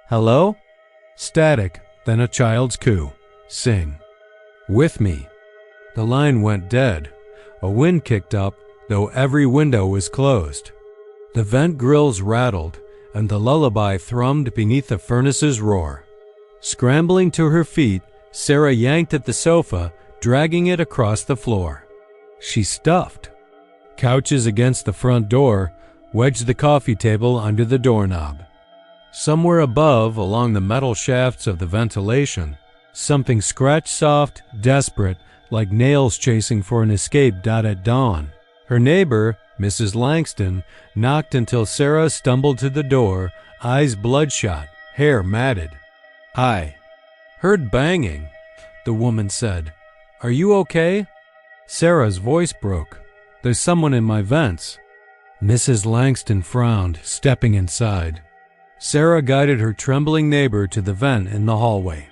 "Hello?" Static, then a child's coo. "Sing." "With me." The line went dead. A wind kicked up, though every window was closed. The vent grills rattled, and the lullaby thrummed beneath the furnace's roar. Scrambling to her feet, Sarah yanked at the sofa, dragging it across the floor. She stuffed. Couches against the front door, wedged the coffee table under the doorknob. Somewhere above, along the metal shafts of the ventilation, something scratched soft, desperate, like nails chasing for an escape dot at dawn. Her neighbor, Mrs. Langston, knocked until Sarah stumbled to the door, eyes bloodshot, hair matted. "I heard banging," the woman said. "Are you okay?" Sarah's voice broke. "There's someone in my vents." Mrs. Langston frowned, stepping inside. Sarah guided her trembling neighbor to the vent in the hallway.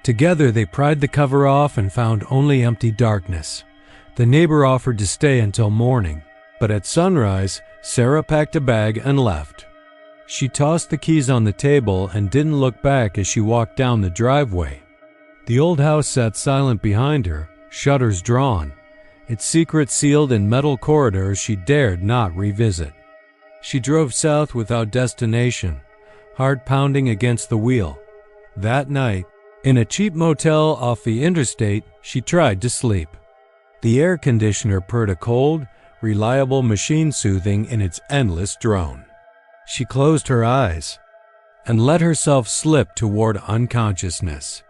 Together they pried the cover off and found only empty darkness. The neighbor offered to stay until morning, but at sunrise, Sarah packed a bag and left. She tossed the keys on the table and didn't look back as she walked down the driveway. The old house sat silent behind her, shutters drawn, its secret sealed in metal corridors she dared not revisit. She drove south without destination, heart pounding against the wheel. That night, in a cheap motel off the interstate, she tried to sleep. The air conditioner purred a cold, reliable machine soothing in its endless drone. She closed her eyes and let herself slip toward unconsciousness.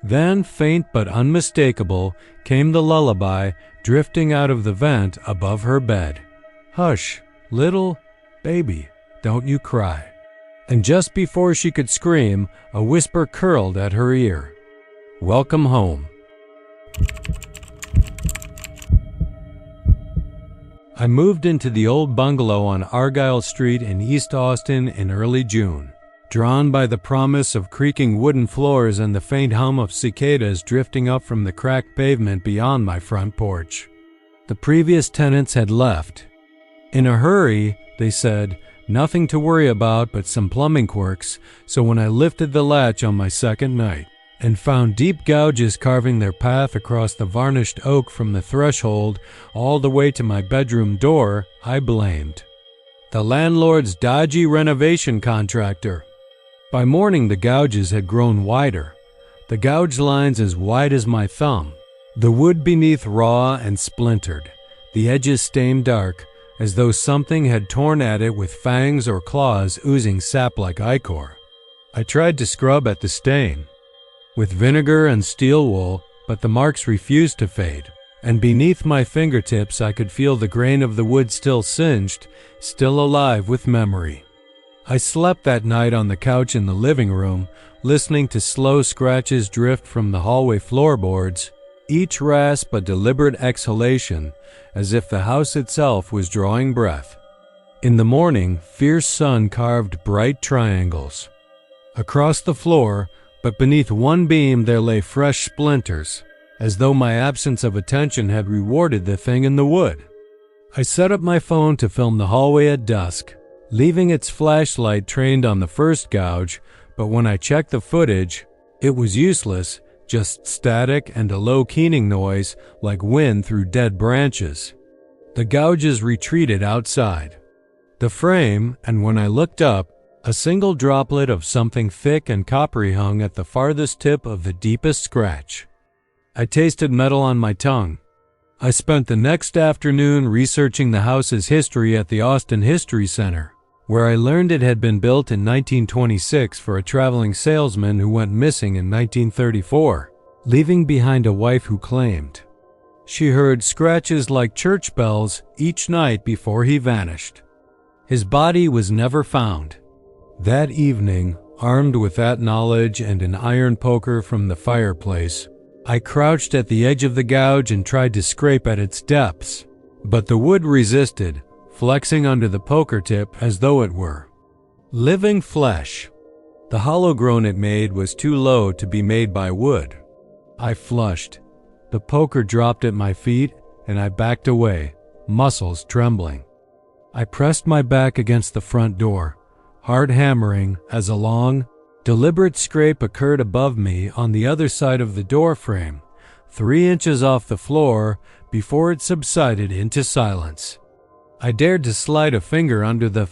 Then, faint but unmistakable, came the lullaby drifting out of the vent above her bed. "Hush, little baby, don't you cry." And just before she could scream, a whisper curled at her ear. "Welcome home." I moved into the old bungalow on Argyle Street in East Austin in early June, drawn by the promise of creaking wooden floors and the faint hum of cicadas drifting up from the cracked pavement beyond my front porch. The previous tenants had left. In a hurry, they said, nothing to worry about but some plumbing quirks, so when I lifted the latch on my second night and found deep gouges carving their path across the varnished oak from the threshold all the way to my bedroom door, I blamed the landlord's dodgy renovation contractor. By morning, the gouges had grown wider. the gouge lines as wide as my thumb. The wood beneath raw and splintered, the edges stained dark, as though something had torn at it with fangs or claws oozing sap like ichor. I tried to scrub at the stain with vinegar and steel wool, but the marks refused to fade, and beneath my fingertips I could feel the grain of the wood still singed, still alive with memory. I slept that night on the couch in the living room, listening to slow scratches drift from the hallway floorboards, each rasp a deliberate exhalation, as if the house itself was drawing breath. In the morning, fierce sun carved bright triangles across the floor, but beneath one beam there lay fresh splinters, as though my absence of attention had rewarded the thing in the wood. I set up my phone to film the hallway at dusk, leaving its flashlight trained on the first gouge, but when I checked the footage, it was useless, just static and a low keening noise like wind through dead branches. The gouges retreated outside the frame, and when I looked up, a single droplet of something thick and coppery hung at the farthest tip of the deepest scratch. I tasted metal on my tongue. I spent the next afternoon researching the house's history at the Austin History Center, where I learned it had been built in 1926 for a traveling salesman who went missing in 1934, leaving behind a wife who claimed she heard scratches like church bells each night before he vanished. His body was never found. That evening, armed with that knowledge and an iron poker from the fireplace, I crouched at the edge of the gouge and tried to scrape at its depths, but the wood resisted, flexing under the poker tip as though it were living flesh. The hollow groan it made was too low to be made by wood. I flushed. The poker dropped at my feet, and I backed away, muscles trembling. I pressed my back against the front door, hard hammering as a long, deliberate scrape occurred above me on the other side of the door frame, 3 inches off the floor, before it subsided into silence. I dared to slide a finger under the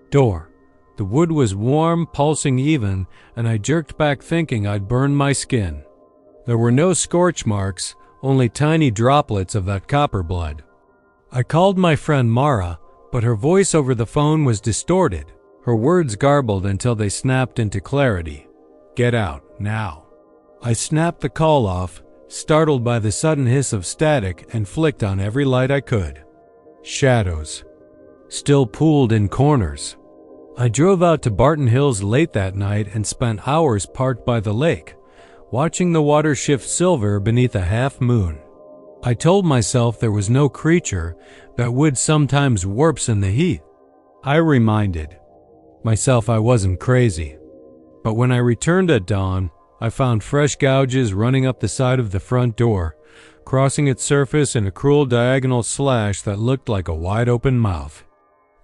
door. The wood was warm, pulsing even, and I jerked back thinking I'd burn my skin. There were no scorch marks, only tiny droplets of that copper blood. I called my friend Mara, but her voice over the phone was distorted, her words garbled until they snapped into clarity. "Get out, now." I snapped the call off, startled by the sudden hiss of static, and flicked on every light I could. Shadows still pooled in corners. I drove out to Barton Hills late that night and spent hours parked by the lake, watching the water shift silver beneath a half moon. I told myself there was no creature, that wood sometimes warps in the heat. I reminded myself I wasn't crazy. But when I returned at dawn, I found fresh gouges running up the side of the front door, crossing its surface in a cruel diagonal slash that looked like a wide-open mouth.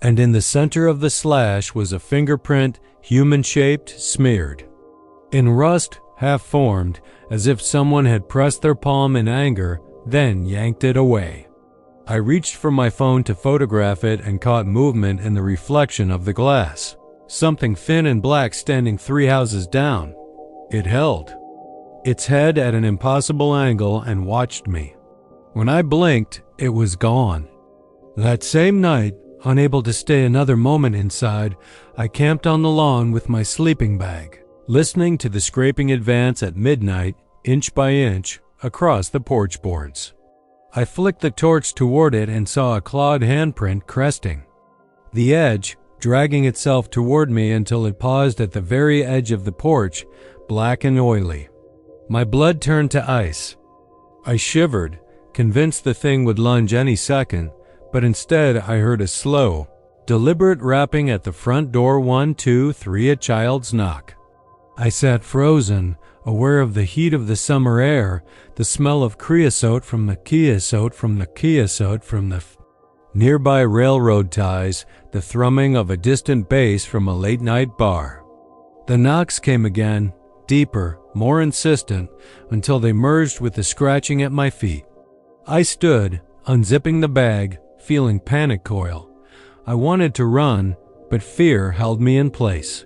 And in the center of the slash was a fingerprint, human-shaped, smeared in rust, half-formed, as if someone had pressed their palm in anger, then yanked it away. I reached for my phone to photograph it and caught movement in the reflection of the glass. Something thin and black standing 3 houses down. It held its head at an impossible angle and watched me. When I blinked, it was gone. That same night, unable to stay another moment inside, I camped on the lawn with my sleeping bag, listening to the scraping advance at midnight, inch by inch, across the porch boards. I flicked the torch toward it and saw a clawed handprint cresting the edge, dragging itself toward me until it paused at the very edge of the porch, black and oily. My blood turned to ice. I shivered, convinced the thing would lunge any second, but instead I heard a slow, deliberate rapping at the front door. 1, 2, 3, a child's knock. I sat frozen, aware of the heat of the summer air, the smell of creosote from the nearby railroad ties, the thrumming of a distant bass from a late-night bar. The knocks came again, deeper, more insistent, until they merged with the scratching at my feet. I stood, unzipping the bag, feeling panic coil. I wanted to run, but fear held me in place.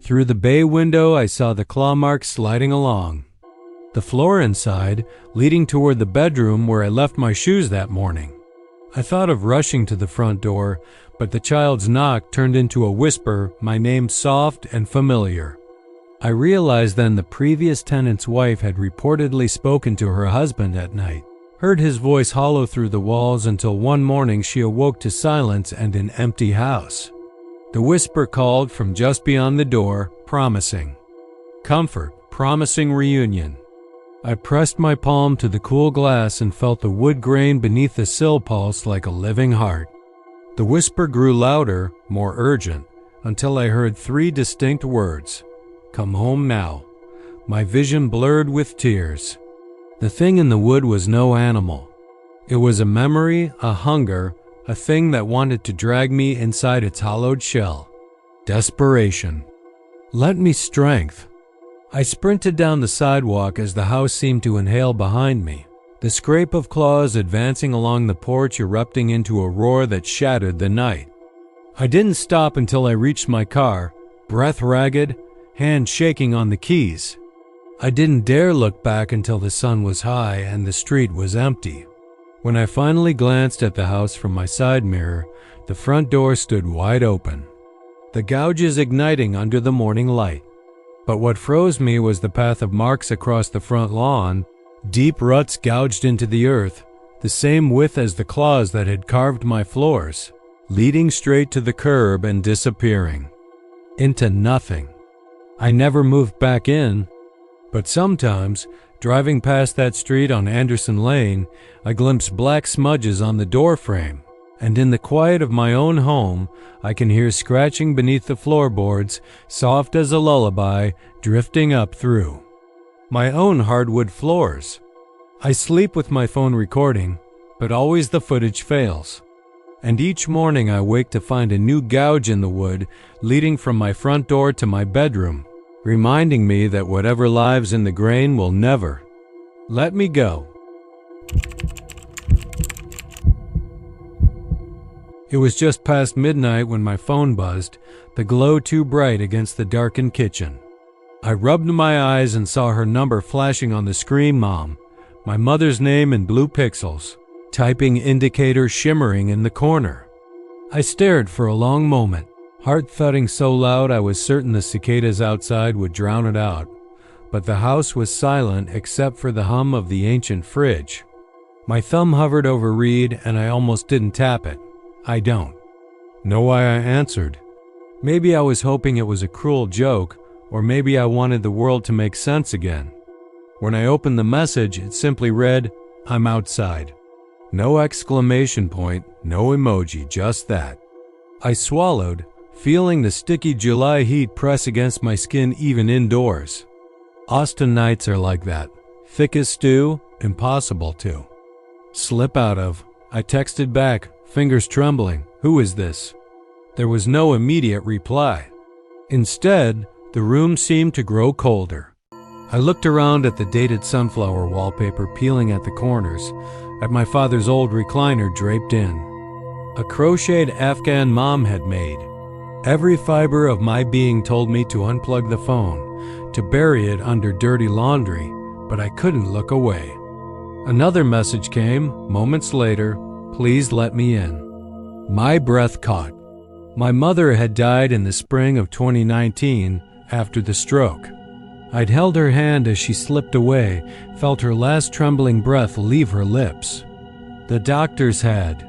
Through the bay window I saw the claw marks sliding along. The floor inside, leading toward the bedroom where I left my shoes that morning. I thought of rushing to the front door, but the child's knock turned into a whisper, my name soft and familiar. I realized then the previous tenant's wife had reportedly spoken to her husband at night, heard his voice hollow through the walls until one morning she awoke to silence and an empty house. The whisper called from just beyond the door, promising comfort, promising reunion. I pressed my palm to the cool glass and felt the wood grain beneath the sill pulse like a living heart. The whisper grew louder, more urgent, until I heard 3 distinct words. Come home now. My vision blurred with tears. The thing in the wood was no animal. It was a memory, a hunger, a thing that wanted to drag me inside its hollowed shell. Desperation. Lent me strength. I sprinted down the sidewalk as the house seemed to inhale behind me, the scrape of claws advancing along the porch erupting into a roar that shattered the night. I didn't stop until I reached my car, breath ragged, hand shaking on the keys. I didn't dare look back until the sun was high and the street was empty. When I finally glanced at the house from my side mirror, the front door stood wide open, the gouges igniting under the morning light. But what froze me was the path of marks across the front lawn, deep ruts gouged into the earth, the same width as the claws that had carved my floors, leading straight to the curb and disappearing. Into nothing. I never moved back in, but sometimes, driving past that street on Anderson Lane, I glimpse black smudges on the doorframe, and in the quiet of my own home, I can hear scratching beneath the floorboards, soft as a lullaby, drifting up through my own hardwood floors. I sleep with my phone recording, but always the footage fails. And each morning I wake to find a new gouge in the wood leading from my front door to my bedroom, reminding me that whatever lives in the grain will never let me go. It was just past midnight when my phone buzzed, the glow too bright against the darkened kitchen. I rubbed my eyes and saw her number flashing on the screen, Mom, my mother's name in blue pixels, typing indicator shimmering in the corner. I stared for a long moment, heart thudding so loud I was certain the cicadas outside would drown it out, but the house was silent except for the hum of the ancient fridge. My thumb hovered over read and I almost didn't tap it. I don't know why I answered. Maybe I was hoping it was a cruel joke, or maybe I wanted the world to make sense again. When I opened the message, it simply read, I'm outside. No exclamation point, no emoji, just that. I swallowed, feeling the sticky July heat press against my skin even indoors. Austin nights are like that. Thick as stew, impossible to slip out of. I texted back, fingers trembling, who is this? There was no immediate reply. Instead, the room seemed to grow colder. I looked around at the dated sunflower wallpaper peeling at the corners, at my father's old recliner draped in. A crocheted Afghan mom had made. Every fiber of my being told me to unplug the phone, to bury it under dirty laundry, but I couldn't look away. Another message came, moments later, please let me in. My breath caught. My mother had died in the spring of 2019 after the stroke. I'd held her hand as she slipped away, felt her last trembling breath leave her lips. The doctors had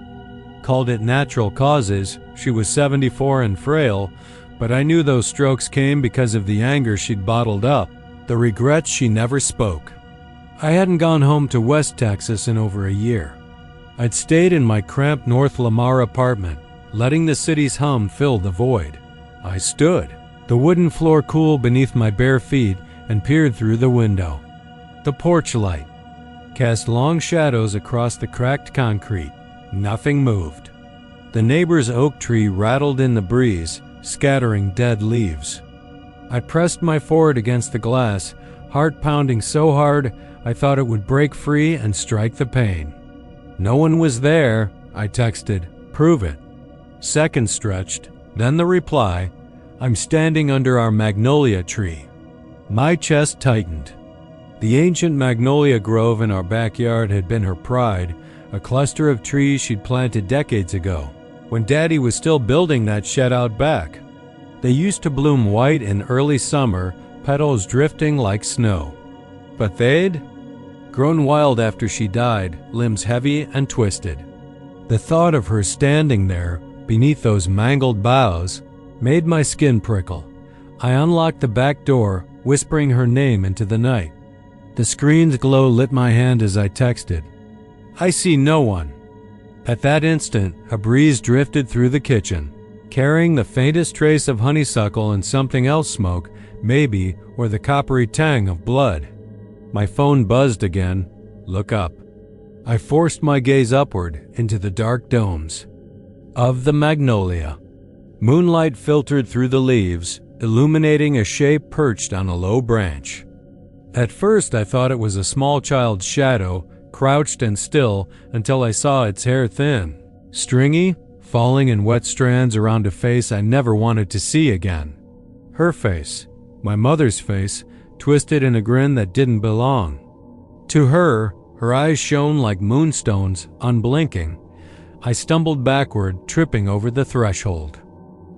called it natural causes. She was 74 and frail, but I knew those strokes came because of the anger she'd bottled up, the regrets she never spoke. I hadn't gone home to West Texas in over a year. I'd stayed in my cramped North Lamar apartment, letting the city's hum fill the void. I stood, the wooden floor cool beneath my bare feet, and peered through the window. The porch light cast long shadows across the cracked concrete. Nothing moved. The neighbor's oak tree rattled in the breeze, scattering dead leaves. I pressed my forehead against the glass, heart pounding so hard I thought it would break free and strike the pain. No one was there, I texted. Prove it. Seconds stretched, then the reply, I'm standing under our magnolia tree. My chest tightened. The ancient magnolia grove in our backyard had been her pride, a cluster of trees she'd planted decades ago, when Daddy was still building that shed out back. They used to bloom white in early summer, petals drifting like snow. But they'd grown wild after she died, limbs heavy and twisted. The thought of her standing there, beneath those mangled boughs, made my skin prickle. I unlocked the back door, whispering her name into the night. The screen's glow lit my hand as I texted, "I see no one." At that instant, a breeze drifted through the kitchen, carrying the faintest trace of honeysuckle and something else smoke, maybe, or the coppery tang of blood. My phone buzzed again. Look up. I forced my gaze upward into the dark domes of the magnolia. Moonlight filtered through the leaves, illuminating a shape perched on a low branch. At first I thought it was a small child's shadow, crouched and still, until I saw its hair thin, stringy, falling in wet strands around a face I never wanted to see again. Her face, my mother's face, twisted in a grin that didn't belong. To her, her eyes shone like moonstones, unblinking. I stumbled backward, tripping over the threshold.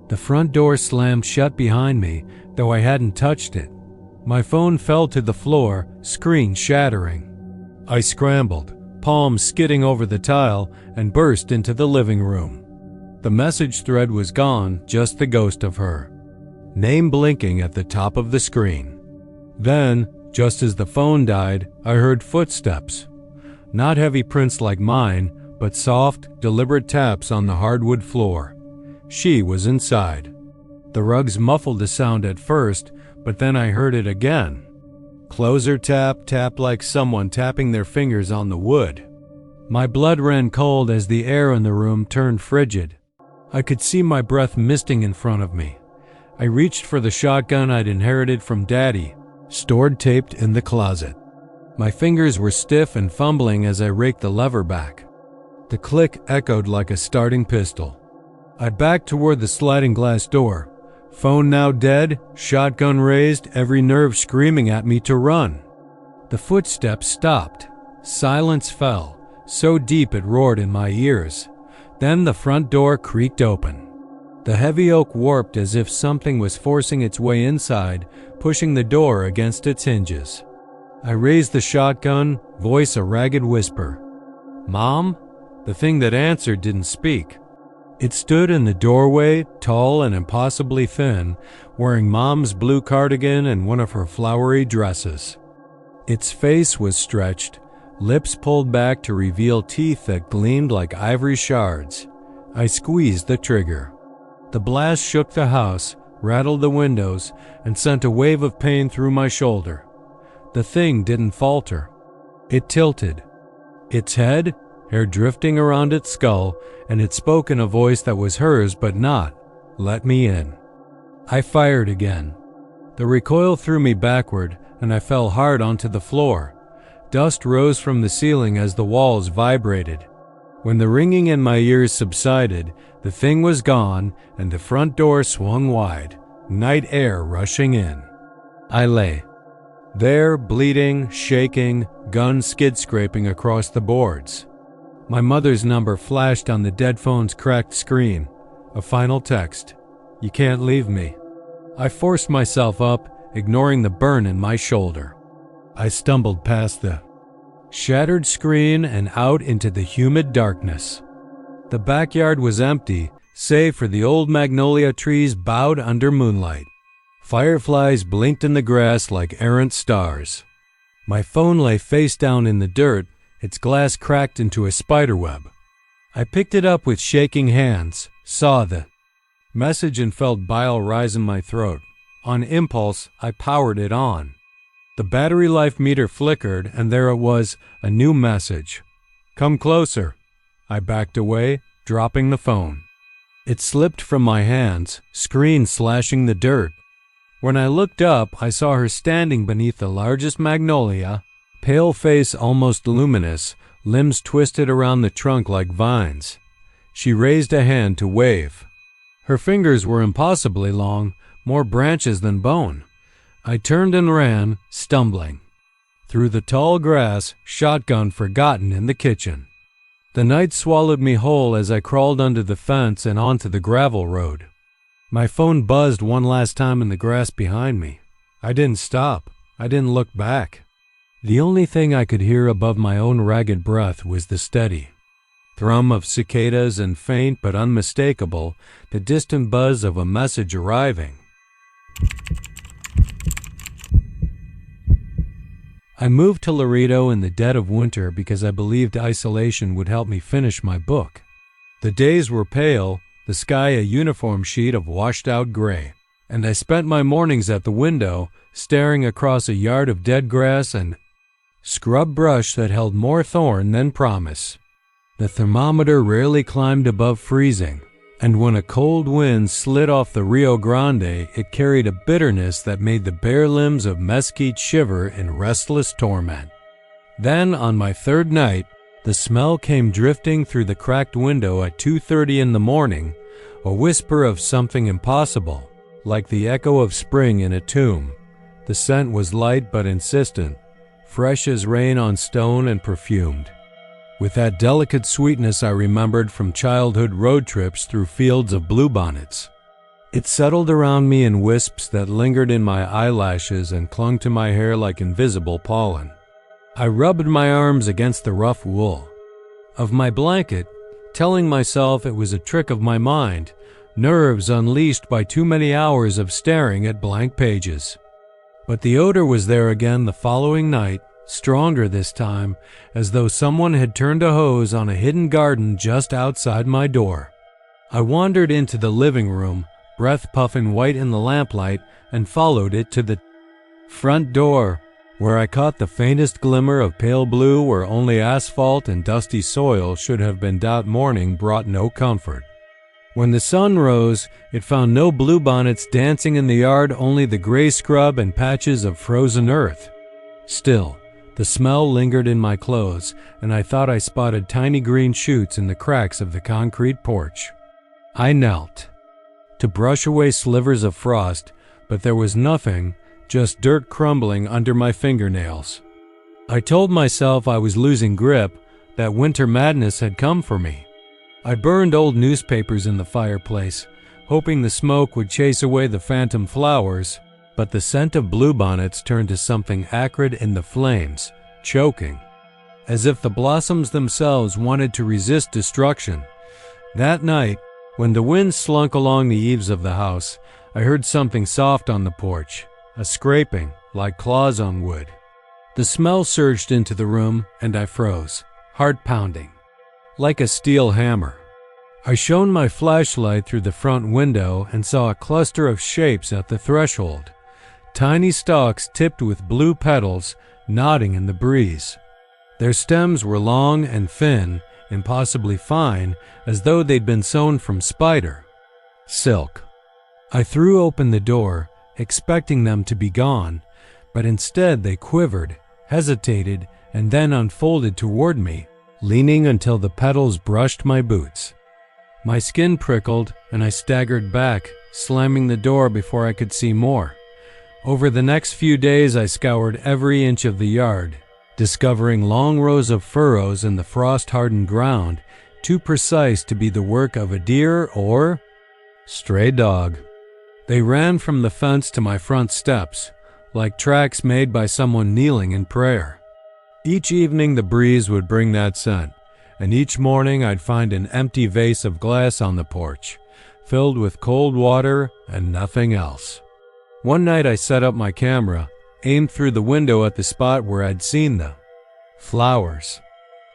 The front door slammed shut behind me, though I hadn't touched it. My phone fell to the floor, screen shattering. I scrambled, palms skidding over the tile, and burst into the living room. The message thread was gone, just the ghost of her. Name blinking at the top of the screen. Then, just as the phone died, I heard footsteps. Not heavy prints like mine, but soft, deliberate taps on the hardwood floor. She was inside. The rugs muffled the sound at first, but then I heard it again. Closer tap, tap like someone tapping their fingers on the wood. My blood ran cold as the air in the room turned frigid. I could see my breath misting in front of me. I reached for the shotgun I'd inherited from Daddy, stored taped in the closet. My fingers were stiff and fumbling as I raked the lever back. The click echoed like a starting pistol. I backed toward the sliding glass door. Phone now dead, shotgun raised, every nerve screaming at me to run. The footsteps stopped. Silence fell, so deep it roared in my ears. Then the front door creaked open. The heavy oak warped as if something was forcing its way inside, pushing the door against its hinges. I raised the shotgun, voice a ragged whisper. "Mom?" The thing that answered didn't speak. It stood in the doorway, tall and impossibly thin, wearing Mom's blue cardigan and one of her flowery dresses. Its face was stretched, lips pulled back to reveal teeth that gleamed like ivory shards. I squeezed the trigger. The blast shook the house, rattled the windows, and sent a wave of pain through my shoulder. The thing didn't falter. It tilted. Its head, hair drifting around its skull, and it spoke in a voice that was hers but not. "Let me in." I fired again. The recoil threw me backward, and I fell hard onto the floor. Dust rose from the ceiling as the walls vibrated. When the ringing in my ears subsided, the thing was gone, and the front door swung wide, night air rushing in. I lay there, bleeding, shaking, gun skid-scraping across the boards. My mother's number flashed on the dead phone's cracked screen. A final text. "You can't leave me." I forced myself up, ignoring the burn in my shoulder. I stumbled past the shattered screen and out into the humid darkness. The backyard was empty, save for the old magnolia trees bowed under moonlight. Fireflies blinked in the grass like errant stars. My phone lay face down in the dirt, its glass cracked into a spiderweb. I picked it up with shaking hands, saw the message and felt bile rise in my throat. On impulse, I powered it on. The battery life meter flickered, and there it was, a new message. "Come closer." I backed away, dropping the phone. It slipped from my hands, screen slashing the dirt. When I looked up, I saw her standing beneath the largest magnolia, pale face almost luminous, limbs twisted around the trunk like vines. She raised a hand to wave. Her fingers were impossibly long, more branches than bone. I turned and ran, stumbling. through the tall grass, shotgun forgotten in the kitchen. The night swallowed me whole as I crawled under the fence and onto the gravel road. My phone buzzed one last time in the grass behind me. I didn't stop. I didn't look back. The only thing I could hear above my own ragged breath was the steady thrum of cicadas and faint but unmistakable, the distant buzz of a message arriving. I moved to Laredo in the dead of winter because I believed isolation would help me finish my book. The days were pale, the sky a uniform sheet of washed-out gray, and I spent my mornings at the window, staring across a yard of dead grass and scrub brush that held more thorn than promise. The thermometer rarely climbed above freezing, and when a cold wind slid off the Rio Grande, it carried a bitterness that made the bare limbs of mesquite shiver in restless torment. Then, on my third night, the smell came drifting through the cracked window at 2:30 in the morning, a whisper of something impossible, like the echo of spring in a tomb. The scent was light but insistent, fresh as rain on stone and perfumed, with that delicate sweetness I remembered from childhood road trips through fields of bluebonnets. It settled around me in wisps that lingered in my eyelashes and clung to my hair like invisible pollen. I rubbed my arms against the rough wool of my blanket, telling myself it was a trick of my mind, nerves unleashed by too many hours of staring at blank pages. But the odor was there again the following night, stronger this time, as though someone had turned a hose on a hidden garden just outside my door. I wandered into the living room, breath puffing white in the lamplight, and followed it to the front door, where I caught the faintest glimmer of pale blue where only asphalt and dusty soil should have been that morning brought no comfort. When the sun rose, it found no bluebonnets dancing in the yard, only the gray scrub and patches of frozen earth. Still, the smell lingered in my clothes, and I thought I spotted tiny green shoots in the cracks of the concrete porch. I knelt to brush away slivers of frost, but there was nothing, just dirt crumbling under my fingernails. I told myself I was losing grip, that winter madness had come for me. I burned old newspapers in the fireplace, hoping the smoke would chase away the phantom flowers, but the scent of bluebonnets turned to something acrid in the flames, choking, as if the blossoms themselves wanted to resist destruction. That night, when the wind slunk along the eaves of the house, I heard something soft on the porch, a scraping, like claws on wood. The smell surged into the room, and I froze, heart pounding, like a steel hammer. I shone my flashlight through the front window and saw a cluster of shapes at the threshold, tiny stalks tipped with blue petals nodding in the breeze. Their stems were long and thin, impossibly fine, as though they'd been sewn from spider silk. I threw open the door, expecting them to be gone, but instead they quivered, hesitated, and then unfolded toward me, leaning until the petals brushed my boots. My skin prickled, and I staggered back, slamming the door before I could see more. Over the next few days I scoured every inch of the yard, discovering long rows of furrows in the frost-hardened ground, too precise to be the work of a deer or stray dog. They ran from the fence to my front steps, like tracks made by someone kneeling in prayer. Each evening the breeze would bring that scent, and each morning I'd find an empty vase of glass on the porch, filled with cold water and nothing else. One night I set up my camera, aimed through the window at the spot where I'd seen the flowers.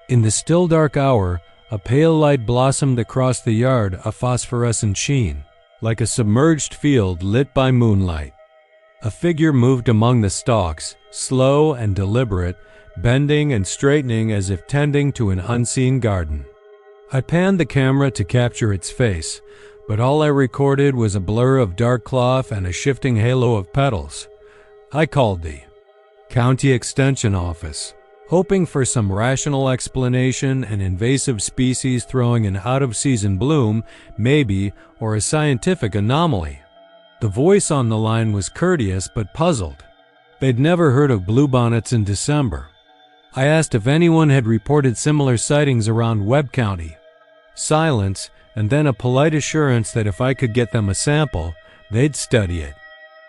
In the still dark hour, a pale light blossomed across the yard, a phosphorescent sheen, like a submerged field lit by moonlight. A figure moved among the stalks, slow and deliberate, bending and straightening as if tending to an unseen garden. I panned the camera to capture its face, but all I recorded was a blur of dark cloth and a shifting halo of petals. I called the County Extension Office, hoping for some rational explanation, an invasive species throwing an out-of-season bloom, maybe, or a scientific anomaly. The voice on the line was courteous but puzzled. They'd never heard of bluebonnets in December. I asked if anyone had reported similar sightings around Webb County. Silence, and then a polite assurance that if I could get them a sample, they'd study it.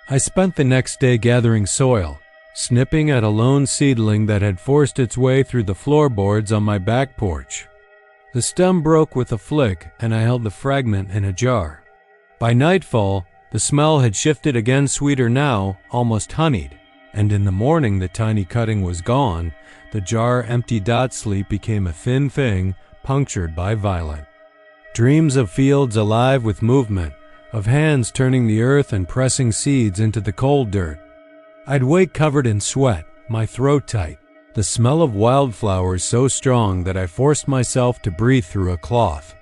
I spent the next day gathering soil, snipping at a lone seedling that had forced its way through the floorboards on my back porch. The stem broke with a flick, and I held the fragment in a jar. By nightfall, the smell had shifted again, sweeter now, almost honeyed, and in the morning the tiny cutting was gone. The jar empty. Sleep became a thin thing, punctured by violent dreams of fields alive with movement, of hands turning the earth and pressing seeds into the cold dirt. I'd wake covered in sweat, my throat tight, the smell of wildflowers so strong that I forced myself to breathe through a cloth.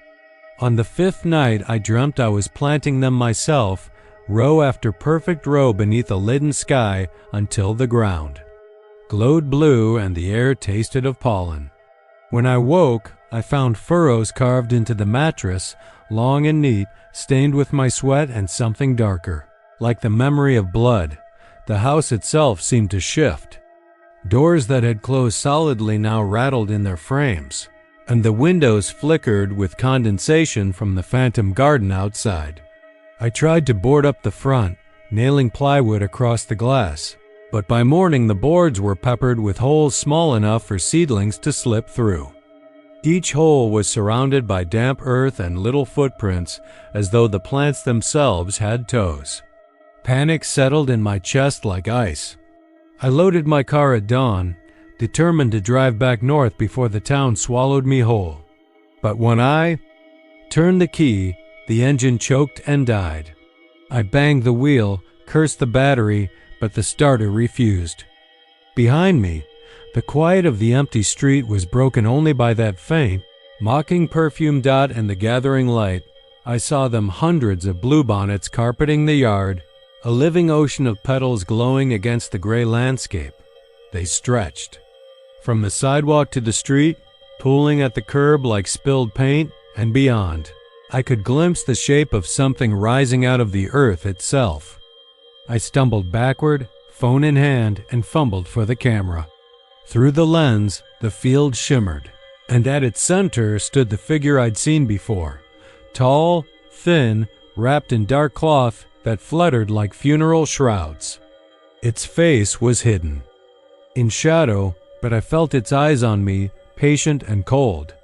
On the 5th night, I dreamt I was planting them myself, row after perfect row beneath a leaden sky, until the ground glowed blue and the air tasted of pollen. When I woke, I found furrows carved into the mattress, long and neat, stained with my sweat and something darker, like the memory of blood. The house itself seemed to shift. Doors that had closed solidly now rattled in their frames, and the windows flickered with condensation from the phantom garden outside. I tried to board up the front, nailing plywood across the glass, but by morning the boards were peppered with holes small enough for seedlings to slip through. Each hole was surrounded by damp earth and little footprints, as though the plants themselves had toes. Panic settled in my chest like ice. I loaded my car at dawn, determined to drive back north before the town swallowed me whole. But when I turned the key, the engine choked and died. I banged the wheel, cursed the battery, but the starter refused. Behind me, the quiet of the empty street was broken only by that faint, mocking perfume dot and the gathering light. I saw them, hundreds of bluebonnets carpeting the yard, a living ocean of petals glowing against the gray landscape. They stretched from the sidewalk to the street, pooling at the curb like spilled paint, and beyond. I could glimpse the shape of something rising out of the earth itself. I stumbled backward, phone in hand, and fumbled for the camera. Through the lens, the field shimmered, and at its center stood the figure I'd seen before, tall, thin, wrapped in dark cloth that fluttered like funeral shrouds. Its face was hidden in shadow, but I felt its eyes on me, patient and cold.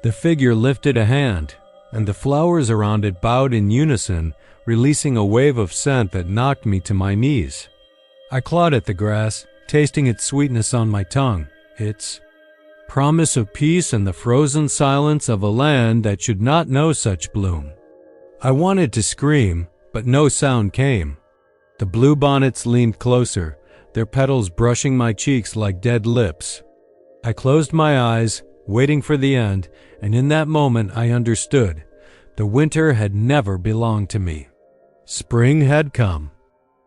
The figure lifted a hand, and the flowers around it bowed in unison, releasing a wave of scent that knocked me to my knees. I clawed at the grass, tasting its sweetness on my tongue, its promise of peace and the frozen silence of a land that should not know such bloom. I wanted to scream, but no sound came. The bluebonnets leaned closer, their petals brushing my cheeks like dead lips. I closed my eyes, waiting for the end, and in that moment I understood. The winter had never belonged to me. Spring had come.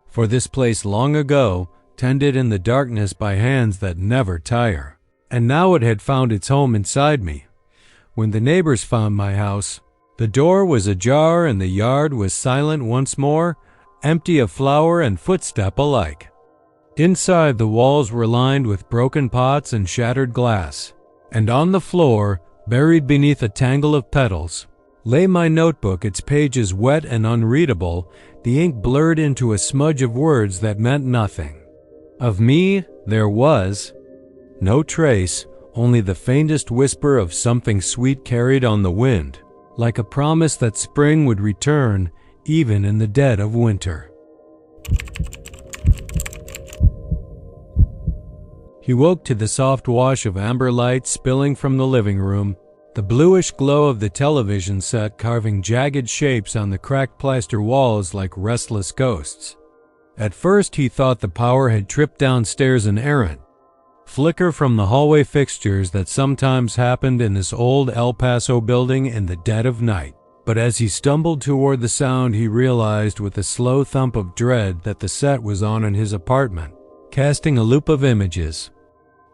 For this place long ago, tended in the darkness by hands that never tire. And now it had found its home inside me. When the neighbors found my house, the door was ajar and the yard was silent once more, empty of flower and footstep alike. Inside, the walls were lined with broken pots and shattered glass, and on the floor, buried beneath a tangle of petals, lay my notebook, its pages wet and unreadable, the ink blurred into a smudge of words that meant nothing. Of me, there was no trace, only the faintest whisper of something sweet carried on the wind, like a promise that spring would return even in the dead of winter. He woke to the soft wash of amber light spilling from the living room, the bluish glow of the television set carving jagged shapes on the cracked plaster walls like restless ghosts. At first he thought the power had tripped downstairs an errant flicker from the hallway fixtures that sometimes happened in this old El Paso building in the dead of night. But as he stumbled toward the sound, he realized with a slow thump of dread that the set was on in his apartment, casting a loop of images,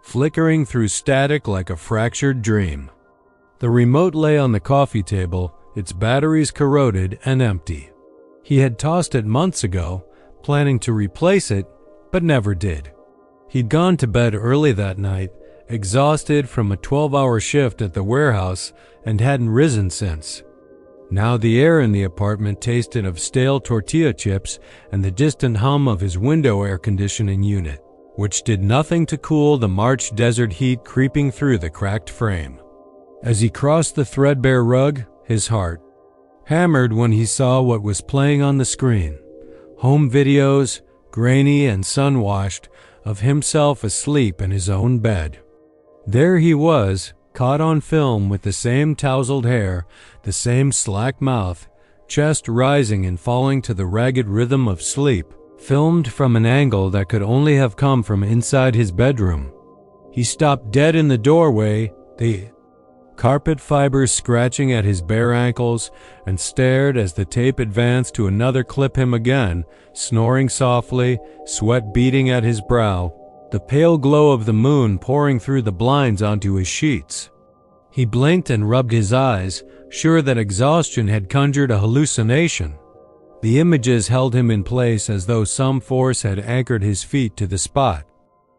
flickering through static like a fractured dream. The remote lay on the coffee table, its batteries corroded and empty. He had tossed it months ago, planning to replace it, but never did. He'd gone to bed early that night, exhausted from a 12-hour shift at the warehouse, and hadn't risen since. Now the air in the apartment tasted of stale tortilla chips and the distant hum of his window air conditioning unit, which did nothing to cool the March desert heat creeping through the cracked frame. As he crossed the threadbare rug, his heart hammered when he saw what was playing on the screen. Home videos, grainy and sun-washed, of himself asleep in his own bed. There he was, caught on film with the same tousled hair, the same slack mouth, chest rising and falling to the ragged rhythm of sleep, filmed from an angle that could only have come from inside his bedroom. He stopped dead in the doorway, the carpet fibers scratching at his bare ankles, and stared as the tape advanced to another clip him again, snoring softly, sweat beading at his brow, the pale glow of the moon pouring through the blinds onto his sheets. He blinked and rubbed his eyes, sure that exhaustion had conjured a hallucination. The images held him in place as though some force had anchored his feet to the spot.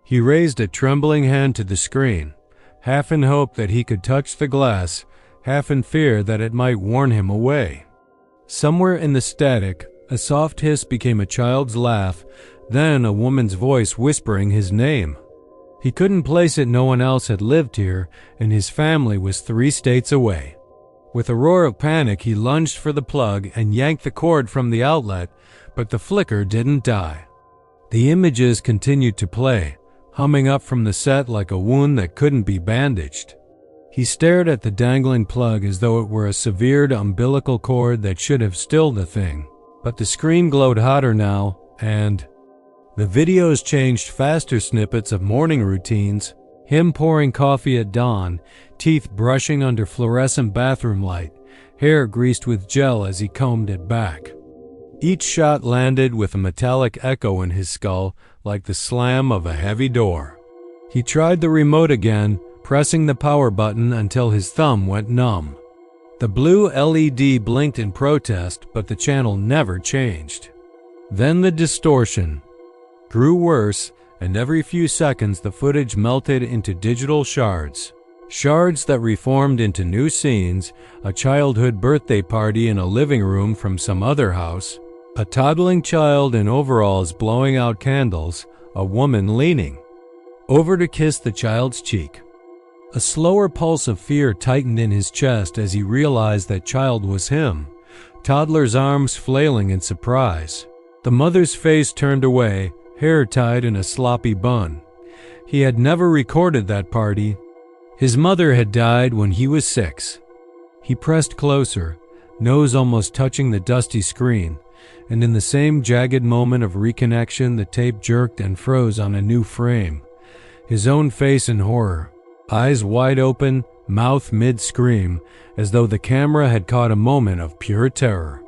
He raised a trembling hand to the screen, half in hope that he could touch the glass, half in fear that it might warn him away. Somewhere in the static, a soft hiss became a child's laugh, then a woman's voice whispering his name. He couldn't place it. No one else had lived here, and his family was 3 states away. With a roar of panic, he lunged for the plug and yanked the cord from the outlet, but the flicker didn't die. The images continued to play, humming up from the set like a wound that couldn't be bandaged. He stared at the dangling plug as though it were a severed umbilical cord that should have stilled the thing, but the screen glowed hotter now, and the videos changed faster snippets of morning routines, him pouring coffee at dawn, teeth brushing under fluorescent bathroom light, hair greased with gel as he combed it back. Each shot landed with a metallic echo in his skull, like the slam of a heavy door. He tried the remote again, pressing the power button until his thumb went numb. The blue LED blinked in protest, but the channel never changed. Then the distortion grew worse, and every few seconds the footage melted into digital shards. Shards that reformed into new scenes, a childhood birthday party in a living room from some other house, a toddling child in overalls blowing out candles, a woman leaning over to kiss the child's cheek. A slower pulse of fear tightened in his chest as he realized that child was him, toddler's arms flailing in surprise. The mother's face turned away, hair tied in a sloppy bun. He had never recorded that party. His mother had died when he was 6. He pressed closer, nose almost touching the dusty screen, and in the same jagged moment of reconnection the tape jerked and froze on a new frame. His own face in horror, eyes wide open, mouth mid-scream, as though the camera had caught a moment of pure terror.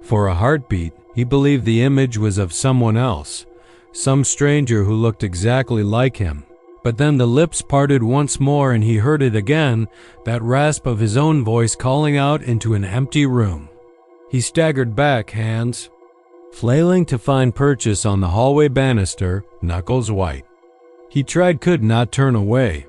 For a heartbeat, he believed the image was of someone else, some stranger who looked exactly like him. But then the lips parted once more and he heard it again, that rasp of his own voice calling out into an empty room. He staggered back, hands flailing to find purchase on the hallway banister, knuckles white. He could not turn away.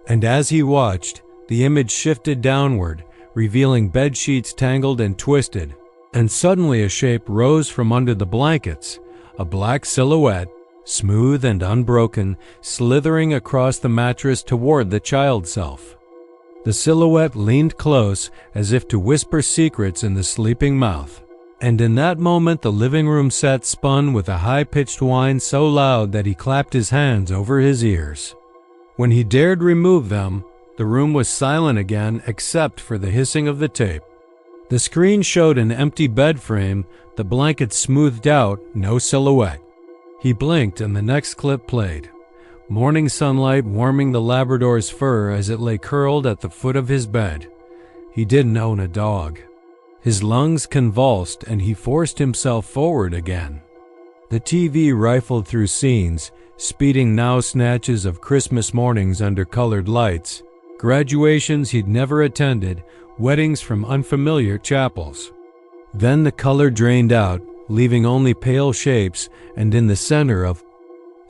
And as he watched, the image shifted downward, revealing bed sheets tangled and twisted, and suddenly a shape rose from under the blankets, a black silhouette, smooth and unbroken, slithering across the mattress toward the child self. The silhouette leaned close, as if to whisper secrets in the sleeping mouth. And in that moment the living room set spun with a high-pitched whine so loud that he clapped his hands over his ears. When he dared remove them, the room was silent again except for the hissing of the tape. The screen showed an empty bed frame, the blankets smoothed out, no silhouette. He blinked and the next clip played. Morning sunlight warming the Labrador's fur as it lay curled at the foot of his bed. He didn't own a dog. His lungs convulsed and he forced himself forward again. The TV rifled through scenes, speeding now snatches of Christmas mornings under colored lights, graduations he'd never attended, weddings from unfamiliar chapels. Then the color drained out, leaving only pale shapes, and in the center of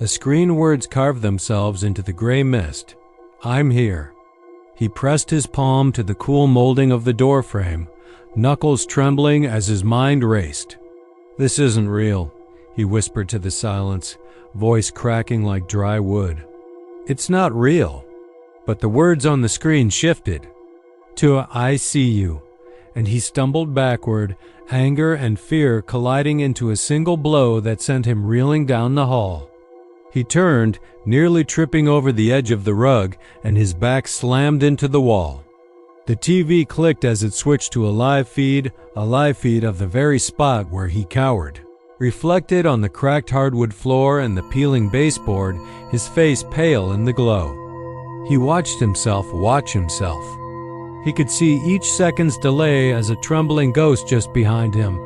The screen words carved themselves into the gray mist. I'm here. He pressed his palm to the cool molding of the door frame, knuckles trembling as his mind raced. This isn't real, he whispered to the silence, voice cracking like dry wood. It's not real. But the words on the screen shifted to I see you, and he stumbled backward, anger and fear colliding into a single blow that sent him reeling down the hall. He turned, nearly tripping over the edge of the rug, and his back slammed into the wall. The TV clicked as it switched to a live feed of the very spot where he cowered. Reflected on the cracked hardwood floor and the peeling baseboard, his face pale in the glow. He watched himself watch himself. He could see each second's delay as a trembling ghost just behind him,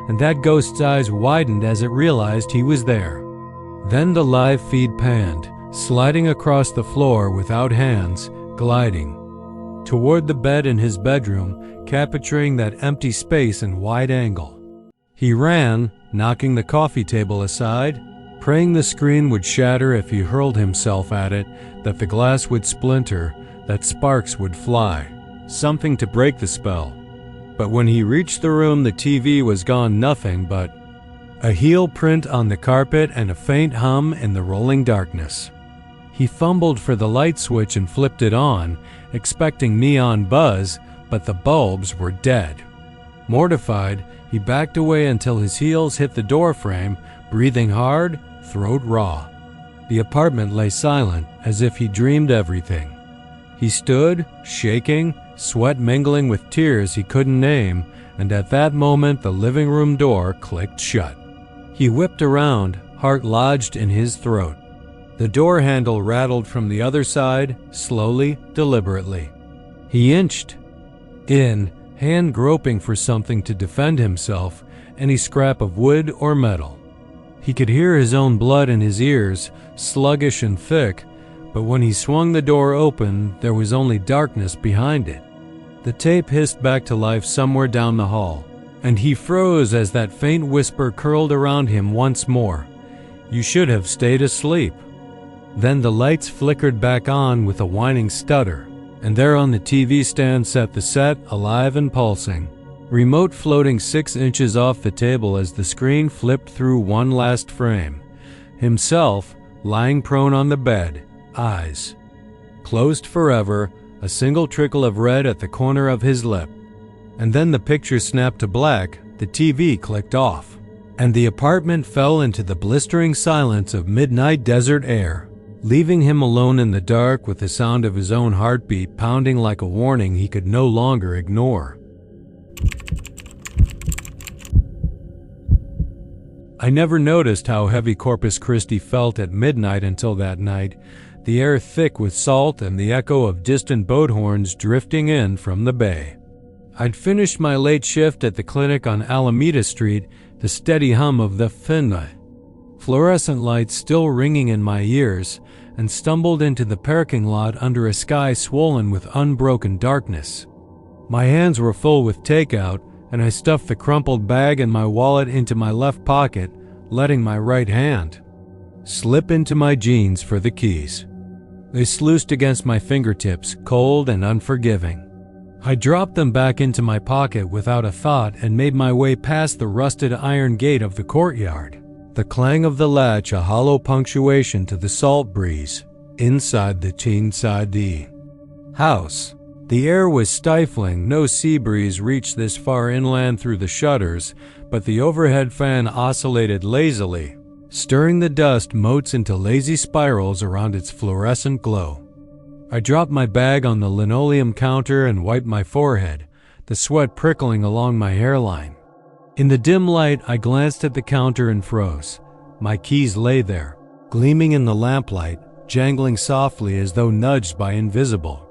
and that ghost's eyes widened as it realized he was there. Then the live feed panned, sliding across the floor without hands, gliding toward the bed in his bedroom, capturing that empty space in wide angle. He ran, knocking the coffee table aside, praying the screen would shatter if he hurled himself at it, that the glass would splinter, that sparks would fly, something to break the spell. But when he reached the room, the TV was gone, nothing but a heel print on the carpet and a faint hum in the rolling darkness. He fumbled for the light switch and flipped it on, expecting neon buzz, but the bulbs were dead. Mortified, he backed away until his heels hit the door frame, breathing hard, throat raw. The apartment lay silent, as if he dreamed everything. He stood, shaking, sweat mingling with tears he couldn't name, and at that moment the living room door clicked shut. He whipped around, heart lodged in his throat. The door handle rattled from the other side, slowly, deliberately. He inched in, hand groping for something to defend himself, any scrap of wood or metal. He could hear his own blood in his ears, sluggish and thick, but when he swung the door open, there was only darkness behind it. The tape hissed back to life somewhere down the hall, and he froze as that faint whisper curled around him once more. You should have stayed asleep. Then the lights flickered back on with a whining stutter, and there on the TV stand sat the set, alive and pulsing. Remote floating 6 inches off the table as the screen flipped through one last frame. Himself, lying prone on the bed, eyes closed forever, a single trickle of red at the corner of his lip. And then the picture snapped to black, the TV clicked off, and the apartment fell into the blistering silence of midnight desert air, leaving him alone in the dark with the sound of his own heartbeat pounding like a warning he could no longer ignore. I never noticed how heavy Corpus Christi felt at midnight until that night, the air thick with salt and the echo of distant boat horns drifting in from the bay. I'd finished my late shift at the clinic on Alameda Street, the steady hum of the fluorescent lights still ringing in my ears, and stumbled into the parking lot under a sky swollen with unbroken darkness. My hands were full with takeout, and I stuffed the crumpled bag and my wallet into my left pocket, letting my right hand slip into my jeans for the keys. They sluiced against my fingertips, cold and unforgiving. I dropped them back into my pocket without a thought and made my way past the rusted iron gate of the courtyard, the clang of the latch a hollow punctuation to the salt breeze inside the Teenside house. The air was stifling, no sea breeze reached this far inland through the shutters, but the overhead fan oscillated lazily, stirring the dust motes into lazy spirals around its fluorescent glow. I dropped my bag on the linoleum counter and wiped my forehead, the sweat prickling along my hairline. In the dim light, I glanced at the counter and froze. My keys lay there, gleaming in the lamplight, jangling softly as though nudged by invisible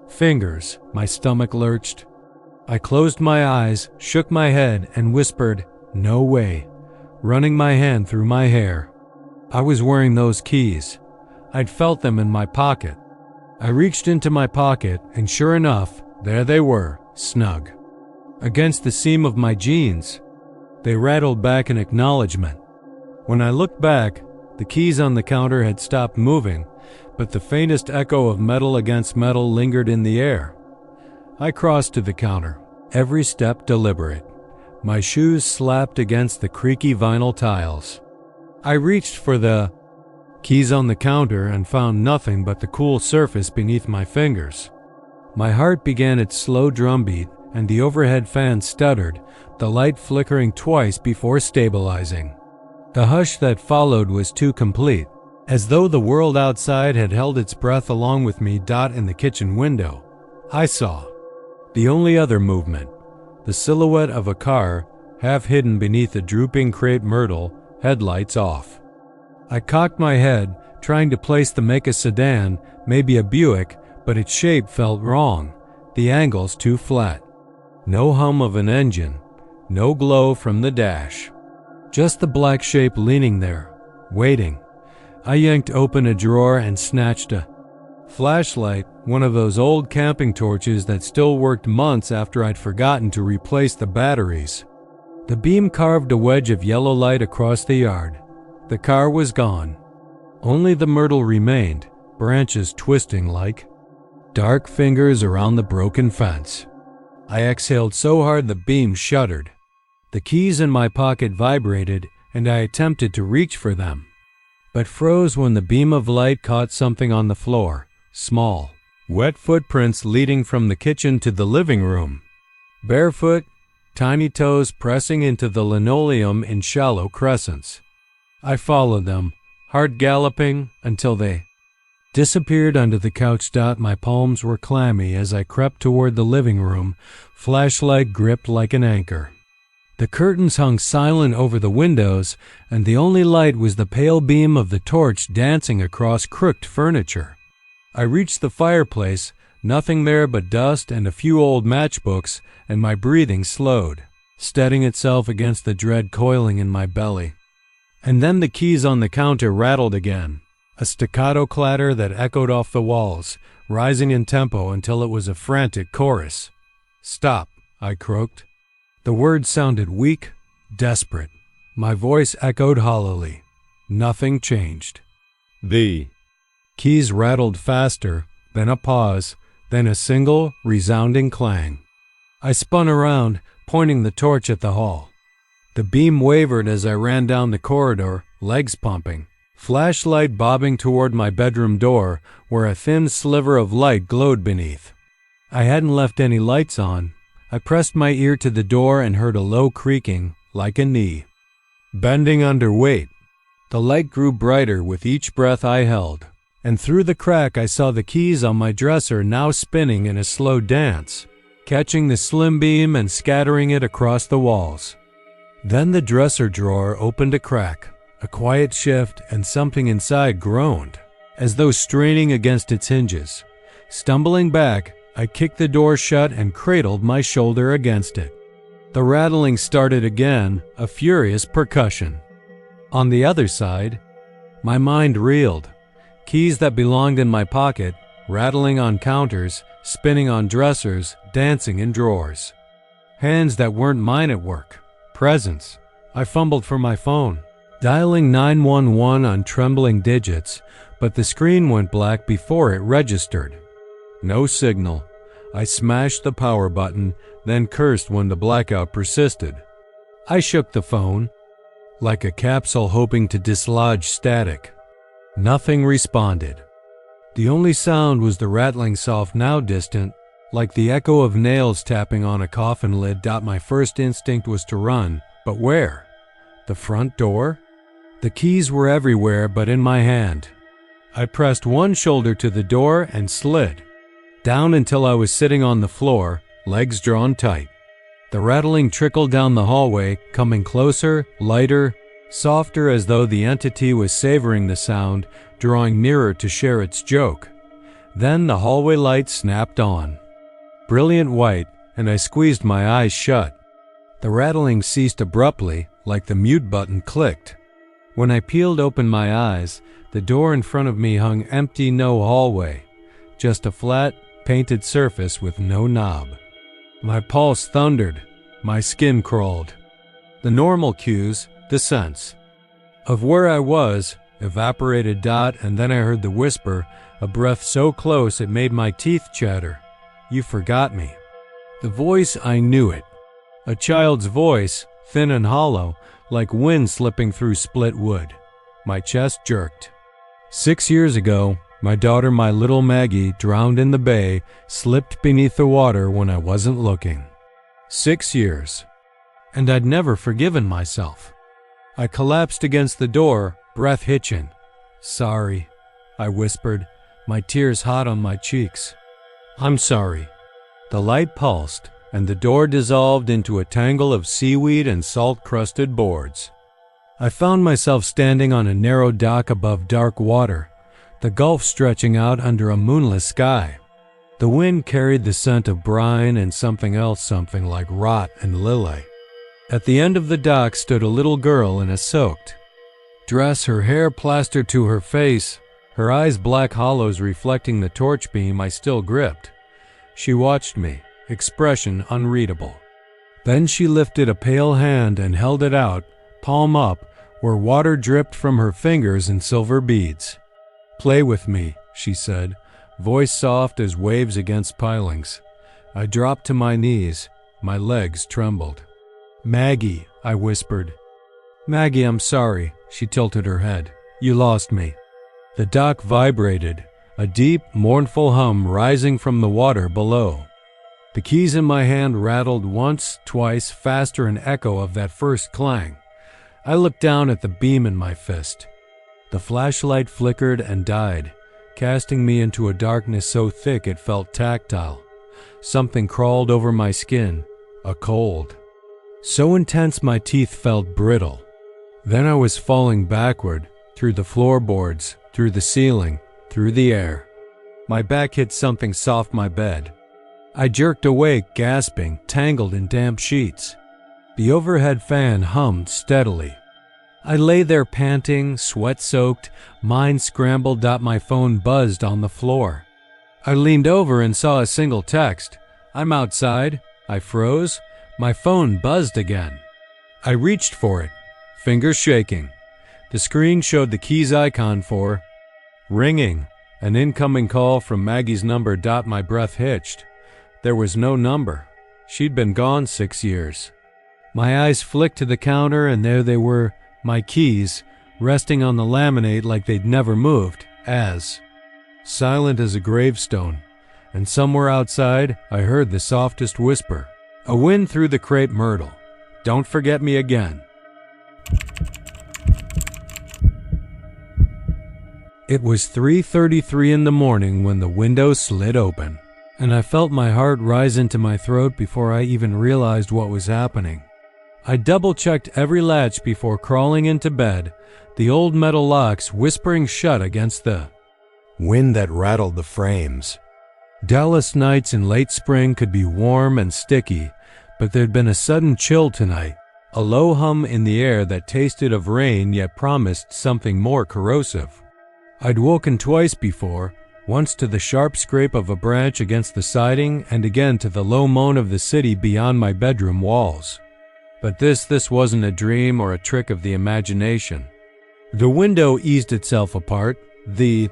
fingers. My stomach lurched. I closed my eyes, shook my head, and whispered, "No way," running my hand through my hair. I was wearing those keys. I'd felt them in my pocket. I reached into my pocket, and sure enough, there they were, snug against the seam of my jeans. They rattled back in acknowledgement. When I looked back, The keys on the counter had stopped moving, but the faintest echo of metal against metal lingered in the air. I crossed to the counter, every step deliberate. My shoes slapped against the creaky vinyl tiles. I reached for the keys on the counter and found nothing but the cool surface beneath my fingers. My heart began its slow drumbeat, and the overhead fan stuttered, the light flickering twice before stabilizing. The hush that followed was too complete, as though the world outside had held its breath along with me. In the kitchen window, I saw the only other movement, the silhouette of a car, half hidden beneath a drooping crepe myrtle, headlights off. I cocked my head, trying to place the make a sedan, maybe a Buick, but its shape felt wrong, the angles too flat. No hum of an engine, no glow from the dash. Just the black shape leaning there, waiting. I yanked open a drawer and snatched a flashlight, one of those old camping torches that still worked months after I'd forgotten to replace the batteries. The beam carved a wedge of yellow light across the yard. The car was gone. Only the myrtle remained, branches twisting like dark fingers around the broken fence. I exhaled so hard the beam shuddered. The keys in my pocket vibrated, and I attempted to reach for them, but froze when the beam of light caught something on the floor, small, wet footprints leading from the kitchen to the living room. Barefoot, tiny toes pressing into the linoleum in shallow crescents. I followed them, heart galloping, until they disappeared under the couch. My palms were clammy as I crept toward the living room, flashlight gripped like an anchor. The curtains hung silent over the windows, and the only light was the pale beam of the torch dancing across crooked furniture. I reached the fireplace, nothing there but dust and a few old matchbooks, and my breathing slowed, steadying itself against the dread coiling in my belly. And then the keys on the counter rattled again, a staccato clatter that echoed off the walls, rising in tempo until it was a frantic chorus. "Stop," I croaked. The words sounded weak, desperate. My voice echoed hollowly. Nothing changed. The keys rattled faster, then a pause, then a single, resounding clang. I spun around, pointing the torch at the hall. The beam wavered as I ran down the corridor, legs pumping, flashlight bobbing toward my bedroom door, where a thin sliver of light glowed beneath. I hadn't left any lights on. I pressed my ear to the door and heard a low creaking, like a knee bending under weight. The light grew brighter with each breath I held, and through the crack I saw the keys on my dresser now spinning in a slow dance, catching the slim beam and scattering it across the walls. Then the dresser drawer opened a crack, a quiet shift, and something inside groaned, as though straining against its hinges. Stumbling back, I kicked the door shut and cradled my shoulder against it. The rattling started again, a furious percussion. On the other side, my mind reeled. Keys that belonged in my pocket, rattling on counters, spinning on dressers, dancing in drawers. Hands that weren't mine at work. Presence. I fumbled for my phone, dialing 911 on trembling digits, but the screen went black before it registered. No signal. I smashed the power button, then cursed when the blackout persisted. I shook the phone, like a capsule hoping to dislodge static. Nothing responded. The only sound was the rattling soft, now distant, like the echo of nails tapping on a coffin lid. My first instinct was to run, but where? The front door? The keys were everywhere but in my hand. I pressed one shoulder to the door and slid down until I was sitting on the floor, legs drawn tight. The rattling trickled down the hallway, coming closer, lighter, softer, as though the entity was savoring the sound, drawing nearer to share its joke. Then the hallway light snapped on, brilliant white, and I squeezed my eyes shut. The rattling ceased abruptly, like the mute button clicked. When I peeled open my eyes, the door in front of me hung empty, no hallway, just a flat, painted surface with no knob. My pulse thundered, my skin crawled. The normal cues, the sense of where I was, evaporated dot, and then I heard the whisper, a breath so close it made my teeth chatter. You forgot me. The voice, I knew it. A child's voice, thin and hollow, like wind slipping through split wood. My chest jerked. 6 years ago, my daughter, my little Maggie, drowned in the bay, slipped beneath the water when I wasn't looking. 6 years. And I'd never forgiven myself. I collapsed against the door, breath hitching. Sorry, I whispered, my tears hot on my cheeks. I'm sorry. The light pulsed, and the door dissolved into a tangle of seaweed and salt-crusted boards. I found myself standing on a narrow dock above dark water, the gulf stretching out under a moonless sky. The wind carried the scent of brine and something else, something like rot and lily. At the end of the dock stood a little girl in a soaked dress, her hair plastered to her face, her eyes black hollows reflecting the torch beam I still gripped. She watched me, expression unreadable. Then she lifted a pale hand and held it out, palm up, where water dripped from her fingers in silver beads. Play with me, she said, voice soft as waves against pilings. I dropped to my knees, my legs trembled. Maggie, I whispered. Maggie, I'm sorry, she tilted her head. You lost me. The dock vibrated, a deep, mournful hum rising from the water below. The keys in my hand rattled once, twice, faster, an echo of that first clang. I looked down at the beam in my fist. The flashlight flickered and died, casting me into a darkness so thick it felt tactile. Something crawled over my skin, a cold. So intense my teeth felt brittle. Then I was falling backward, through the floorboards, through the ceiling, through the air. My back hit something soft, my bed. I jerked awake, gasping, tangled in damp sheets. The overhead fan hummed steadily. I lay there panting, sweat-soaked, mind scrambled. My phone buzzed on the floor. I leaned over and saw a single text. I'm outside. I froze. My phone buzzed again. I reached for it, fingers shaking. The screen showed the keys icon for ringing, an incoming call from Maggie's number. My breath hitched. There was no number. She'd been gone 6 years. My eyes flicked to the counter, and there they were, my keys, resting on the laminate like they'd never moved, as silent as a gravestone. And somewhere outside, I heard the softest whisper. A wind through the crepe myrtle. Don't forget me again. It was 3:33 in the morning when the window slid open, and I felt my heart rise into my throat before I even realized what was happening. I double-checked every latch before crawling into bed, the old metal locks whispering shut against the wind that rattled the frames. Dallas nights in late spring could be warm and sticky, but there'd been a sudden chill tonight, a low hum in the air that tasted of rain yet promised something more corrosive. I'd woken twice before, once to the sharp scrape of a branch against the siding and again to the low moan of the city beyond my bedroom walls. But this wasn't a dream or a trick of the imagination. The window eased itself apart, the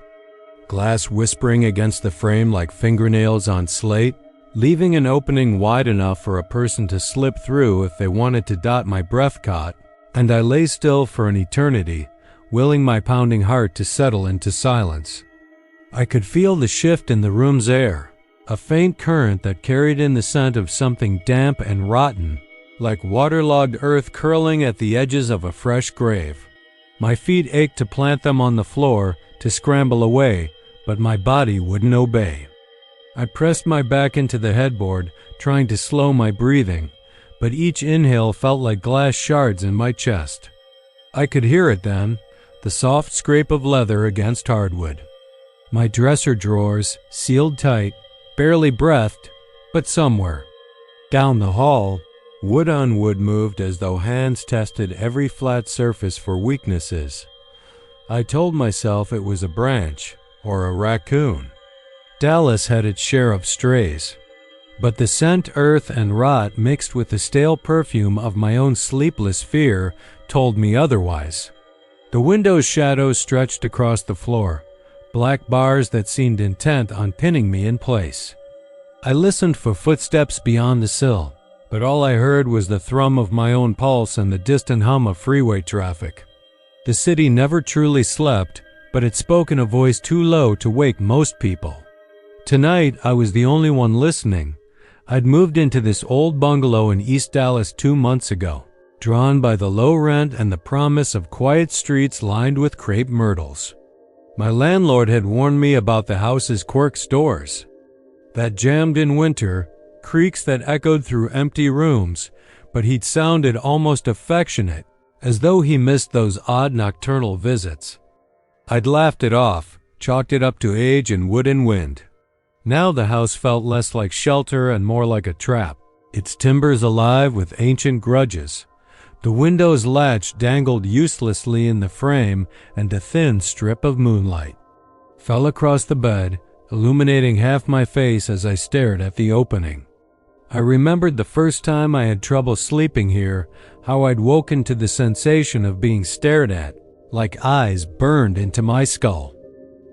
glass whispering against the frame like fingernails on slate, leaving an opening wide enough for a person to slip through if they wanted to. My breath caught, and I lay still for an eternity, willing my pounding heart to settle into silence. I could feel the shift in the room's air, a faint current that carried in the scent of something damp and rotten, like waterlogged earth curling at the edges of a fresh grave. My feet ached to plant them on the floor, to scramble away, but my body wouldn't obey. I pressed my back into the headboard, trying to slow my breathing, but each inhale felt like glass shards in my chest. I could hear it then, the soft scrape of leather against hardwood. My dresser drawers, sealed tight, barely breathed, but somewhere. Down the hall, wood on wood moved as though hands tested every flat surface for weaknesses. I told myself it was a branch or a raccoon. Dallas had its share of strays, but the scent, earth, and rot mixed with the stale perfume of my own sleepless fear told me otherwise. The The window's shadows stretched across the floor, black bars that seemed intent on pinning me in place. I listened for footsteps beyond the sill, but all I heard was the thrum of my own pulse and the distant hum of freeway traffic. The city never truly slept, but it spoke in a voice too low to wake most people. Tonight, I was the only one listening. I'd moved into this old bungalow in East Dallas 2 months ago, drawn by the low rent and the promise of quiet streets lined with crepe myrtles. My landlord had warned me about the house's quirk stores that jammed in winter, creaks that echoed through empty rooms, but he'd sounded almost affectionate, as though he missed those odd nocturnal visits. I'd laughed it off, chalked it up to age and wood and wind. Now the house felt less like shelter and more like a trap, its timbers alive with ancient grudges. The window's latch dangled uselessly in the frame, and a thin strip of moonlight fell across the bed, illuminating half my face as I stared at the opening. I remembered the first time I had trouble sleeping here, how I'd woken to the sensation of being stared at, like eyes burned into my skull.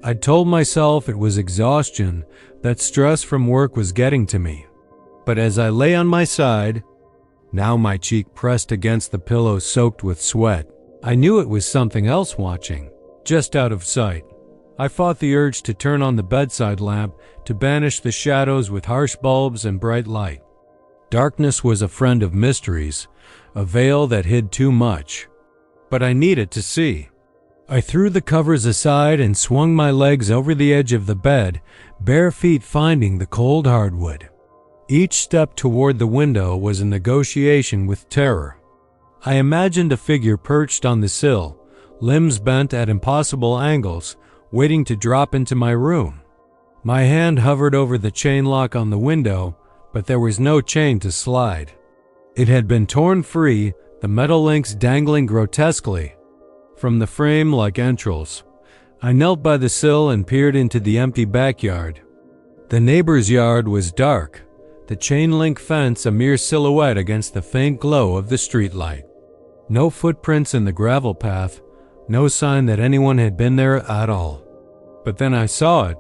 I'd told myself it was exhaustion, that stress from work was getting to me. But as I lay on my side, now my cheek pressed against the pillow soaked with sweat, I knew it was something else watching, just out of sight. I fought the urge to turn on the bedside lamp to banish the shadows with harsh bulbs and bright light. Darkness was a friend of mysteries, a veil that hid too much. But I needed to see. I threw the covers aside and swung my legs over the edge of the bed, bare feet finding the cold hardwood. Each step toward the window was a negotiation with terror. I imagined a figure perched on the sill, limbs bent at impossible angles, waiting to drop into my room. My hand hovered over the chain lock on the window, but there was no chain to slide. It had been torn free, the metal links dangling grotesquely from the frame like entrails. I knelt by the sill and peered into the empty backyard. The neighbor's yard was dark, the chain link fence a mere silhouette against the faint glow of the streetlight. No footprints in the gravel path, no sign that anyone had been there at all. But then I saw it,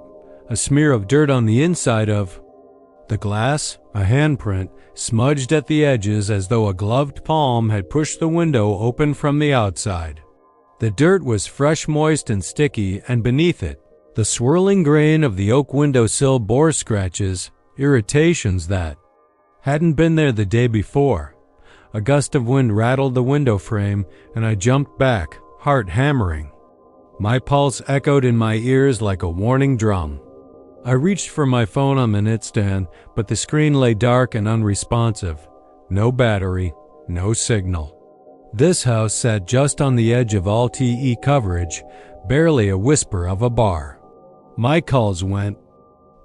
a smear of dirt on the inside of the glass, a handprint, smudged at the edges as though a gloved palm had pushed the window open from the outside. The dirt was fresh, moist, and sticky, and beneath it, the swirling grain of the oak windowsill bore scratches, irritations that hadn't been there the day before. A gust of wind rattled the window frame, and I jumped back, heart hammering. My pulse echoed in my ears like a warning drum. I reached for my phone on the nightstand, but the screen lay dark and unresponsive. No battery, no signal. This house sat just on the edge of all TE coverage, barely a whisper of a bar. My calls went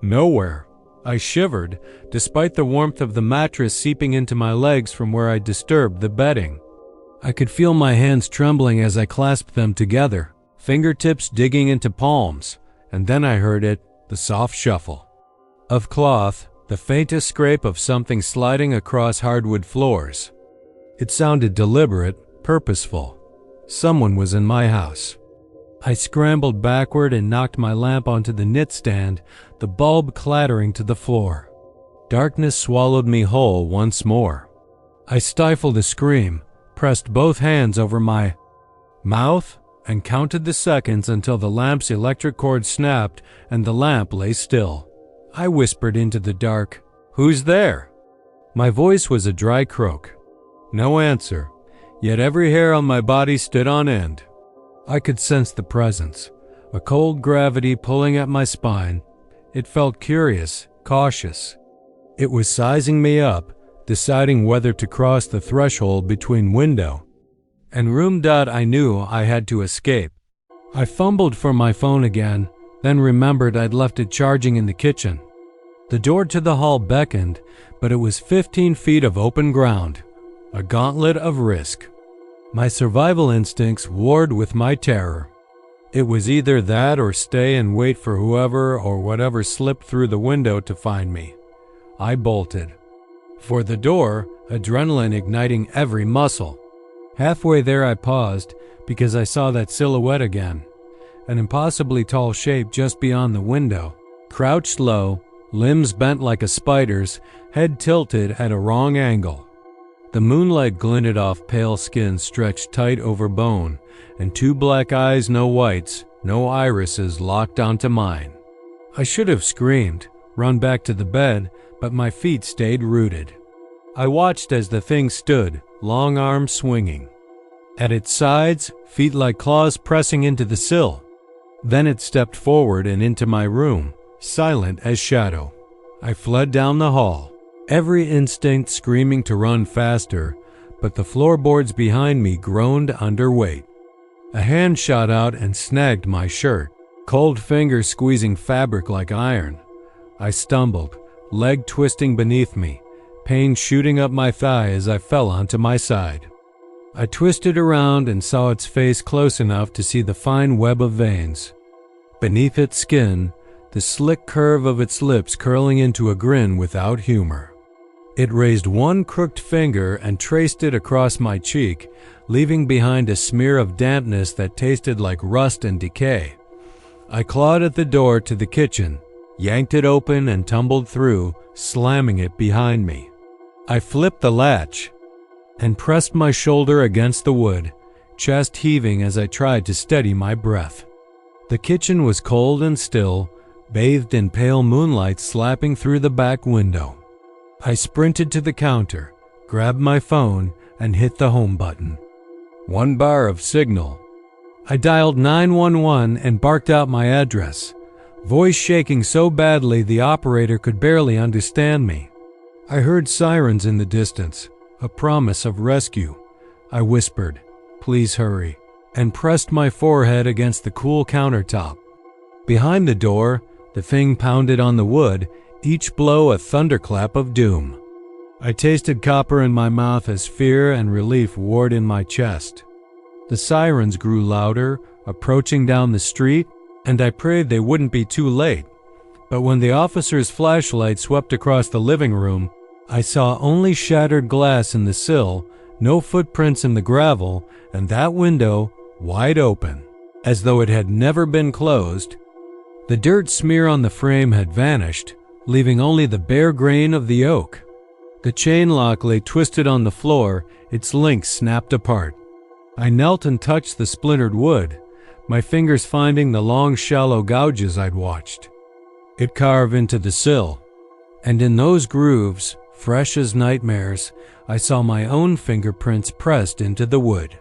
nowhere. I shivered, despite the warmth of the mattress seeping into my legs from where I disturbed the bedding. I could feel my hands trembling as I clasped them together, fingertips digging into palms, and then I heard it, the soft shuffle of cloth, the faintest scrape of something sliding across hardwood floors. It sounded deliberate, purposeful. Someone was in my house. I scrambled backward and knocked my lamp onto the knitstand, the bulb clattering to the floor. Darkness swallowed me whole once more. I stifled a scream, pressed both hands over my mouth, and counted the seconds until the lamp's electric cord snapped and the lamp lay still. I whispered into the dark, "Who's there?" My voice was a dry croak. No answer, yet every hair on my body stood on end. I could sense the presence, a cold gravity pulling at my spine. It felt curious, cautious. It was sizing me up, deciding whether to cross the threshold between window and room. I knew I had to escape. I fumbled for my phone again, then remembered I'd left it charging in the kitchen. The door to the hall beckoned, but it was 15 feet of open ground, a gauntlet of risk. My survival instincts warred with my terror. It was either that or stay and wait for whoever or whatever slipped through the window to find me. I bolted for the door, adrenaline igniting every muscle. Halfway there I paused, because I saw that silhouette again, an impossibly tall shape just beyond the window, crouched low, limbs bent like a spider's, head tilted at a wrong angle. The moonlight glinted off pale skin stretched tight over bone, and two black eyes, no whites, no irises, locked onto mine. I should have screamed, run back to the bed, but my feet stayed rooted. I watched as the thing stood, long arms swinging. At its sides, feet like claws pressing into the sill. Then it stepped forward and into my room, silent as shadow. I fled down the hall, every instinct screaming to run faster, but the floorboards behind me groaned under weight. A hand shot out and snagged my shirt, cold fingers squeezing fabric like iron. I stumbled, leg twisting beneath me, pain shooting up my thigh as I fell onto my side. I twisted around and saw its face close enough to see the fine web of veins. Beneath its skin, the slick curve of its lips curling into a grin without humor. It raised one crooked finger and traced it across my cheek, leaving behind a smear of dampness that tasted like rust and decay. I clawed at the door to the kitchen, yanked it open and tumbled through, slamming it behind me. I flipped the latch and pressed my shoulder against the wood, chest heaving as I tried to steady my breath. The kitchen was cold and still, bathed in pale moonlight slapping through the back window. I sprinted to the counter, grabbed my phone, and hit the home button. 1 bar of signal. I dialed 911 and barked out my address, voice shaking so badly the operator could barely understand me. I heard sirens in the distance, a promise of rescue. I whispered, "Please hurry," and pressed my forehead against the cool countertop. Behind the door, the thing pounded on the wood, each blow a thunderclap of doom. I tasted copper in my mouth as fear and relief warred in my chest. The sirens grew louder, approaching down the street, and I prayed they wouldn't be too late. But when the officer's flashlight swept across the living room, I saw only shattered glass in the sill, no footprints in the gravel, and that window wide open, as though it had never been closed. The dirt smear on the frame had vanished, leaving only the bare grain of the oak. The chain lock lay twisted on the floor, its links snapped apart. I knelt and touched the splintered wood, my fingers finding the long, shallow gouges I'd watched it carve into the sill. And in those grooves, fresh as nightmares, I saw my own fingerprints pressed into the wood.